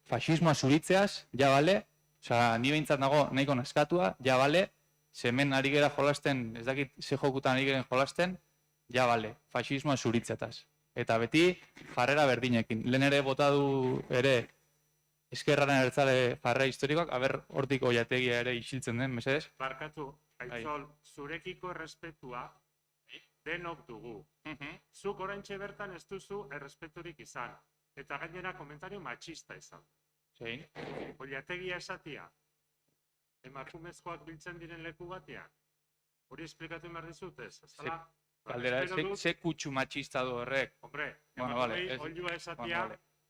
fascismoa zuritzeaz, ja bale. Osea, ni behintzat nago nahiko naskatua, ja bale. Ze hemen ari gera jolasten, ez dakit ze jokutan ari geren jolasten, ja bale, fascismoa zuritzetaz. Eta beti jarrera berdinekin. Lehen ere bota du ere eskerraren ertzale jarrera historikoak, aber hortik oiategia ere isiltzen den, mesedez? Barkatu, Aitzol, zurekiko errespetua denok dugu. Zuk oraintxe bertan ez duzu errespeturik izan. Eta gainera komentario machista izan. Zein? Oiategia esatia. Emakumezkoak biltzen diren leku batean. Hori esplikatu behar dizutez. Galdera, ze kutsu machista du horrek? Hombre, emakumei oilua esatia,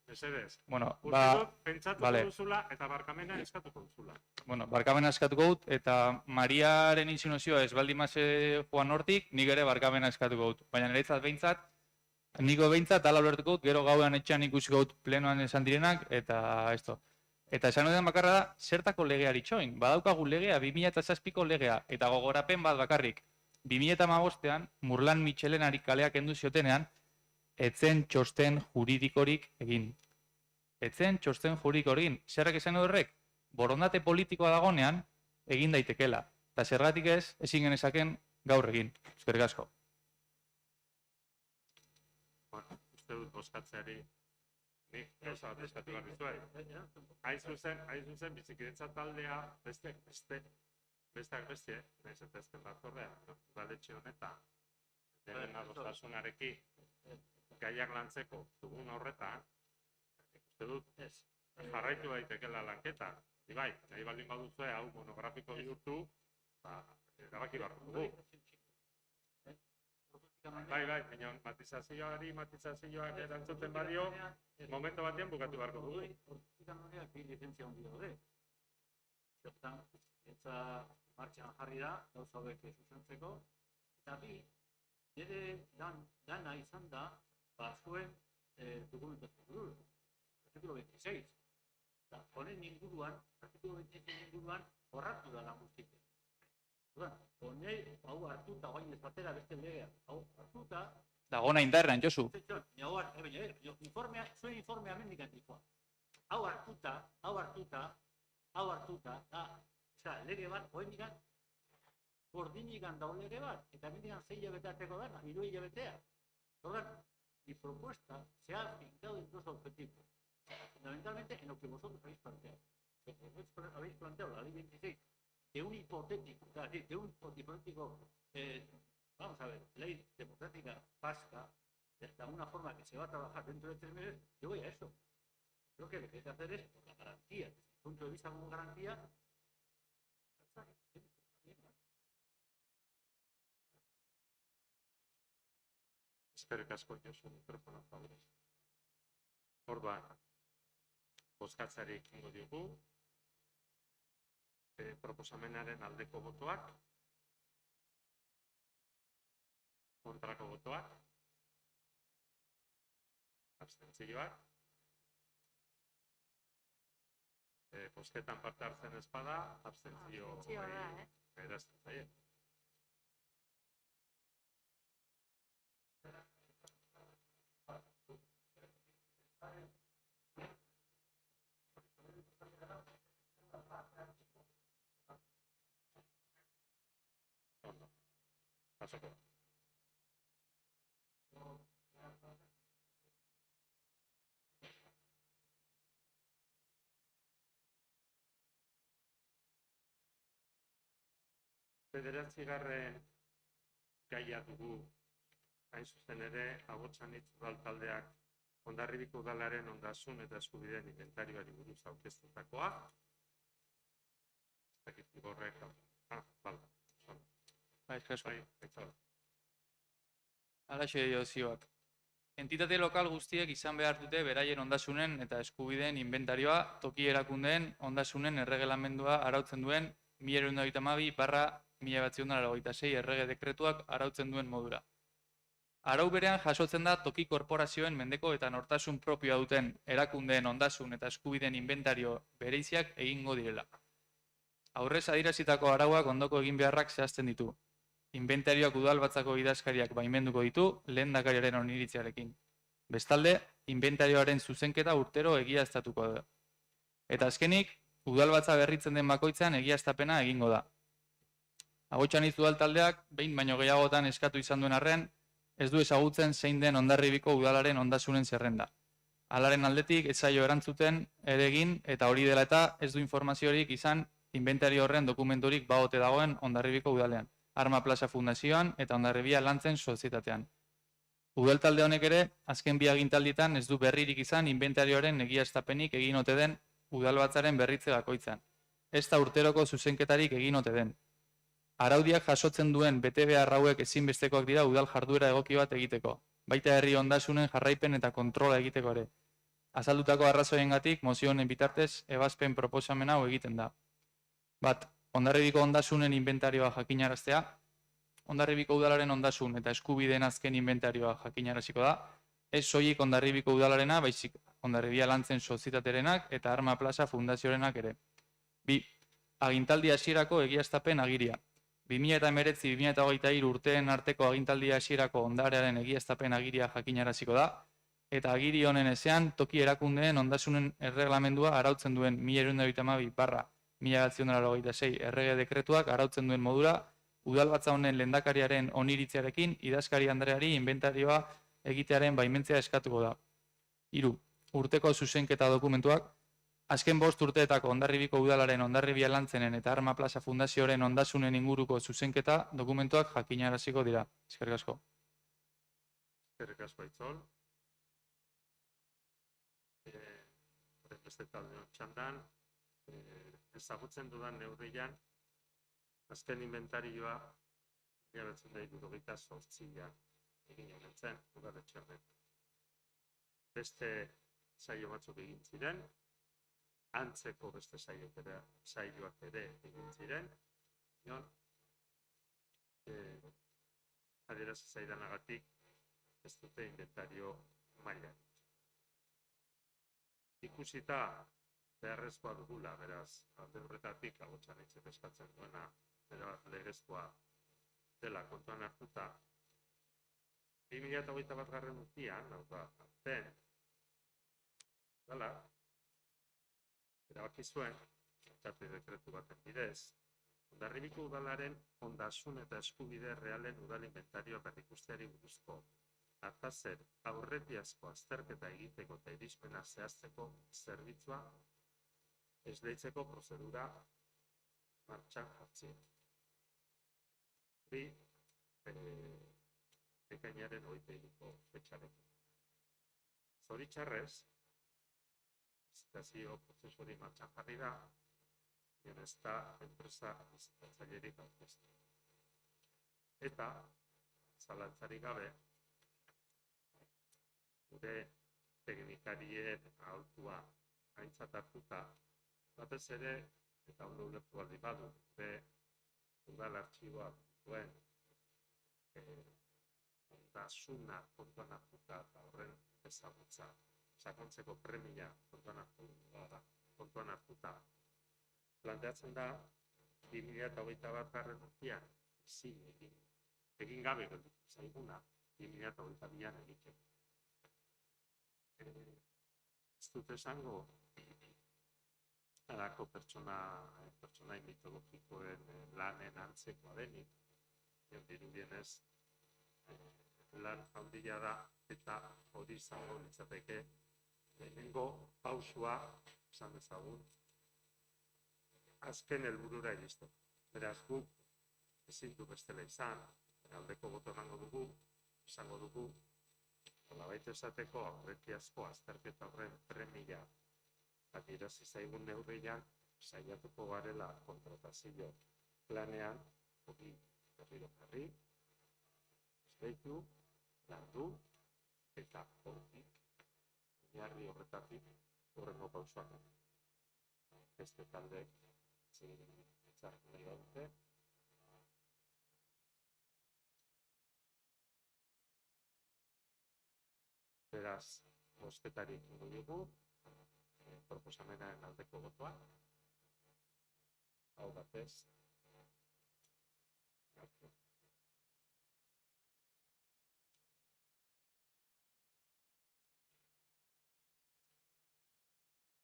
mesedez. Bueno, Uste dut, pentsatuko duzula eta barkamena eskatuko duzula. Bueno, barkamena eskatuko dut, eta Mariaren insinuazioa ez baldin maze joan hortik, nik ere barkamena eskatuko dut. Baina niretzat behintzat, niko behintzat ala ulertuko dut, gero gauean etxean ikusiko dut plenoan esan direnak, eta esto. Eta esan duten bakarra da, zertako legeari txoin. Badaukagu legea, 2007ko legea, eta gogorapen bat bakarrik. 2015ean, Murlan Mitxelenari kaleak kendu ziotenean, etzen txosten juridikorik egin. Etzen txosten juridikorik egin. Zerrak esan horrek? Borondate politikoa dagonean, egin daitekela. Eta zergatik ez, ezin genezaken gaur egin. Eskerrik asko. Bueno, uste dut bozkatzeari nik gauza bat eskatu behar dizuet. Hain zuzen, bizikidetza taldea besteak beste, nahiz eta ezken batzordea, udaletxe honetan, denen adostasunarekin gaiak lantzeko dugun horretan, uste dut jarraitu daitekela lanketa. Bai, nahi baldin baduzue hau monografiko bihurtu, erabaki behar dugu. Bai, baina matizazioak erantzuten badio, momento batean bukatu beharko dugu. Hortikan horreak bi lizentzia hondi daude. Zertan, eta martxan jarri da, gauza hauek zuzentzeko, eta bi, nire dana izan da, zuen dokumentazio buruz, artikulo 26. Eta honen inguruan, artikulo 26 inguruan, horratu da lan guztiak. Honei, hau hartuta, guain ez batera beste legea, hau hartuta... Dagona indarrean, Josu. Zuen informea mendik antikoa. Hau hartuta, lege bat, hoendikan, gordinikan dau lege bat, eta mendikan 6 hilabeteateko dana, 3 hilabetea. Horren, mi propuesta se ha fincado en dos objetivos. Fundamentalmente en lo que vosotros habéis planteado. Habéis planteado la ley 26 de un hipotético, vamos a ver, ley democrática vasca, de alguna forma que se va a trabajar dentro de 3 meses, yo voy a eso. Creo que lo que hay que hacer es, por la garantía, desde mi punto de vista como garantía, Eskerrik asko, Josu, mikrofono favorez. Orduan, bozkatzari ekingo diogu, proposamenaren aldeko botoak, kontrako botoak, abstentzioak, bozketan parte hartzen ez bada, abstentzio Abstentzioa da, erazten zaie. Ondo, pasoko. Bederatzigarren gaia dugu, hain zuzen ere, Agotxanitz udal taldeak Hondarribiko udalaren ondasun eta eskubideen inventarioari buruz aurkeztutakoa. Ez dakit Igorrek, bala. Bai, eskerrik Bai, asko. aitzala. Halaxe dio zioak. Entitate lokal guztiek izan behar dute beraien ondasunen eta eskubideen inventarioa toki erakundeen ondasunen erregelamendua arautzen duen 1922/1986 errege dekretuak arautzen duen modura. Arau berean jasotzen da toki korporazioen mendeko eta nortasun propioa duten erakundeen ondasun eta eskubideen inventario bereiziak egingo direla. Aurrez adierazitako arauak ondoko egin beharrak zehazten ditu. Inventarioak udalbatzako idazkariak baimenduko ditu lehendakariaren oniritziarekin. Bestalde, inventarioaren zuzenketa urtero egiaztatuko da. Eta azkenik, udalbatza berritzen den bakoitzan egiaztapena egingo da. Agotxanitz udal taldeak behin baino gehiagotan eskatu izan duen arren, ez du ezagutzen zein den Hondarribiko udalaren ondasunen zerrenda. Halaren aldetik ez zaio erantzuten ere egin eta hori dela eta ez du informaziorik izan inventario horren dokumenturik baote dagoen Hondarribiko udalean, Arma Plaza Fundazioan eta Hondarribia Lantzen Sozietatean. Udal talde honek ere, azken bi agintaldietan ez du berririk izan inventarioaren egiaztapenik egin ote den udalbatzaren berritze bakoitzan. Ez da urteroko zuzenketarik egin ote den. Araudiak jasotzen duen betebehar hauek ezinbestekoak dira udal jarduera egoki bat egiteko, baita herri ondasunen jarraipen eta kontrola egiteko ere. Azaldutako arrazoiengatik mozio honen bitartez ebazpen proposamen hau egiten da. Bat, Hondarribiko ondasunen inventarioa jakinaraztea, Hondarribiko udalaren ondasun eta eskubideen azken inventarioa jakinaraziko da, ez soilik Hondarribiko udalarena, baizik Hondarribia Lantzen Sozietatearenak eta Arma Plaza Fundazioarenak ere. Bi, agintaldi hasierako egiaztapen agiria. 2019-2023 urteen arteko agintaldi hasierako ondarearen egiaztapen agiria jakinaraziko da, eta agiri honen ezean toki erakundeen ondasunen erreglamendua arautzen duen 1922/1986 errege dekretuak arautzen duen modura, udalbatza honen lehendakariaren oniritziarekin idazkari andreari inventarioa egitearen baimentzea eskatuko da. 3. Urteko zuzenketa dokumentuak, azken 5 urteetako Hondarribiko udalaren Hondarribia Lantzenen eta Arma Plaza Fundazioaren ondasunen inguruko zuzenketa dokumentuak jakinaraziko dira. Eskerrik asko. Eskerrik asko Aitzol. Beste taldeon txandan, ezagutzen dudan neurrian, azken inventarioa 1978an egin honetzen udaletxe honen. Beste saio batzuk egin ziren, antzeko beste saioak ere egin ziren, adierazi zaidanagatik ez dute inventario maila. Ikusita beharrezkoa dugula, beraz, alde horretatik Agotxanitzek eskatzen duena, beraz, legezkoa dela kontuan hartuta, 2021 urtean, aurten, erabaki zuen, dekretu baten bidez, Hondarribiko udalaren ondasun eta eskubide realen udal inventarioa berrikusteari buruzko atazer aurretiazko azterketa egiteko eta irizpena zehazteko zerbitzua esleitzeko prozedura martxan jartzea. Hori, ekainaren 23ko fetxarekin. Zoritxarrez, lizitazio prozesu hori martxan jarri da, ez da enpresa lizitatzailerik aurkeztu. Eta, zalantzarik gabe, gure teknikarien aholkua aintzat hartuta, batez ere, eta ondo ulertu baldin badu, udal artxiboak duen ondasuna kontuan hartuta eta horren ezagutza sakontzeko premia kontuan hartuta planteatzen da 2021 urtean egin gabe gelditu zaiguna 2022an egiteko. Ez dut esango halako pertsonai mitologikoen lanen antzekoa denik, dirudienez lan handia da eta hori izango litzateke lehenengo pausua esan dezagun azken helburura iristeko. Beraz, guk ezin du bestela izan, aldeko boto izango dugu, nolabait esateko aurretiazko azterketa horren premia adierazi zaigun neurrian saiatuko garela kontratazio planean hori berri, esleitu, landu eta hortik oinarri horretatik horrengo pausoak. Beste taldeek hitzartu nahi badute. Beraz, bozketari egingo dugu proposamenaren aldeko botoa. Hau batez.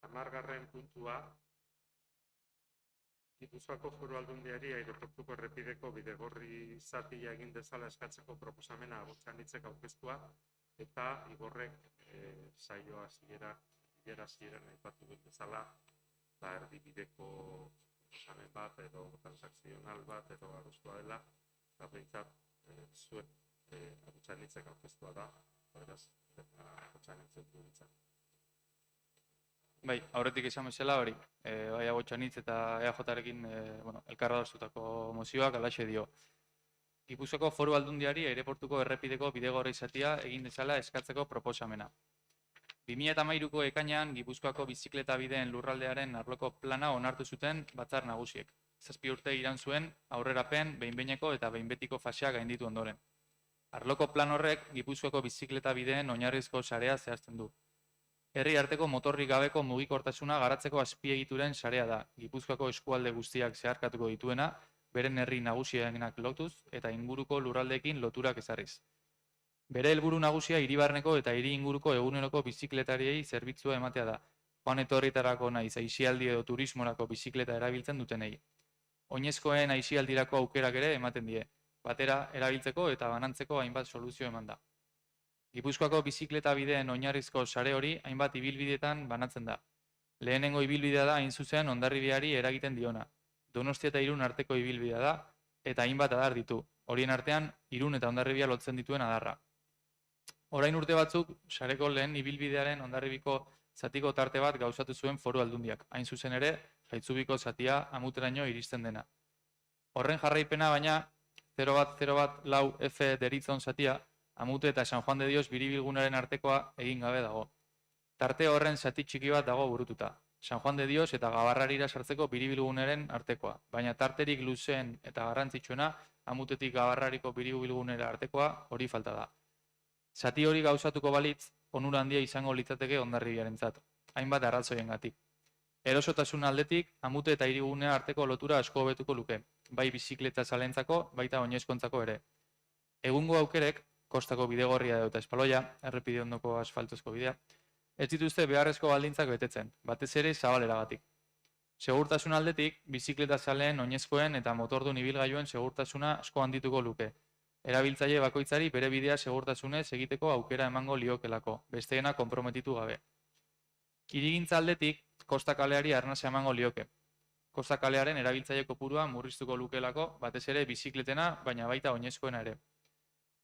Hamargarren puntua, Gipuzkoako Foru Aldundiari aireportuko errepideko bidegorri zatia egin dezala eskatzeko proposamena Agotxanitzek aurkeztua eta Igorrek saioa hasieran aipatu dut bezala erdibideko proposamen bat edo transakzional bat edo adostua dela eta behintzat zuen Agotxanitzek aurkeztua da, beraz Agotxanitzek duditzak. Bai, aurretik esan bezala hori, bai Agotxanitz eta EAJ-rekin elkarra adostutako mozioak halaxe dio. Gipuzkoako Foru Aldundiari aireportuko errepideko bidegorri zatia egin dezala eskatzeko proposamena. 2013ko ekainean Gipuzkoako bizikleta bideen lurraldearen arloko plana onartu zuten Batzar Nagusiek. 7 urte iraun zuen aurrerapen, behin-behineko eta behin-betiko fasea gainditu ondoren. Arloko plan horrek Gipuzkoako bizikleta bideen oinarrizko sarea zehazten du. Herri arteko motorrik gabeko mugikortasuna garatzeko azpiegituren sarea da, Gipuzkoako eskualde guztiak zeharkatuko dituena, beren herri nagusienak lotuz eta inguruko lurraldeekin loturak ezarriz. Bere helburu nagusia hiribarneko eta hiri inguruko eguneroko bizikletariei zerbitzua ematea da, joan etorrietarako naiz aisialdi edo turismorako bizikleta erabiltzen dutenei. Oinezkoen aisialdirako aukerak ere ematen die, batera erabiltzeko eta banantzeko hainbat soluzio eman da. Gipuzkoako bizikleta bideen oinarrizko sare hori hainbat ibilbideetan banatzen da. Lehenengo ibilbidea da hain zuzen Hondarribiari eragiten diona. Donostia eta Irun arteko ibilbidea da eta hainbat adar ditu. Horien artean Irun eta Hondarribia lotzen dituen adarra. Orain urte batzuk sareko lehen ibilbidearen Hondarribiko zatiko tarte bat gauzatu zuen Foru Aldundiak. Hain zuzen ere, Jaitzubiko zatia Amuteraino iristen dena. Horren jarraipena baina 01014 F deritzon zatia Amute eta San Juan de Dios biribilgunaren artekoa egin gabe dago. Tarte horren zati txiki bat dago burututa. San Juan de Dios eta Gabarrarira sartzeko biribilgunaren artekoa, baina tarterik luzeen eta garrantzitsuena Amutetik Gabarrariko biribilgunera artekoa hori falta da. Zati hori gauzatuko balitz, onura handia izango litzateke Hondarribiarentzat, hainbat arrazoiengatik. Erosotasun aldetik, Amute eta hirigunea arteko lotura asko hobetuko luke, bai bizikleta zalentzako, baita oinezkontzako ere. Egungo aukerek, kostako bidegorria eta espaloia, errepide ondoko asfaltozko bidea, ez dituzte beharrezko baldintzak betetzen, batez ere zabaleragatik. Segurtasun aldetik, bizikleta zaleen, oinezkoen eta motordun ibilgailuen segurtasuna asko handituko luke. Erabiltzaile bakoitzari bere bidea segurtasunez egiteko aukera emango liokelako, besteena konprometitu gabe. Hirigintza aldetik, Kosta kaleari arnasa emango lioke. Kosta kalearen erabiltzaile kopurua murriztuko lukelako, batez ere bizikletena, baina baita oinezkoena ere.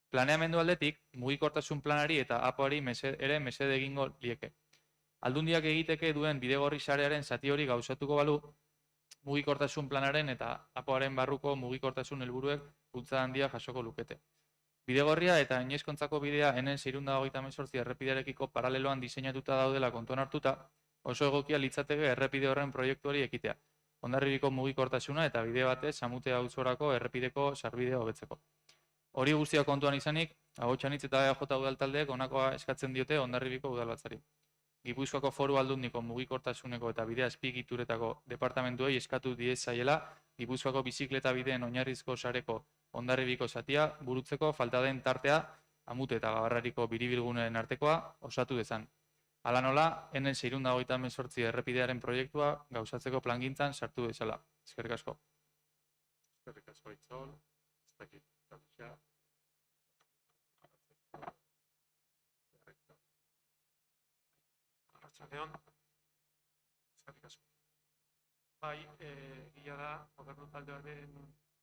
Planeamendu aldetik, mugikortasun planari eta APOari ere mesede egingo lieke. Aldundiak egiteke duen bidegorri sarearen zati hori gauzatuko balu, mugikortasun planaren eta APOaren barruko mugikortasun helburuek bultzada handia jasoko lukete. Bidegorria eta inoizkontzako bidea N628 errepidearekiko paraleloan diseinatuta daudela kontuan hartuta, oso egokia litzateke errepide horren proiektu hori ekitea. Hondarribiko mugikortasuna eta bide batez Samute auzorako errepideko sarbidea hobetzeko. Hori guztia kontuan izanik, Agotxanitz eta EAJ udaltaldeek honakoa eskatzen diote Hondarribiko udalbatzari. Gipuzkoako Foru Aldundiko mugikortasuneko eta bide azpiegituretako departamentuei eskatu diezaiela Gipuzkoako bizikleta bideen oinarrizko sareko Hondarribiko zatia burutzeko falta den tartea Amute eta Gabarrariko biribilguneen artekoa osatu dezan. Hala nola, N628 errepidearen proiektua gauzatzeko plangintzan sartu dezala. Eskerrik asko. Eskerrik asko Itzol, ez dakit, Kalixa. Arratsaldeon. Eskerrik asko. Bai, egia da, gobernu taldearen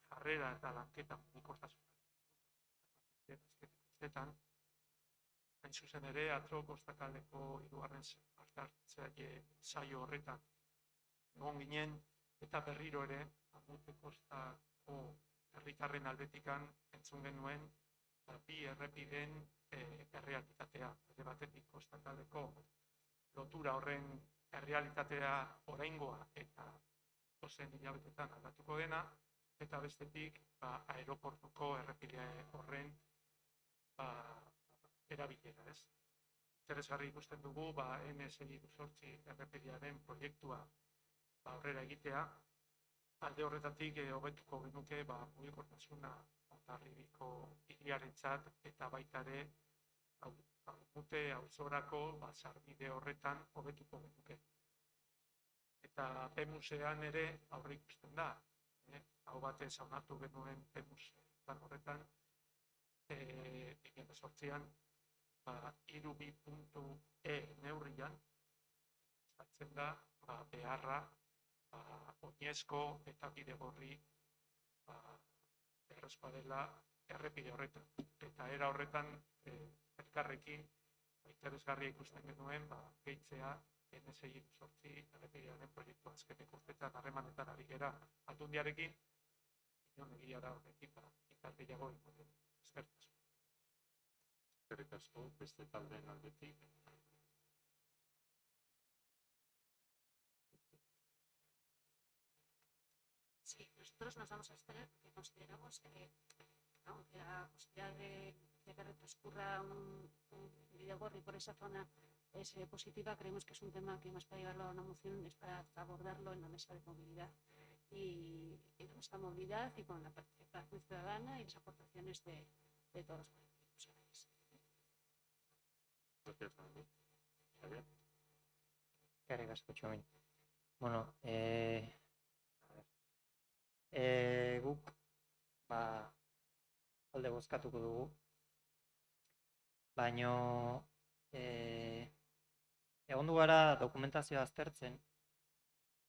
jarrera eta lanketa mugikortasunetan, hain zuzen ere, atzo Kostakaldeko 3. parte-hartzaile saio horretan egon ginen, eta berriro ere, Amute Kostako herritarren aldetikan entzun genuen bi errepideen errealitatea. Alde batetik Kostakaldeko lotura horren errealitatea oraingoa eta ozen hilabetetan aldatuko dena, eta bestetik aeroportuko errepide horren erabilera, ez? Interesgarri ikusten dugu N628 errepidearen proiektua aurrera egitea, alde horretatik hobetuko genuke mugikortasuna Hondarribiko hiriarentzat eta baita ere Amute auzorako sarbide horretan hobetuko genuke. Eta PEMUSean ere aurre ikusten da, hau batez onartu genuen PEMUS plan horretan, 2008an 3.2e neurrian sartzen da beharra oinezko eta bidegorri beharrezkoa dela errepide horretan. Eta era horretan elkarrekin interesgarria ikusten genuen gehitzea N628 errepidearen proiektu azkenek urtetan harremanetan ari gera Aldundiarekin, inon egia da horrekin indar gehiago ikusten. Eskerrik asko, beste taldeen aldetik. Sí, nosotros nos vamos a abstener porque consideramos que, aunque la posibilidad de que transcurra un Bidegorri por esa zona es positiva, creemos que es un tema que más para llevarlo a una moción es para abordarlo en la mesa de movilidad y nuestra movilidad y con la participación ciudadana y las aportaciones de todos los colectivos. Gracias, Manuel. Javier. Eskerrik asko Txomin. Bueno, guk alde bozkatuko dugu, baino egondu gara dokumentazioa aztertzen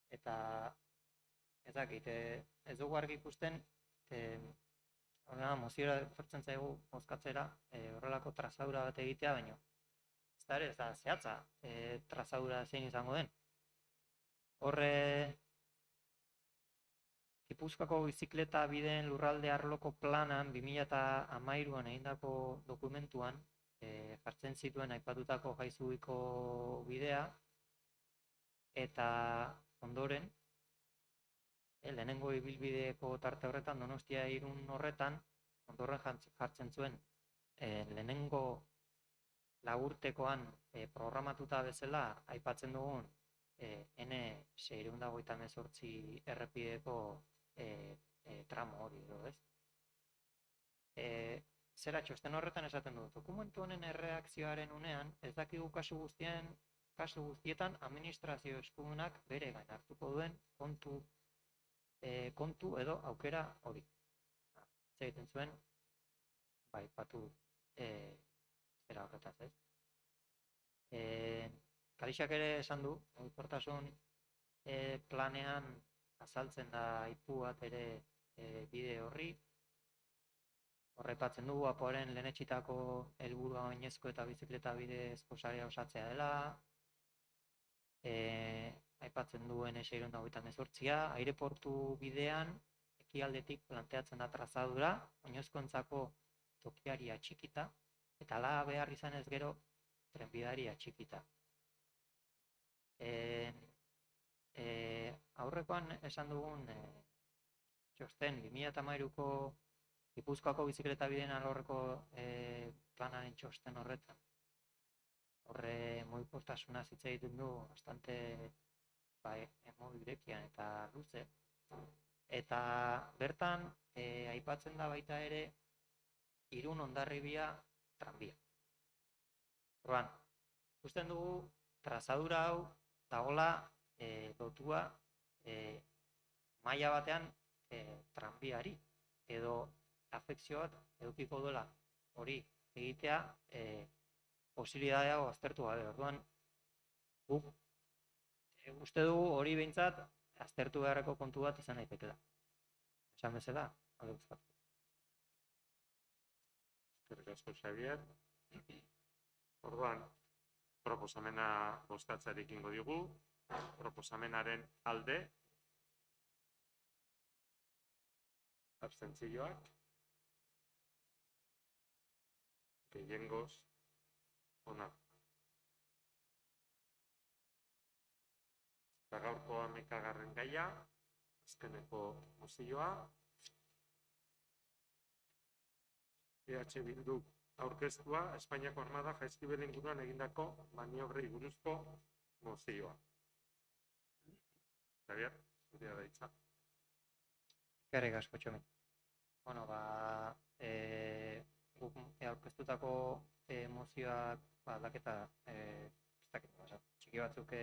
eta ez dakit, ez dugu argi ikusten moziora etortzen zaigu bozkatzera horrelako trazadura bat egitea, baino ez da zehatza trazadura zein izango den. Horre Gipuzkoako bizikleta bideen lurralde arloko planan 2013an egindako dokumentuan jartzen zituen aipatutako Gaizubiko bidea eta ondoren lehenengo ibilbideko tarte horretan Donostia Irun horretan ondoren jartzen zuen lehenengo lagurtekoan programatuta bezala aipatzen dugun N628 errepideko tramo hori edo, ez? Zera txosten horretan esaten dut, dokumentu honen erreakzioaren unean, ez dakigu kasu guztietan administrazio eskudunak bere gain hartuko duen kontu edo aukera hori. Egiten zuen, aipatu zera horretaz, ez? Kalixak ere esan du, mugikortasun planean azaltzen da aipu bat ere bide horri. Horrepatzen dugu aporen lehenetxitako helburua oinezko eta bizikleta bidezko sarea osatzea dela. Aipatzen duen N628a, aireportu bidean ekialdetik planteatzen da trazadura, oinezkoentzako tokiari atxikita, eta ala behar izanez gero trenbidari atxikita. Aurrekoan esan dugun txosten 2013ko Gipuzkoako bizikleta bideen alorreko planaren txosten horretan. Horre mugikortasuna hitz egiten du bastante modu irekian eta luze. Eta bertan aipatzen da baita ere Irun Hondarribia tranbia. Orduan, ikusten dugu trazadura hau dagoela lotua maila batean tranbiari edo afekzio bat edukiko duela hori egitea posibilitatea aztertu gabe. Orduan, guk uste dugu hori behintzat aztertu beharreko kontu bat izan daitekeela. Esan bezala, alde guztatu. Eskerrik asko, Xabier. Orduan, proposamena bozkatzeari ekingo digu. Proposamenaren alde abstentzioak gehiengoz onartu. Eta gaurko 11. gaia, azkeneko mozioa. EH Bildu aurkeztua Espainiako Armada Jaizkibel inguruan egindako maniobrei buruzko mozioa. Javier, zurea da hitza. Eskerrik asko, Txomin. Bueno, guk aurkeztutako mozioak aldaketa txiki batzuk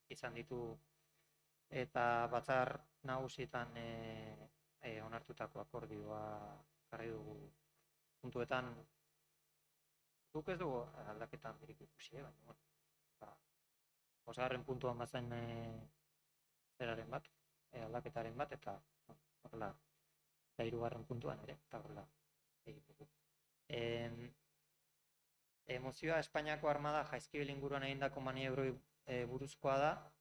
izan ditu eta batzar nagusietan onartutako akordioa jarri dugu puntuetan. Guk ez dugu aldaketa handirik ikusi, baina bosgarren puntuan bazen zeraren bat, aldaketaren bat, eta horrela, eta 3. puntuan ere, eta horrela egin dugu. Mozioa Espainiako Armada Jaizkibel inguruan egindako maniobroi buruzkoa da.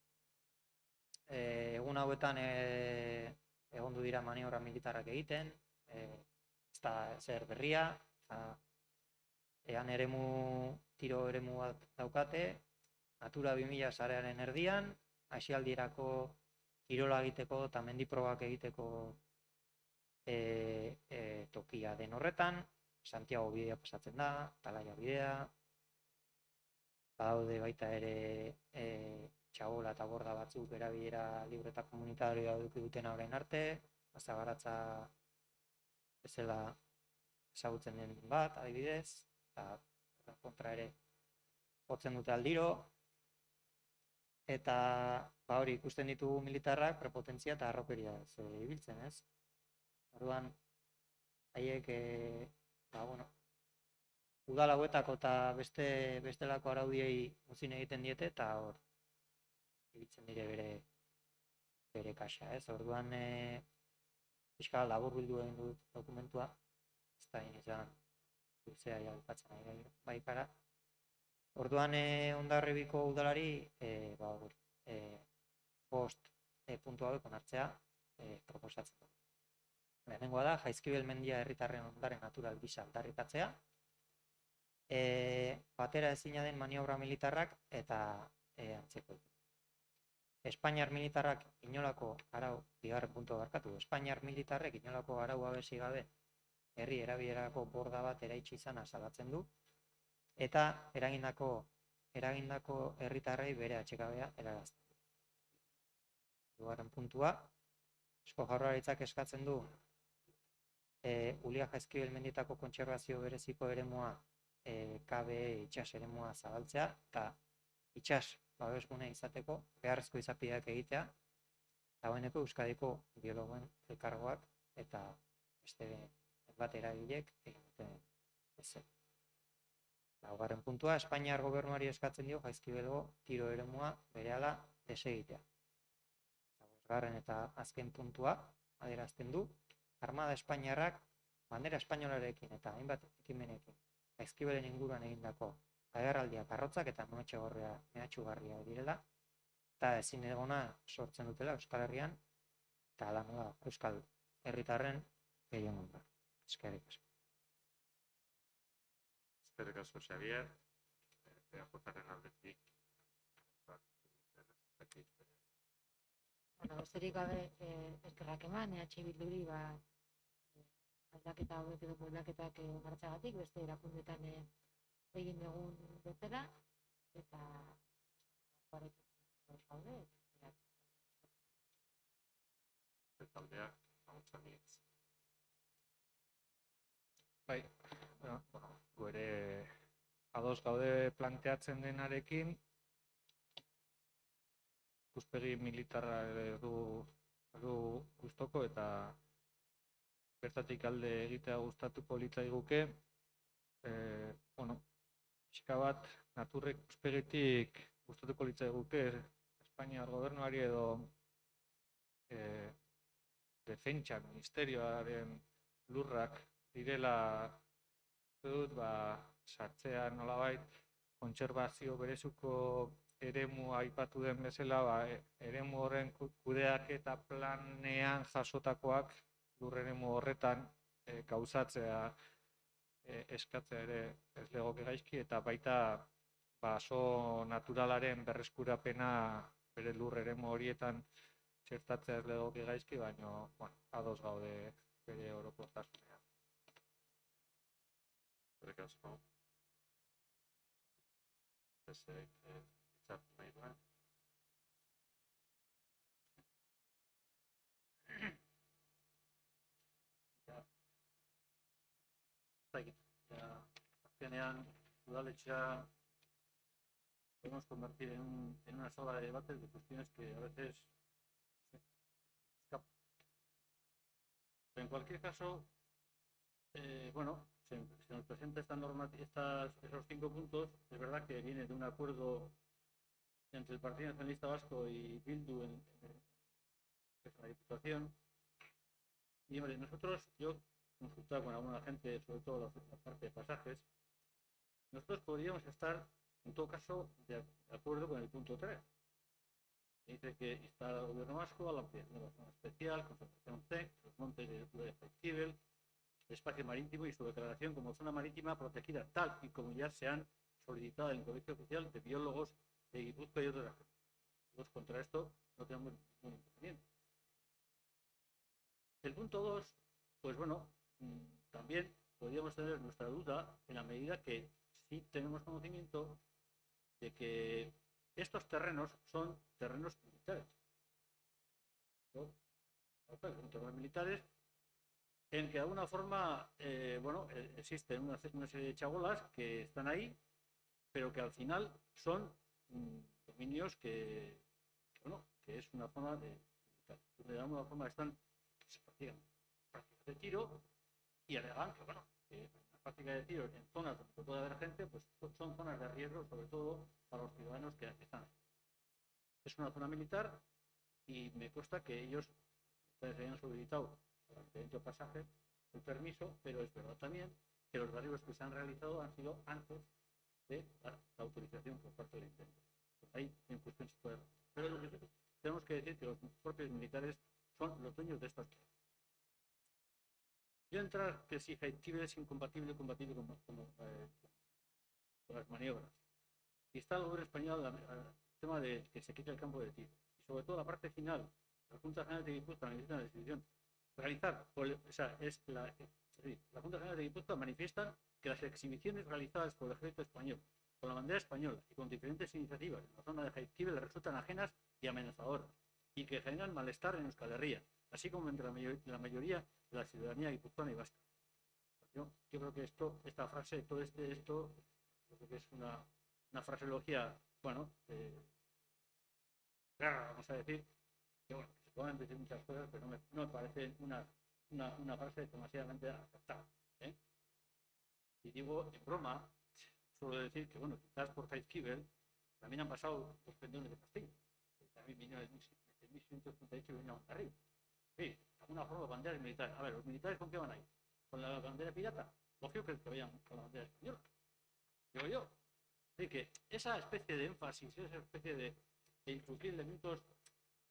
Egun hauetan egondu dira maniobra militarrak egiten, ez da zer berria, ean tiro eremu bat daukate, Natura 2000 sarearen erdian, aisialdirako kirola egiteko eta mendiprobak egiteko tokia den horretan, Santiago bidea pasatzen da, Talaia bidea, badaude baita ere txabola eta borda batzuk erabilera libre eta komunitarioa eduki duten orain arte, Azagaratza bezala ezagutzen den bat, adibidez, eta kontra ere jotzen dute aldiro, eta hori ikusten ditugu militarrak prepotentzia eta harrokeria ibiltzen, ez? Orduan, haiek udal hauetako eta bestelako araudiei muzin egiten diete, eta hor ibiltzen dire bere kaxa, ez? Orduan, pixka laburbildu egin dut dokumentua, ez da izan luzea jalpatzen ari baikara. Orduan, Hondarribiko udalari, bost puntu hauek onartzea proposatzen dugu. Lehenengoa da, Jaizkibel mendia herritarren ondare natural gisa aldarrikatzea, batera ezina den maniobra militarrak eta antzeko. Espainiar militarrak inolako arau, 2. puntua barkatu, Espainiar militarrek inolako arau babesi gabe herri erabilerako borda bat eraitsi izana salatzen du, eta eragindako herritarrei bere atsekabea helarazten du. 2. puntua, Eusko Jaurlaritzak eskatzen du Ulia Jaizkibel mendietako kontserbazio bereziko eremua KBE itsas eremua zabaltzea, eta itsas babesgune izateko beharrezko izapideak egitea, dagoeneko Euskadiko biologoen elkargoak eta beste bat eragilek egin duten bezala. 4. puntua, Espainiar gobernuari eskatzen dio Jaizkibelgo tiro eremua berehala desegitea. 5. eta azken puntua adierazten du, Armada Espainiarrak bandera espainolarekin eta hainbat ekimenekin Jaizkibelen inguruan egindako agerraldiak arrotzak eta mehatxugarria direla, eta ezin egona sortzen dutela Euskal Herrian, eta hala nola Euskal herritarren gehiengoa. Eskerrik asko. Eskerrik asko, Xavier. EAJaren aldetik. Bueno, besterik gabe eskerrak eman, EH Bilduri aldaketa hauek edo moldaketak martxagatik, beste erakundetan egin dugun bezala, eta horrekin gaude. Taldeak, hau hitz. Bai, bueno, gu ere ados gaude planteatzen denarekin, ikuspegi militarra du gustoko eta bertatik alde egitea gustatuko litzaiguke. Bueno, pixka bat naturrek ikuspegitik gustatuko litzaiguke Espainiar gobernuari edo defentsa ministerioaren lurrak direla uste dut, sartzea nolabait kontserbazio berezuko eremua aipatu den bezala, eremu horren kudeaketa planean jasotakoak lur eremu horretan gauzatzea eskatzea ere ez legoke gaizki, eta baita baso naturalaren berreskurapena bere lur eremu horietan txertatzea ez legoke gaizki, baina bueno, ados gaude bere orokortasunean. Eskerrik asko. Itzartu nahi duen. Azkenean, udaletxea podemos convertir en una sala de debates de cuestiones que a veces escapan. Pero en cualquier caso, bueno, se nos presenta esos 5 puntos. Es verdad que viene de un acuerdo entre el Partido Nacionalista Vasco y Bildu en la Diputación. Y hombre, yo consultado con alguna gente, sobre todo la parte de pasajes, nosotros podríamos estar, en todo caso, de acuerdo con el punto 3. Dice que está el gobierno vasco a la ampliación de la zona especial, conservación CEC, los montes de Jaizkibel, el espacio marítimo y su declaración como zona marítima protegida, tal y como ya se han solicitado en el Colegio Oficial de Biólogos de Guipúzcoa y otras regiones. Pues contra esto no tenemos ningún inconveniente. El punto 2, pues bueno, también podríamos tener nuestra duda en la medida que sí tenemos conocimiento de que estos terrenos son terrenos militares. ¿No? Son terrenos militares en que de alguna forma, bueno, existen una serie de chabolas que están ahí, pero que al final son dominios que es una zona militar, donde de alguna forma están, se practican prácticas de tiro y alegan que, bueno, que la práctica de tiro en zonas donde puede haber gente, pues son zonas de riesgo, sobre todo para los ciudadanos que están ahí. Es una zona militar y me consta que ellos se hayan solicitado para el derecho a pasaje el permiso, pero es verdad también que los derribos que se han realizado han sido antes de la autorización por parte del intendente. Ahí en cuestión se puede. Pero lo que tenemos que decir que los propios militares son los dueños de estas tierras. Yo entrar que si Jaizkibel es incompatible con las maniobras. Y está el gobierno español el tema de que se quite el campo de tiro. Y sobre todo la parte final, la Junta General de Guipúzcoa manifiesta la decisión. Realizar, la Junta General de Guipúzcoa manifiesta que las exhibiciones realizadas por el ejército español, con la bandera española y con diferentes iniciativas en la zona de Jaizkibel resultan ajenas y amenazadoras y que generan malestar en Euskal Herria, así como entre la mayoría de la ciudadanía guipuzcoana y vasca. Yo creo que esta frase, todo esto, creo que es una fraseología, bueno, vamos a decir, que bueno, se pueden decir muchas cosas, pero no me parece una frase demasiadamente aceptable. Y digo, en broma, suelo decir que, bueno, quizás por Jaizkibel también han pasado los pendones de Castilla, que también vinieron en 1638 y vinieron arriba. Sí, de alguna forma banderas militares. A ver, ¿los militares con qué van ahí? ¿Con la bandera pirata? Lógico que vayan con la bandera española. Digo yo. Así que esa especie de énfasis, esa especie de introducir elementos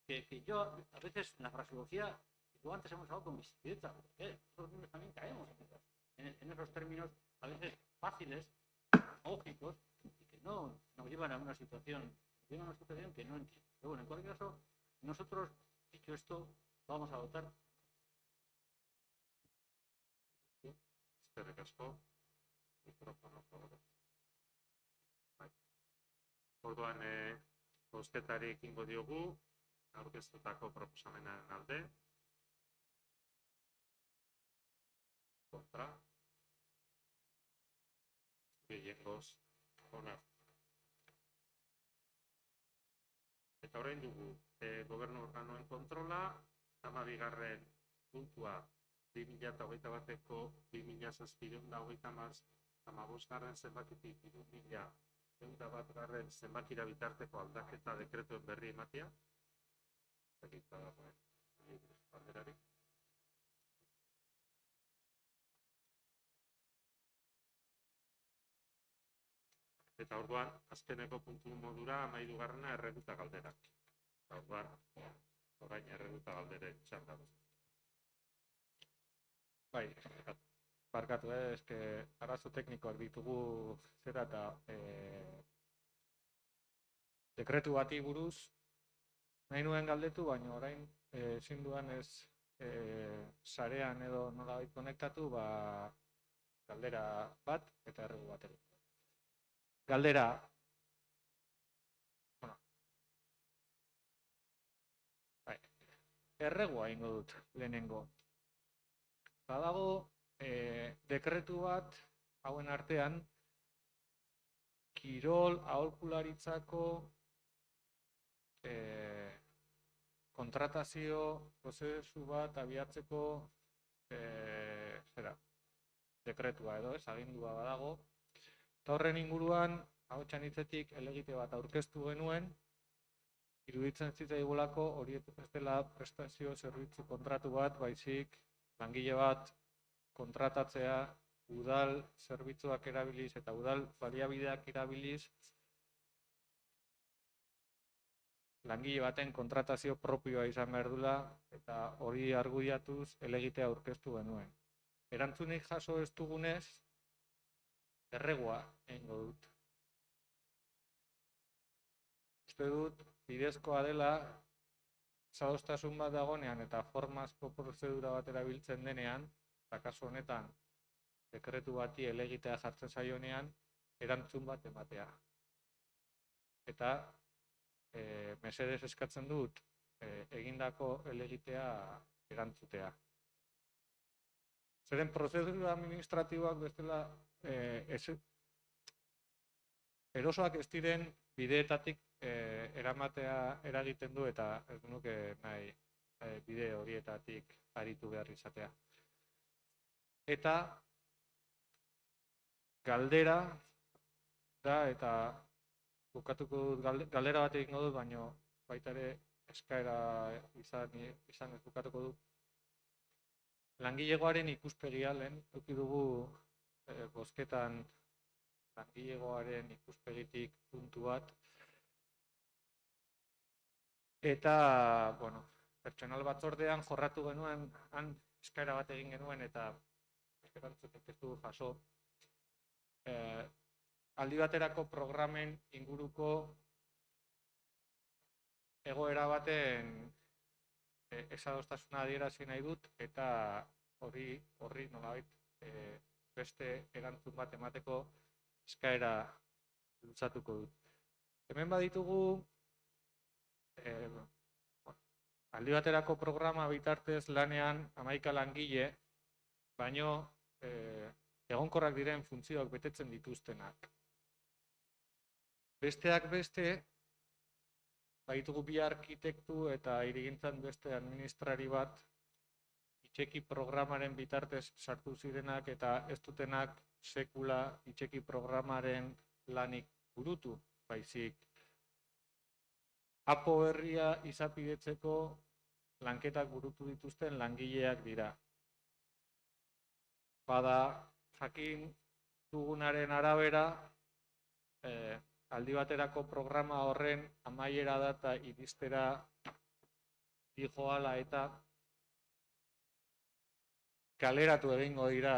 que yo a veces en la fraseología, yo antes hemos hablado con bicicleta, porque nosotros mismos también caemos en esos términos a veces fáciles demagógicos y que no nos llevan a una situación que no entiendo. Pero bueno, en cualquier caso, nosotros, dicho esto, vamos a votar. Eskerrik asko. Mikrofono, por favor. Bai. Orduan, bozketari ekingo diogu, aurkeztutako proposamenaren alde. Kontra. Gehiengoz, onartu. Eta orain dugu, gobernu organoen kontrola, 12. puntua 2021eko 2725 zenbakitik 2001 zenbakira bitarteko aldaketa dekretuen berri ematea. Zekita dagoen alderarik. Eta orduan, azkeneko puntu modura 13. erreguta galderak. Eta orduan, orain erreguta galderen txanda du. Bai, barkatu, eske arazo teknikoak ditugu zera eta dekretu bati buruz nahi nuen galdetu, baina orain ezin duan ez sarean edo nolabait konektatu, galdera bat eta erregu bat egin. Galdera, bueno, bai, erregua ingo dut lehenengo. Badago dekretu bat hauen artean kirol aholkularitzako kontratazio prozesu bat abiatzeko dekretua edo ez agindua badago. Eta horren inguruan, ahotsan hitzetik helegite bat aurkeztu genuen, iruditzen zitzaigulako hori ez dela prestazio zerbitzu kontratu bat, baizik langile bat kontratatzea udal zerbitzuak erabiliz eta udal baliabideak erabiliz langile baten kontratazio propioa izan behar dula eta hori argudiatuz helegitea aurkeztu genuen. Erantzunik jaso ez dugunez, erregua egingo dut. Uste dut, bidezkoa dela, zadostasun bat dagonean eta formazko prozedura bat erabiltzen denean, eta kasu honetan, dekretu bati helegitea jartzen zaionean, erantzun bat ematea. Eta, mesedez eskatzen dut, egindako helegitea erantzutea. Zeren prozedura administratiboak bestela erosoak ez diren bideetatik eramatea eragiten du eta ez nuke nahi bide horietatik aritu behar izatea. Eta galdera da eta bukatuko dut galdera bat egingo dut, baina baita ere eskaera izan ez bukatuko dut. Langilegoaren ikuspegia lehen, eduki dugu bozketan langilegoaren ikuspegitik puntu bat. Eta, bueno, pertsonal batzordean jorratu genuen, han eskaera bat egin genuen eta erantzunik ez du jaso. Aldi baterako programen inguruko egoera baten ezadostasuna adierazi nahi dut eta horri nolabait beste erantzun bat emateko eskaera luzatuko dut. Hemen baditugu aldi baterako programa bitartez lanean 11 langile, baino egonkorrak diren funtzioak betetzen dituztenak. Besteak beste, baditugu bi arkitektu eta hirigintzan beste administrari bat itxeki programaren bitartez sartu zirenak eta ez dutenak sekula itxeki programaren lanik burutu, baizik. Apo berria izapidetzeko lanketak burutu dituzten langileak dira. Bada, jakin dugunaren arabera, aldi baterako programa horren amaiera data iristera dijoala eta kaleratu egingo dira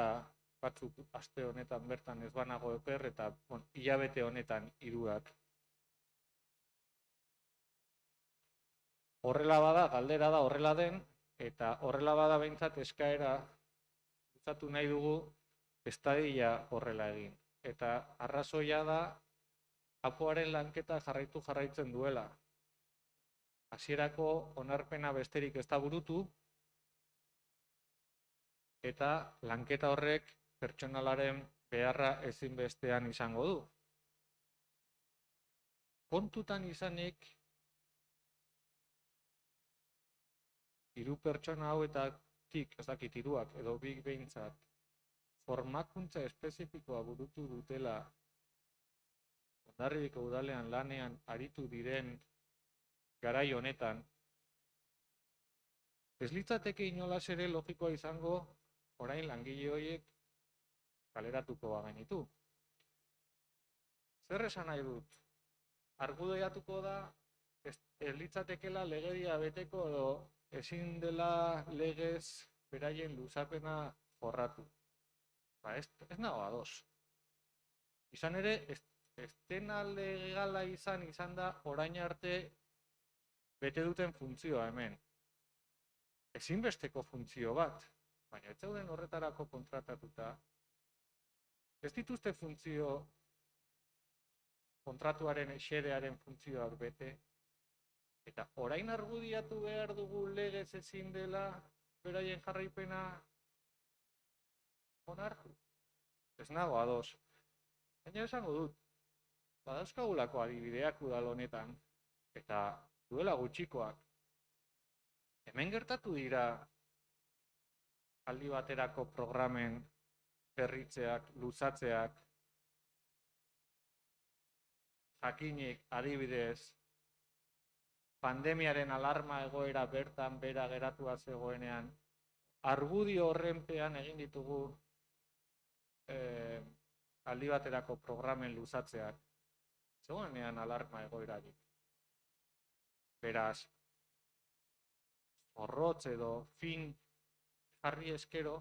batzuk aste honetan bertan ez banago oker, eta hilabete honetan 3. Horrela bada, galdera da horrela den, eta horrela bada behintzat eskaera luzatu nahi dugu ez dadila horrela egin. Eta arrazoia da APOaren lanketa jarraitzen duela. Hasierako onarpena besterik ez da burutu, eta lanketa horrek pertsonalaren beharra ezinbestean izango du. Kontutan izanik, 3 pertsona hauetatik, ez dakit 3 edo 2 behintzat, formakuntza espezifikoa burutu dutela Hondarribiko udalean lanean aritu diren garai honetan, ez litzateke inolaz ere logikoa izango orain langile horiek kaleratuko bagenitu. Zer esan nahi dut? Argudiatuko da ez litzatekela legedia beteko edo ezin dela legez beraien luzapena jorratu. Ez nago ados. Izan ere, ez dena legala izan da orain arte bete duten funtzioa hemen. Ezinbesteko funtzio bat, baina ez zauden horretarako kontratatuta. Ez dituzte funtzio kontratuaren xedearen funtzioak bete, eta orain argudiatu behar dugu legez ezin dela beraien jarraipena onartu. Ez nago ados. Baina esango dut, badauzkagulako adibideak udal honetan, eta duela gutxikoak. Hemen gertatu dira aldi baterako programen berritzeak, luzatzeak, jakinik adibidez, pandemiaren alarma egoera bertan bera geratua zegoenean, argudio horrenpean egin ditugu aldi baterako programen luzatzeak, zegoenean alarma egoerarik. Beraz, zorrotz edo fin jarri eskero,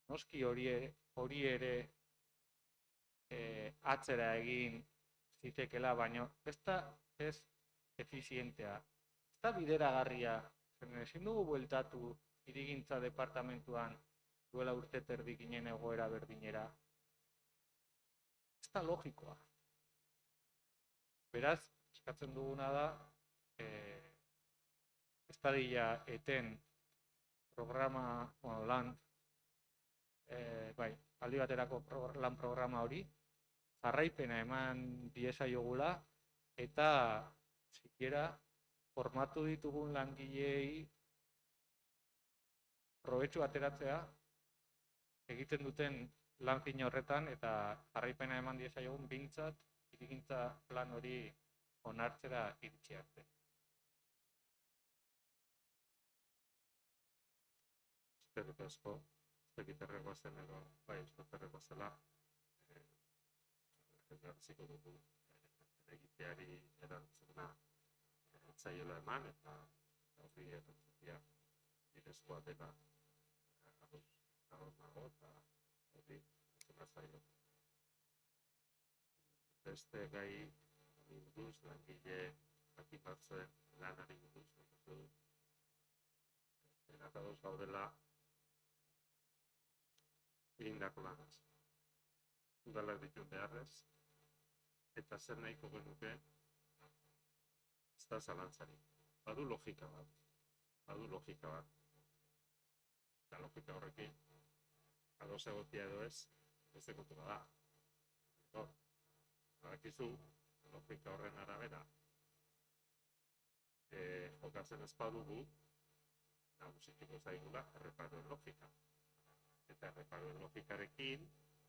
noski hori ere atzera egin zitekela, baino ez da ez efizientea, ez da bideragarria, ezin dugu bueltatu hirigintza departamentuan duela urte terdi ginen egoera berdinera. Ez da logikoa. Beraz, eskatzen duguna da, ez dadila eten programa, aldi baterako lan programa hori, jarraipena eman diezaiogula, eta sikiera formatu ditugun langileei probetxu ateratzea egiten duten lan fin horretan, eta jarraipena eman diezaiogun behintzat hirigintza plan hori onartzera iritsi arte. Eskerrik asko, ez dakit erregoazen edo, bai, ez zela, erantziko dugu egiteari erantzuna zaiola eman, eta horri erantzutia direzkoa dela ados nago, eta horri erantzunak zailo. Beste gai buruz, langile jakin batzuen lanari buruz, denak ados gaudela egindako lanaz. Udalak dituen beharrez, eta zer nahiko genuke, ez da zalantzarik. Badu logika bat. Eta logika horrekin, ados egotia edo ez, beste kontua da. Badakizu, logika horren arabera, jokatzen ez badugu, nagusituko zaigula erreparoen logika. Eta erreparoen logikarekin,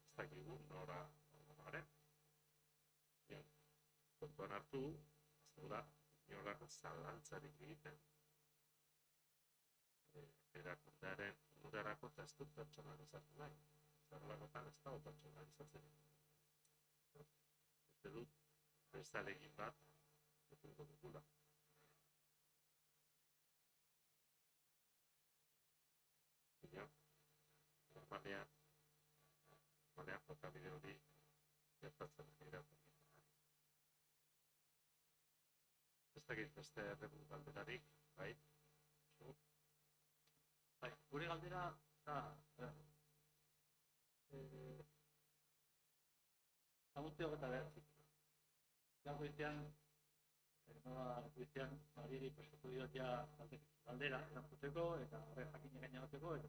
ez dakigu nora horren. Kontuan hartu, ez da, inolako zalantzarik egiten. Erakundearen onurarako eta ez dut pertsonalizatu nahi. Zerlakotan ez dago pertsonalizatzen. Uste dut, beste alegin bat, egingo dugula. Normalean, normalean jokabide hori gertatzen dira. Ez dakit beste errepu galderarik, bai? Bai, gure galdera da, Amute 29. Gaur goizean, Mariri prestatu diot ja galdera erantzuteko eta jakin gainagoteko eta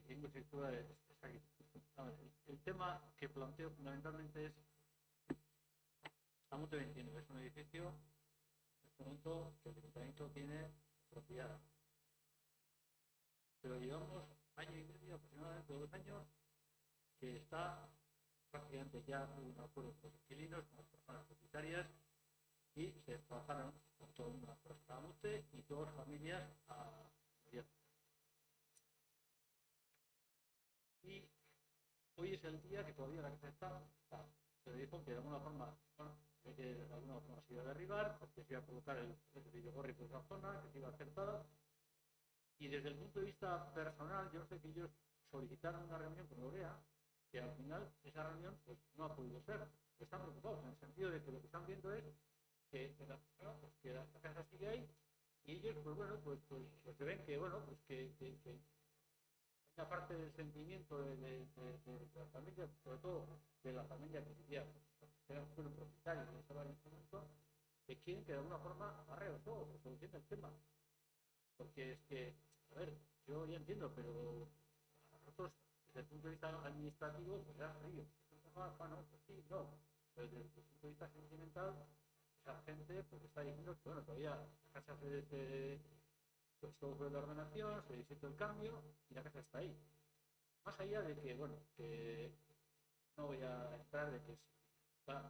ingo zaitua ezagik. El tema que planteo fundamentalmente es Amute 29, es un edificio en este momento que el ayuntamiento tiene propiedad. Pero llevamos año y medio, aproximadamente 2 años, que está prácticamente ya un acuerdo con los inquilinos, con las personas propietarias, y se desplazaron por toda una persona a Amute y 2 familias a Oviedo. Y hoy es el día que todavía la casa está. Se dijo que de alguna forma, bueno, que de alguna forma se iba a derribar, porque se iba a colocar el videogorri por esa zona, que se iba a hacer tal. Y desde el punto de vista personal, yo sé que ellos solicitaron una reunión con Orea, que al final esa reunión pues, no ha podido ser. Están preocupados en el sentido de que lo que están viendo es que la casa sigue ahí y ellos, pues bueno, pues se ven que, bueno, pues que una parte del sentimiento de la familia, sobre todo de la familia que vivía, que era un propietario que estaba en este momento, que quieren que de alguna forma arregle los ojos, que solucione el tema. Porque es que, a ver, yo ya entiendo, pero nosotros, desde el punto de vista administrativo, pues era frío. Bueno, pues sí, no. Pero desde el punto de vista sentimental, esa gente pues está diciendo que, bueno, todavía la casa pues todo fue la ordenación, se hizo el cambio y la casa está ahí. Más allá de que, bueno, que no voy a entrar de que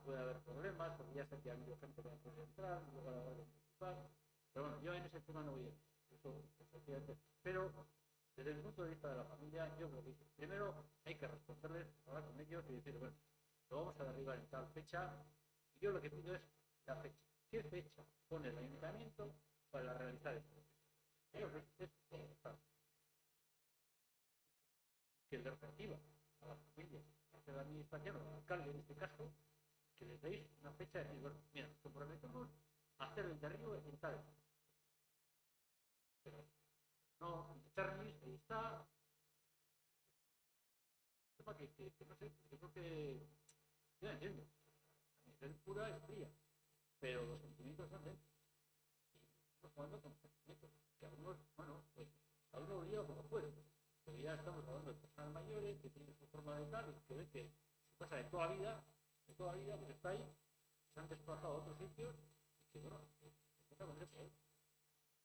puede haber problemas, porque ya sé que ha habido gente que no puede entrar, luego a la hora de participar. Pero bueno, yo en ese tema no voy a ir. Eso, efectivamente. Pero desde el punto de vista de la familia, yo creo que primero hay que responderles, hablar con ellos y decir, bueno, lo vamos a derribar en tal fecha. Y yo lo que pido es la fecha. ¿Qué fecha pone el ayuntamiento para realizar esto? Que le reciba a la familia, a la administración, al alcalde en este caso, que les deis una fecha de decir, bueno, mira, nos comprometemos a hacer el derribo en tal fecha. Pero no, Charlie, ahí está. Un tema que no sé, yo creo que yo no entiendo. A nivel pura es fría, pero los sentimientos son dentro. Y estamos jugando con los sentimientos. Que algunos, bueno, pues a uno lo lleva como puede. Pero ya estamos hablando de personas mayores que tienen su forma de tal y que ven que su casa de toda vida, pues está ahí, se han desplazado a otros sitios y que, bueno, se encuentra con ese problema.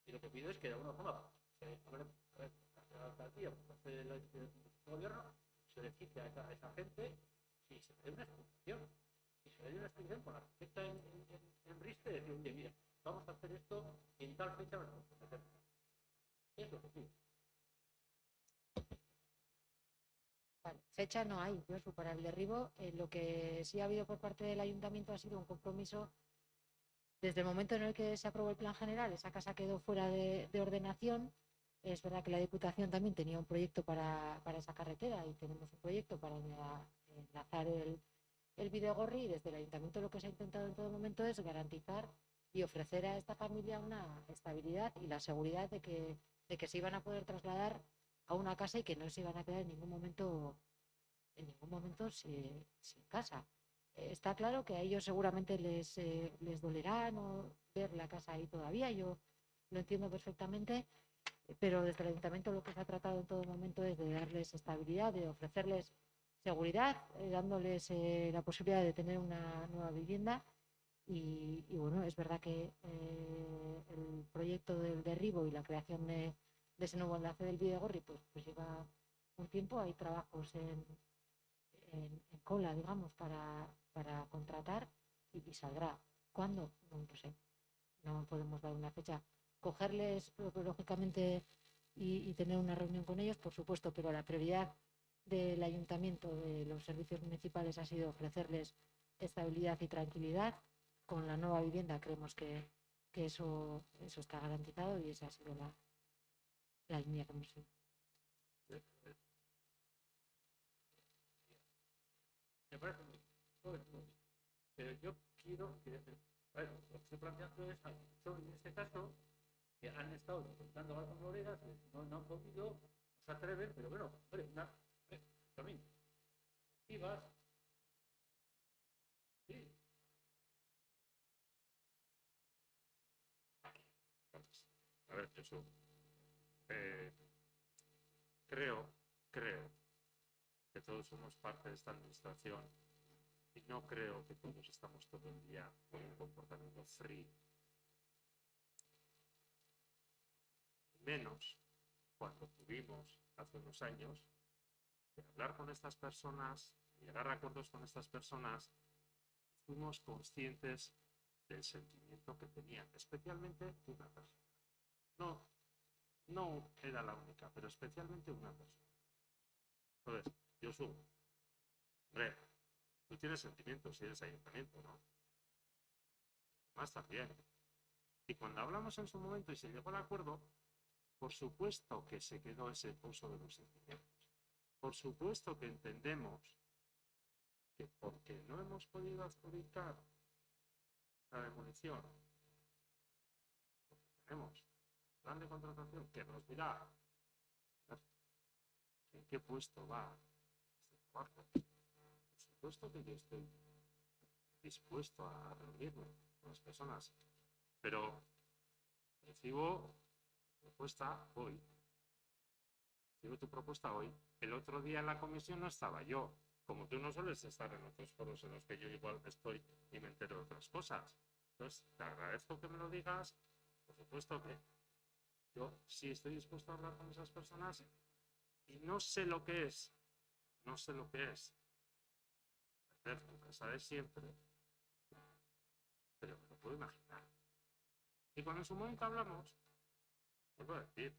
Y lo que pido es que de alguna forma la alcaldía, por parte del gobierno, se le cite a esa gente y se le dé una explicación. Y se le dé una explicación con la fecha en Briste, decir, oye, mira, vamos a hacer esto y en tal fecha nos vamos a hacer. Es lo que pido. Vale, fecha no hay, Josu, para el derribo. Lo que sí ha habido por parte del ayuntamiento ha sido un compromiso. Desde el momento en el que se aprobó el plan general, esa casa quedó fuera de ordenación. Es verdad que la Diputación también tenía un proyecto para esa carretera y tenemos un proyecto para enlazar el Bidegorri, y desde el ayuntamiento lo que se ha intentado en todo momento es garantizar y ofrecer a esta familia una estabilidad y la seguridad de que se iban a poder trasladar a una casa y que no se iban a quedar en ningún momento sin casa. Está claro que a ellos seguramente les dolerá no ver la casa ahí todavía, yo lo entiendo perfectamente, pero desde el ayuntamiento lo que se ha tratado en todo momento es de darles estabilidad, de ofrecerles seguridad, dándoles la posibilidad de tener una nueva vivienda. Y bueno, es verdad que el proyecto del derribo y la creación de ese nuevo enlace del Bidegorri pues lleva un tiempo, hay trabajos en cola, digamos, para contratar y saldrá. ¿Cuándo? No lo sé, no podemos dar una fecha. Cogerles, lógicamente, y tener una reunión con ellos, por supuesto, pero la prioridad del ayuntamiento, de los servicios municipales, ha sido ofrecerles estabilidad y tranquilidad. Con la nueva vivienda creemos que eso está garantizado y esa ha sido la línea que hemos seguido. Me parece muy bien. Todo es muy bien. Pero yo quiero que, bueno, lo que estoy planteando es, son en este caso, que han estado intentando hablar con Noreras, no han podido, no se atreven, pero bueno, hombre, también, y vas, sí, A ver, Jesús, creo que todos somos parte de esta administración y no creo que todos estamos todo el día con un comportamiento free. Menos cuando tuvimos hace unos años que hablar con estas personas, llegar a acuerdos con estas personas, fuimos conscientes del sentimiento que tenían, especialmente una persona. No era la única, pero especialmente una persona. Entonces, Josu, hombre, tú tienes sentimientos si eres ayuntamiento, ¿no? Más también. Y cuando hablamos en su momento y se llegó al acuerdo, por supuesto que se quedó ese pozo de los sentimientos. Por supuesto que entendemos que porque no hemos podido adjudicar la demolición, porque tenemos plan de contratación que nos dirá en qué puesto va este trabajo. Por supuesto que yo estoy dispuesto a reunirme con las personas, pero recibo tu propuesta hoy. El otro día en la comisión no estaba yo. Como tú no sueles estar en otros foros en los que yo igual estoy y me entero de otras cosas. Entonces, te agradezco que me lo digas. Por supuesto que yo sí estoy dispuesto a hablar con esas personas y no sé lo que es. Hacer tu casa de siempre. Pero me lo puedo imaginar. Y cuando en su momento hablamos, vuelvo a decir,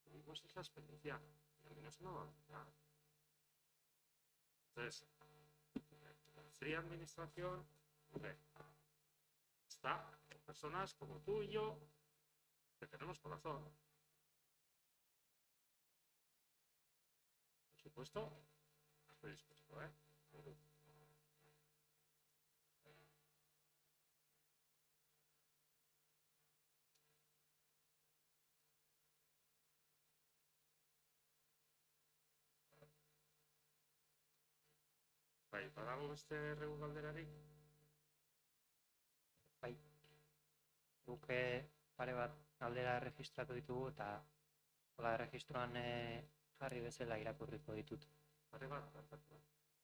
tuvimos esa experiencia y a mí no se me va a olvidar. Entonces, la fría administración, hombre, está con personas como tú y yo, que tenemos corazón. Por supuesto, estoy dispuesto, ¿eh? Bai, badago beste erregu galderarik? Bai, guk pare bat galdera erregistratu ditugu eta hola erregistroan jarri bezala irakurriko ditut. Pare bat, barkatu.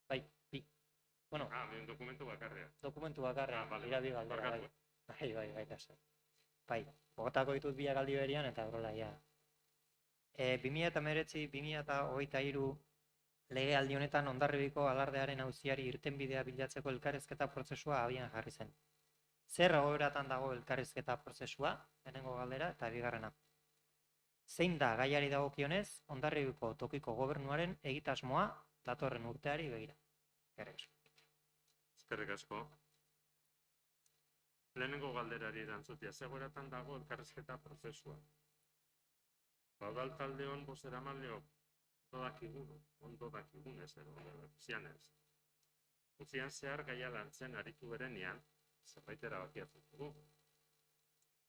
Bai, bi. Bueno, Un dokumentu bakarrean. dokumentu bakarrean Vale, dira bi galdera, bai. barkatu. Bai, lasai. Bai, botako ditut biak aldi berian eta horrela ja. 2019-2023 legealdi honetan Hondarribiko alardearen auziari irtenbidea bilatzeko elkarrizketa prozesua abian jarri zen. Zer egoeratan dago elkarrizketa prozesua, lehenengo galdera eta bigarrena. Zein da gaiari dagokionez Hondarribiko tokiko gobernuaren egitasmoa datorren urteari begira. Eskerrik asko. Lehenengo galderari erantzutea, ze egoeratan dago elkarrizketa prozesua. Udal taldeon bozeramaileok ondo dakigunez edo benefizianez. Guztian zehar gaia lantzen aritu berenean, zerbait erabaki hartu dugu.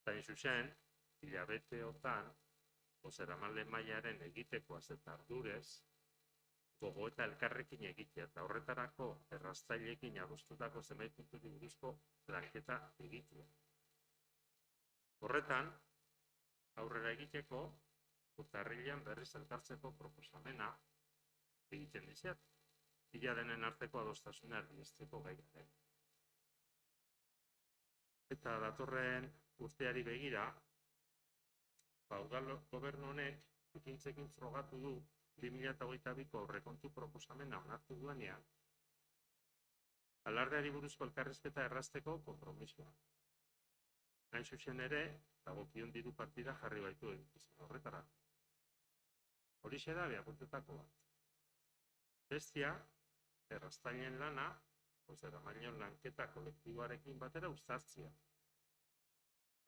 Eta zuzen, hilabeteotan, bozeramaile mailaren egitekoaz eta ardurez, gogo eta elkarrekin egitea eta horretarako errastailekin adostutako zenbait punturi buruzko lanketa egitea. Horretan, aurrera egiteko, urtarrilean berriz elkartzeko proposamena egiten diziat, ila denen arteko adostasuna erdiesteko gai garen. Eta datorren urteari begira, udal gobernu honek ekintzekin frogatu du 2022ko aurrekontu proposamena onartu duenean, alardeari buruzko elkarrizketa errazteko konpromisoa. Hain zuzen ere, dagokion diru partida jarri baitu egitizan horretara. Horixe da biapuntetako bat. Bestia, errastailen lana, bozeramaileon lanketa kolektiboarekin batera uztartzea.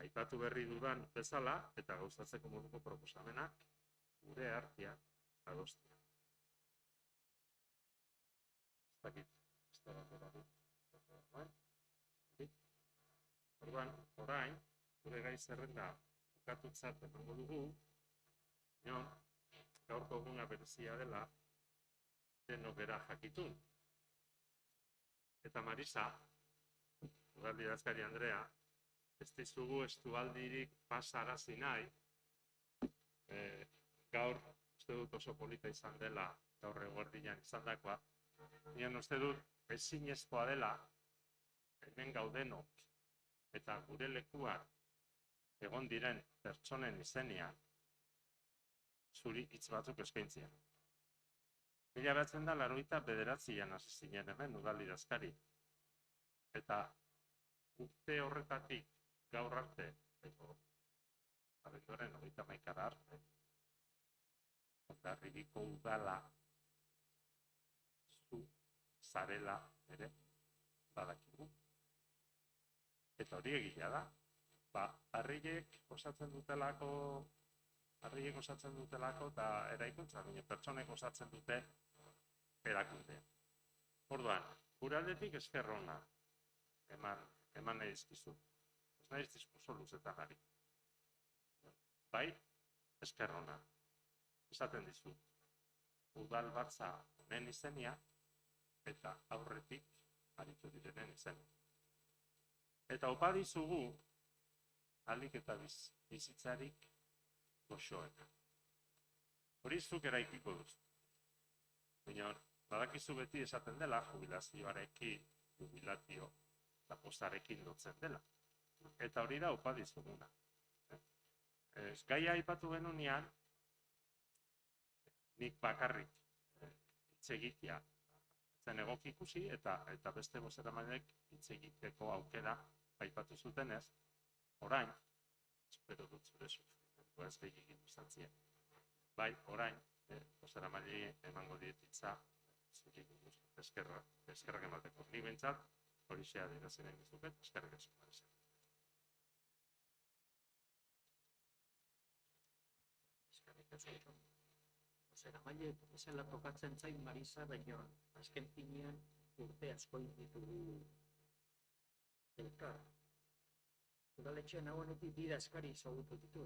Aipatu berri dudan bezala eta gauzatzeko moduko proposamenak gure artean adostea. Ez beste banderari. Orduan, orain, gure gai zerrenda bukatutzat emango dugu, gaurko eguna berezia dela, denok bera jakitun. Eta Marisa, udaldi idazkari Andrea, ez dizugu estualdirik pasarazi nahi, gaur uste dut oso polita izan dela, gaur eguerdian izandakoa, nion uste dut ezinezkoa dela, hemen gaudenok, eta gure lekuak egon diren pertsonen izenean, zuri hitz batzuk eskaintzia. 1989an hasi zinen hemen udaldi idazkari. Eta urte horretatik gaur arte, abenduaren 31 arte, Hondarribiko udala zu zarela ere badakigu. Eta hori egia da. Harriek osatzen dutelako eta eraikuntza, pertsonek osatzen dute erakundea. Orduan, gure aldetik esker ona eman nahi dizkizu. Ez nahi diskurso luzetan ari. Bai, esker ona. Esaten dizu, udal batza honen izenia eta aurretik aritu direnen izenia. Eta opa dizugu, ahalik eta bizitzarik goxoena. Hori zuk eraikiko duzu. Baina, badakizu beti esaten dela, jubilazioarekin, jubilatio eta postarekin lotzen dela. Eta hori da opa dizuguna. Gaia aipatu genunean, nik bakarrik hitz egitea zen egoki ikusi eta beste bozeramaileek hitz egiteko aukera aipatu zutenez, orain, espero dut zure sufrimentua ez gehiagin izantzien. Bai, orain, bozeramaileei emango diet hitza eskerrak emateko. Ni behintzat, hori xea adierazten dizuket, eskerrak emateko. Eskerrik asko. Bozeramaile bezala tokatzen zain Marisa, baina azken finean urte asko ditugu elkar. Udaletxean nagoenetik bi idazkari ezagutu ditu.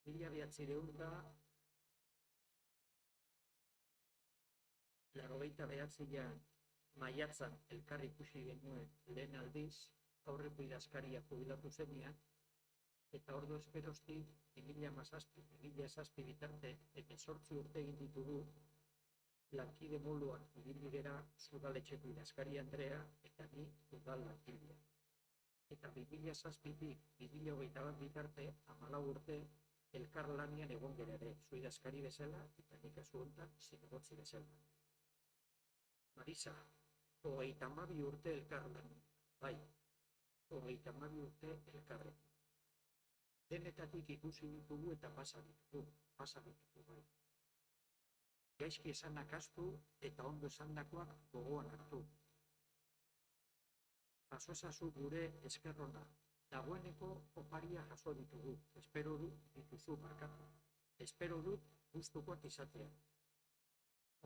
1989an maiatzan elkar ikusi genuen lehen aldiz, aurreko idazkaria jubilatu zenean, eta ordu esperoztik 2017 bitarte, 18 urte egin ditugu, lankide moduan ibili gera udaletxeko idazkari Andrea eta ni udal lankidea. Eta 2007tik 2021 bitarte, 14 urte elkar lanian egon gera ere, zu idazkari bezala eta nik kasu honetan zinegotzi bezala. Marisa, 32 urte elkar lanian, bai, 32 urte elkarrekin. Denetatik ikusi ditugu eta pasa ditugu bai. Gaizki esanak astu eta ondo esandakoak gogoan hartu. Jaso ezazu gure eskerrona, dagoeneko oparia jaso ditugu, espero dut dituzu markatu. Espero dut gustukoak izatea.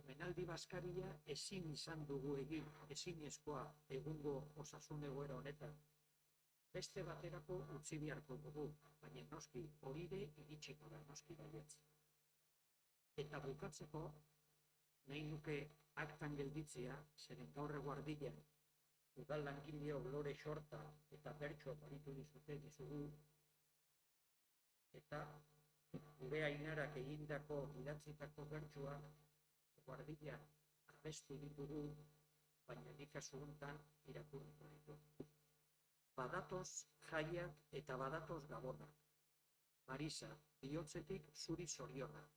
Omenaldi bazkaria ezin izan dugu egin, ezinezkoa egungo osasun egoera honetan. Beste baterako utzi beharko dugu, baina noski horire iritsiko da noski baietz. Eta bukatzeko, nahi nuke aktan gelditzea, zeren gaur eguardian, udal langileok Lore Xorta eta Bertxo baritu dizugu, eta gure Ainarak egindako idatzitako bertsoak eguardian abestu ditugu, baina nik kasu honetan irakurriko ditu. Badatoz jaiak eta badatoz gabonak. Marisa, bihotzetik zuri zorionak.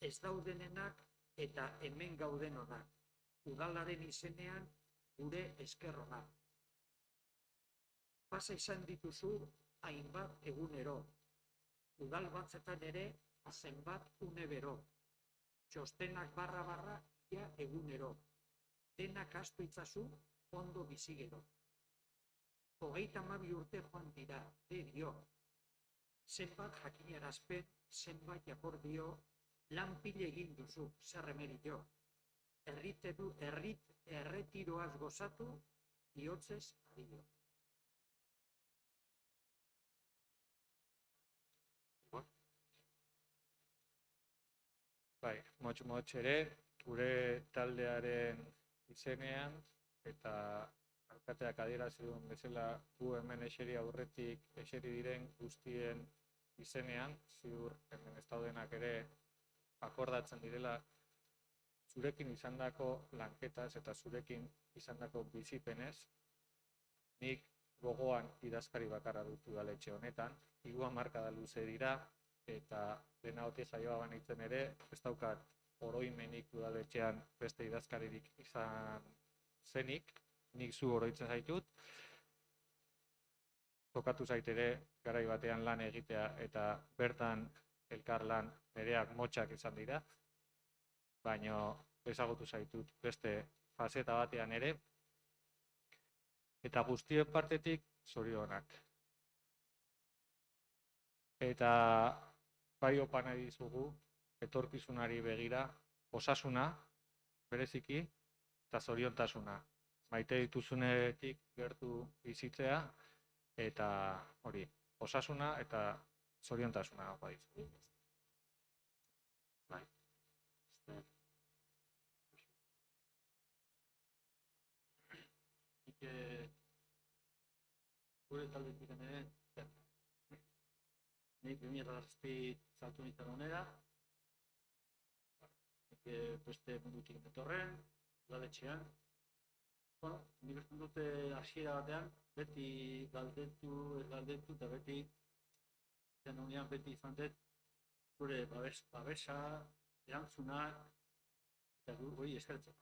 Ez daudenenak eta hemen gaudenonak. Udalaren izenean gure eskerronak. Pasa izan dituzu hainbat egunero. Udal batzetan ere zenbat une bero. Txostenak barra ia egunero. Denak astu itzazu ondo bizigero. 32 urte joan dira, dio. Zenbat jakinarazpen, zenbat akordio, lan pile egin duzu, zer remedio. erretiroaz gozatu, bihotzez adio. Bai, motx ere, gure taldearen izenean, eta alkateak adierazi duen bezala gu hemen eseri aurretik eseri diren guztien izenean, ziur hemen ez daudenak ere akordatzen direla zurekin izandako lanketaz eta zurekin izandako bizipenez, nik gogoan idazkari bakarra dut udaletxe honetan, 3 hamarkada luze dira, eta dena ote saioa banitzen ere, ez daukat oroimenik udaletxean beste idazkaririk izan zenik, nik zu oroitzen zaitut, tokatu zait ere garai batean lan egitea eta bertan elkar lan nereak motxak izan dira, baino ezagutu zaitut beste fazeta batean ere, eta guztien partetik zorionak. Eta bai opa nahi dizugu, etorkizunari begira, osasuna, bereziki, eta zoriontasuna. Maite dituzunetik gertu bizitzea, eta hori, osasuna eta zoriontasuna opa dizugu. Bai. Gure taldetik ere, nik 2007 saltu nintzen honera, beste mundutik netorren, udaletxean. Bueno, nik uste dute hasiera batean, beti galdetu, eta beti izan dut zure babesa, erantzunak, eta hori eskertzen.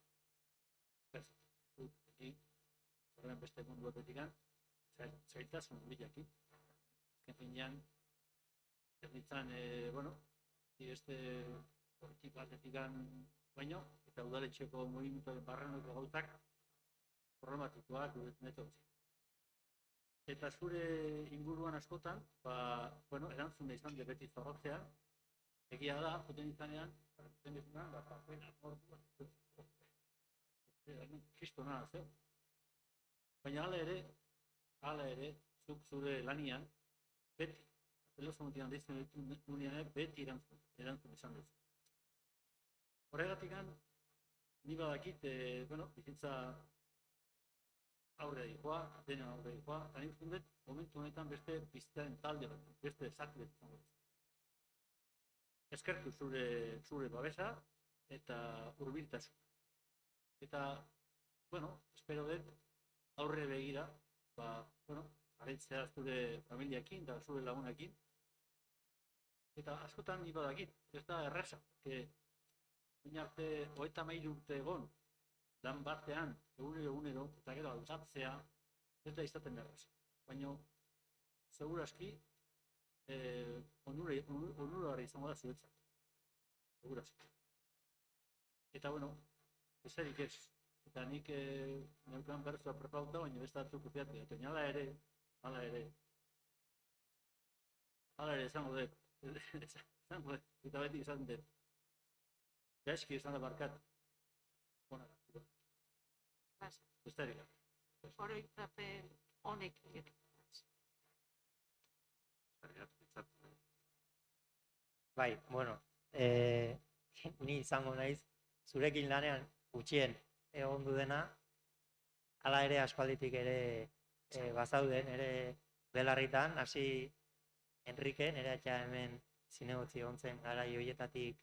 Horren beste mundu batetikan, zaitasun bilaki. Azken finean, ez nintzen, beste politik batetikan baino, eta udaletxeko mugimenduaren barreneko gauzak problematikoak netortzen. Eta zure inguruan askotan, erantzuna izan de beti zorrotzea, egia da, joten izanean, kristona zeu. Baina hala ere, zuk zure lanian, beti, telefonotian deitzen nunean, beti erantzun izan duzu. Horregatikan, ni badakit, bizitza aurre dihoa, dena aurre dihoa, eta nik uste dut, momentu honetan beste bizitzaren talde bat, beste zati bat izango dut. Eskertu zure babesa eta hurbiltasuna. Eta, espero dut, aurre begira, areitzea zure familiakin eta zure lagunekin. Eta askotan ni badakit, ez da erraza, baina arte 33 urte egon, lan batean, egunero, eta gero aldatzea, ez da izaten erraza. Baina, seguraski, onuragarri izango da zuretzat. Seguraski. Eta, ezerik ez. Eta nik neukan bertzua prepauta, baina beste batzuk upiatu. Eta hala ere, esango dut. Eta beti izan dut. Gaizki izan da barkat. Besterik. Oroitzapen honek egiten. Bai, ni izango naiz, zurekin lanean gutxien egon du dena, hala ere aspalditik ere bazauden, ere belarritan, hasi Enrique, nire atxa hemen zinegotzi egon zen garai horietatik,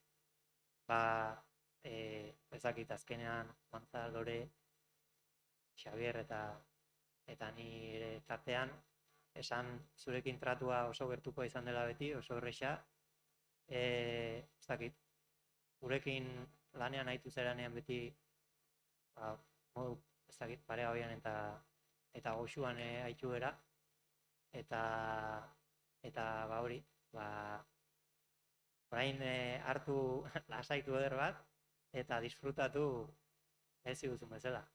ezakit azkenean Gonzalore, Xavier eta nire tartean, esan zurekin tratua oso gertuko izan dela beti, oso erresa, ezakit, gurekin lanean haitu zeranean beti, modu, ezakit, paregabean eta goxuan haitu gara, eta hori, orain hartu lasaitu eder bat, eta disfrutatu ez ziguzun bezala.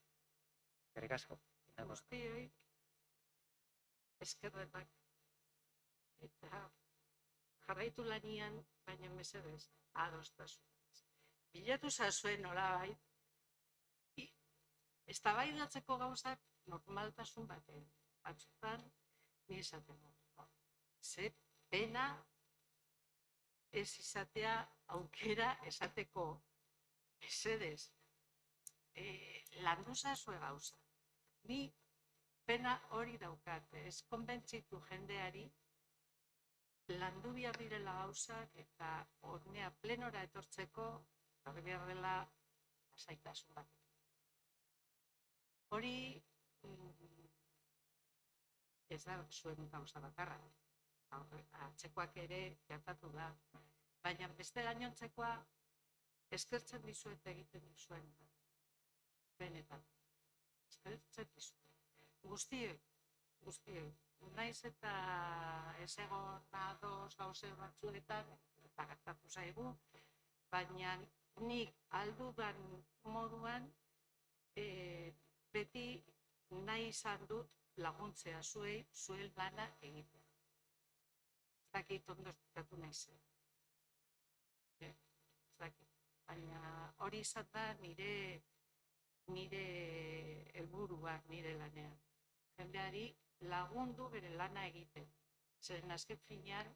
Eskerrik asko. Guztioi eskerrenak. Eta jarraitu lanian, baina mesedez, adostasunez. Bilatu zazuen nolabait, eztabaidatzeko gauzak normaltasun batean. Batzutan, ni esaten dut. Ze pena ez izatea aukera esateko esedez. Landu zazue gauza. Ni pena hori daukat, ez konbentzitu jendeari landu behar direla gauzak eta honea plenora etortzeko horri behar dela lasaitasun bat. Hori ez da zuen gauza bakarra. Atzekoak ere gertatu da. Baina beste gainontzekoa eskertzen dizuet egiten duzuen. Benetan. Eskertzen dizuet. Guztioi. Naiz eta ez egon ados gauze batzuetan, eta gertatu zaigu, baina nik aldudan moduan beti nahi izan dut laguntzea zuen lana egitea. Ez dakit ondo esplikatu nahi zen. Ez dakit. Baina hori izan da nire helburua nire lanean. Jendeari lagundu bere lana egiten. Zeren azken finean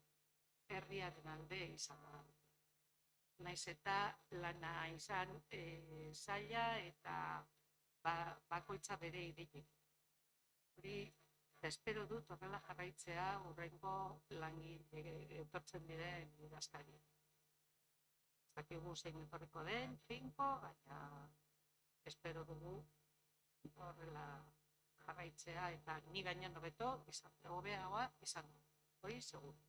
herriaren alde izan da. Naiz eta lana izan zaila eta bakoitza bere ideik. Hori, espero dut horrela jarraitzea hurrengo langile etortzen diren idazkari. Ez dakigu zein etorriko den, finko, baina espero dugu horrela jarraitzea eta ni gainean hobeto hobeagoa izango. Hori seguru.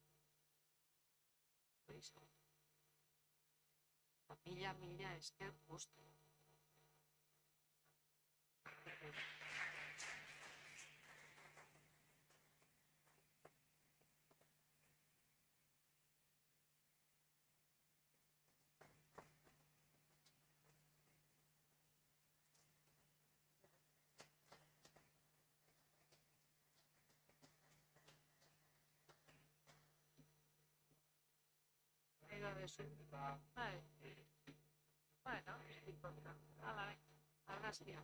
Eta mila esker guzti. Bueno, hala, argazkia.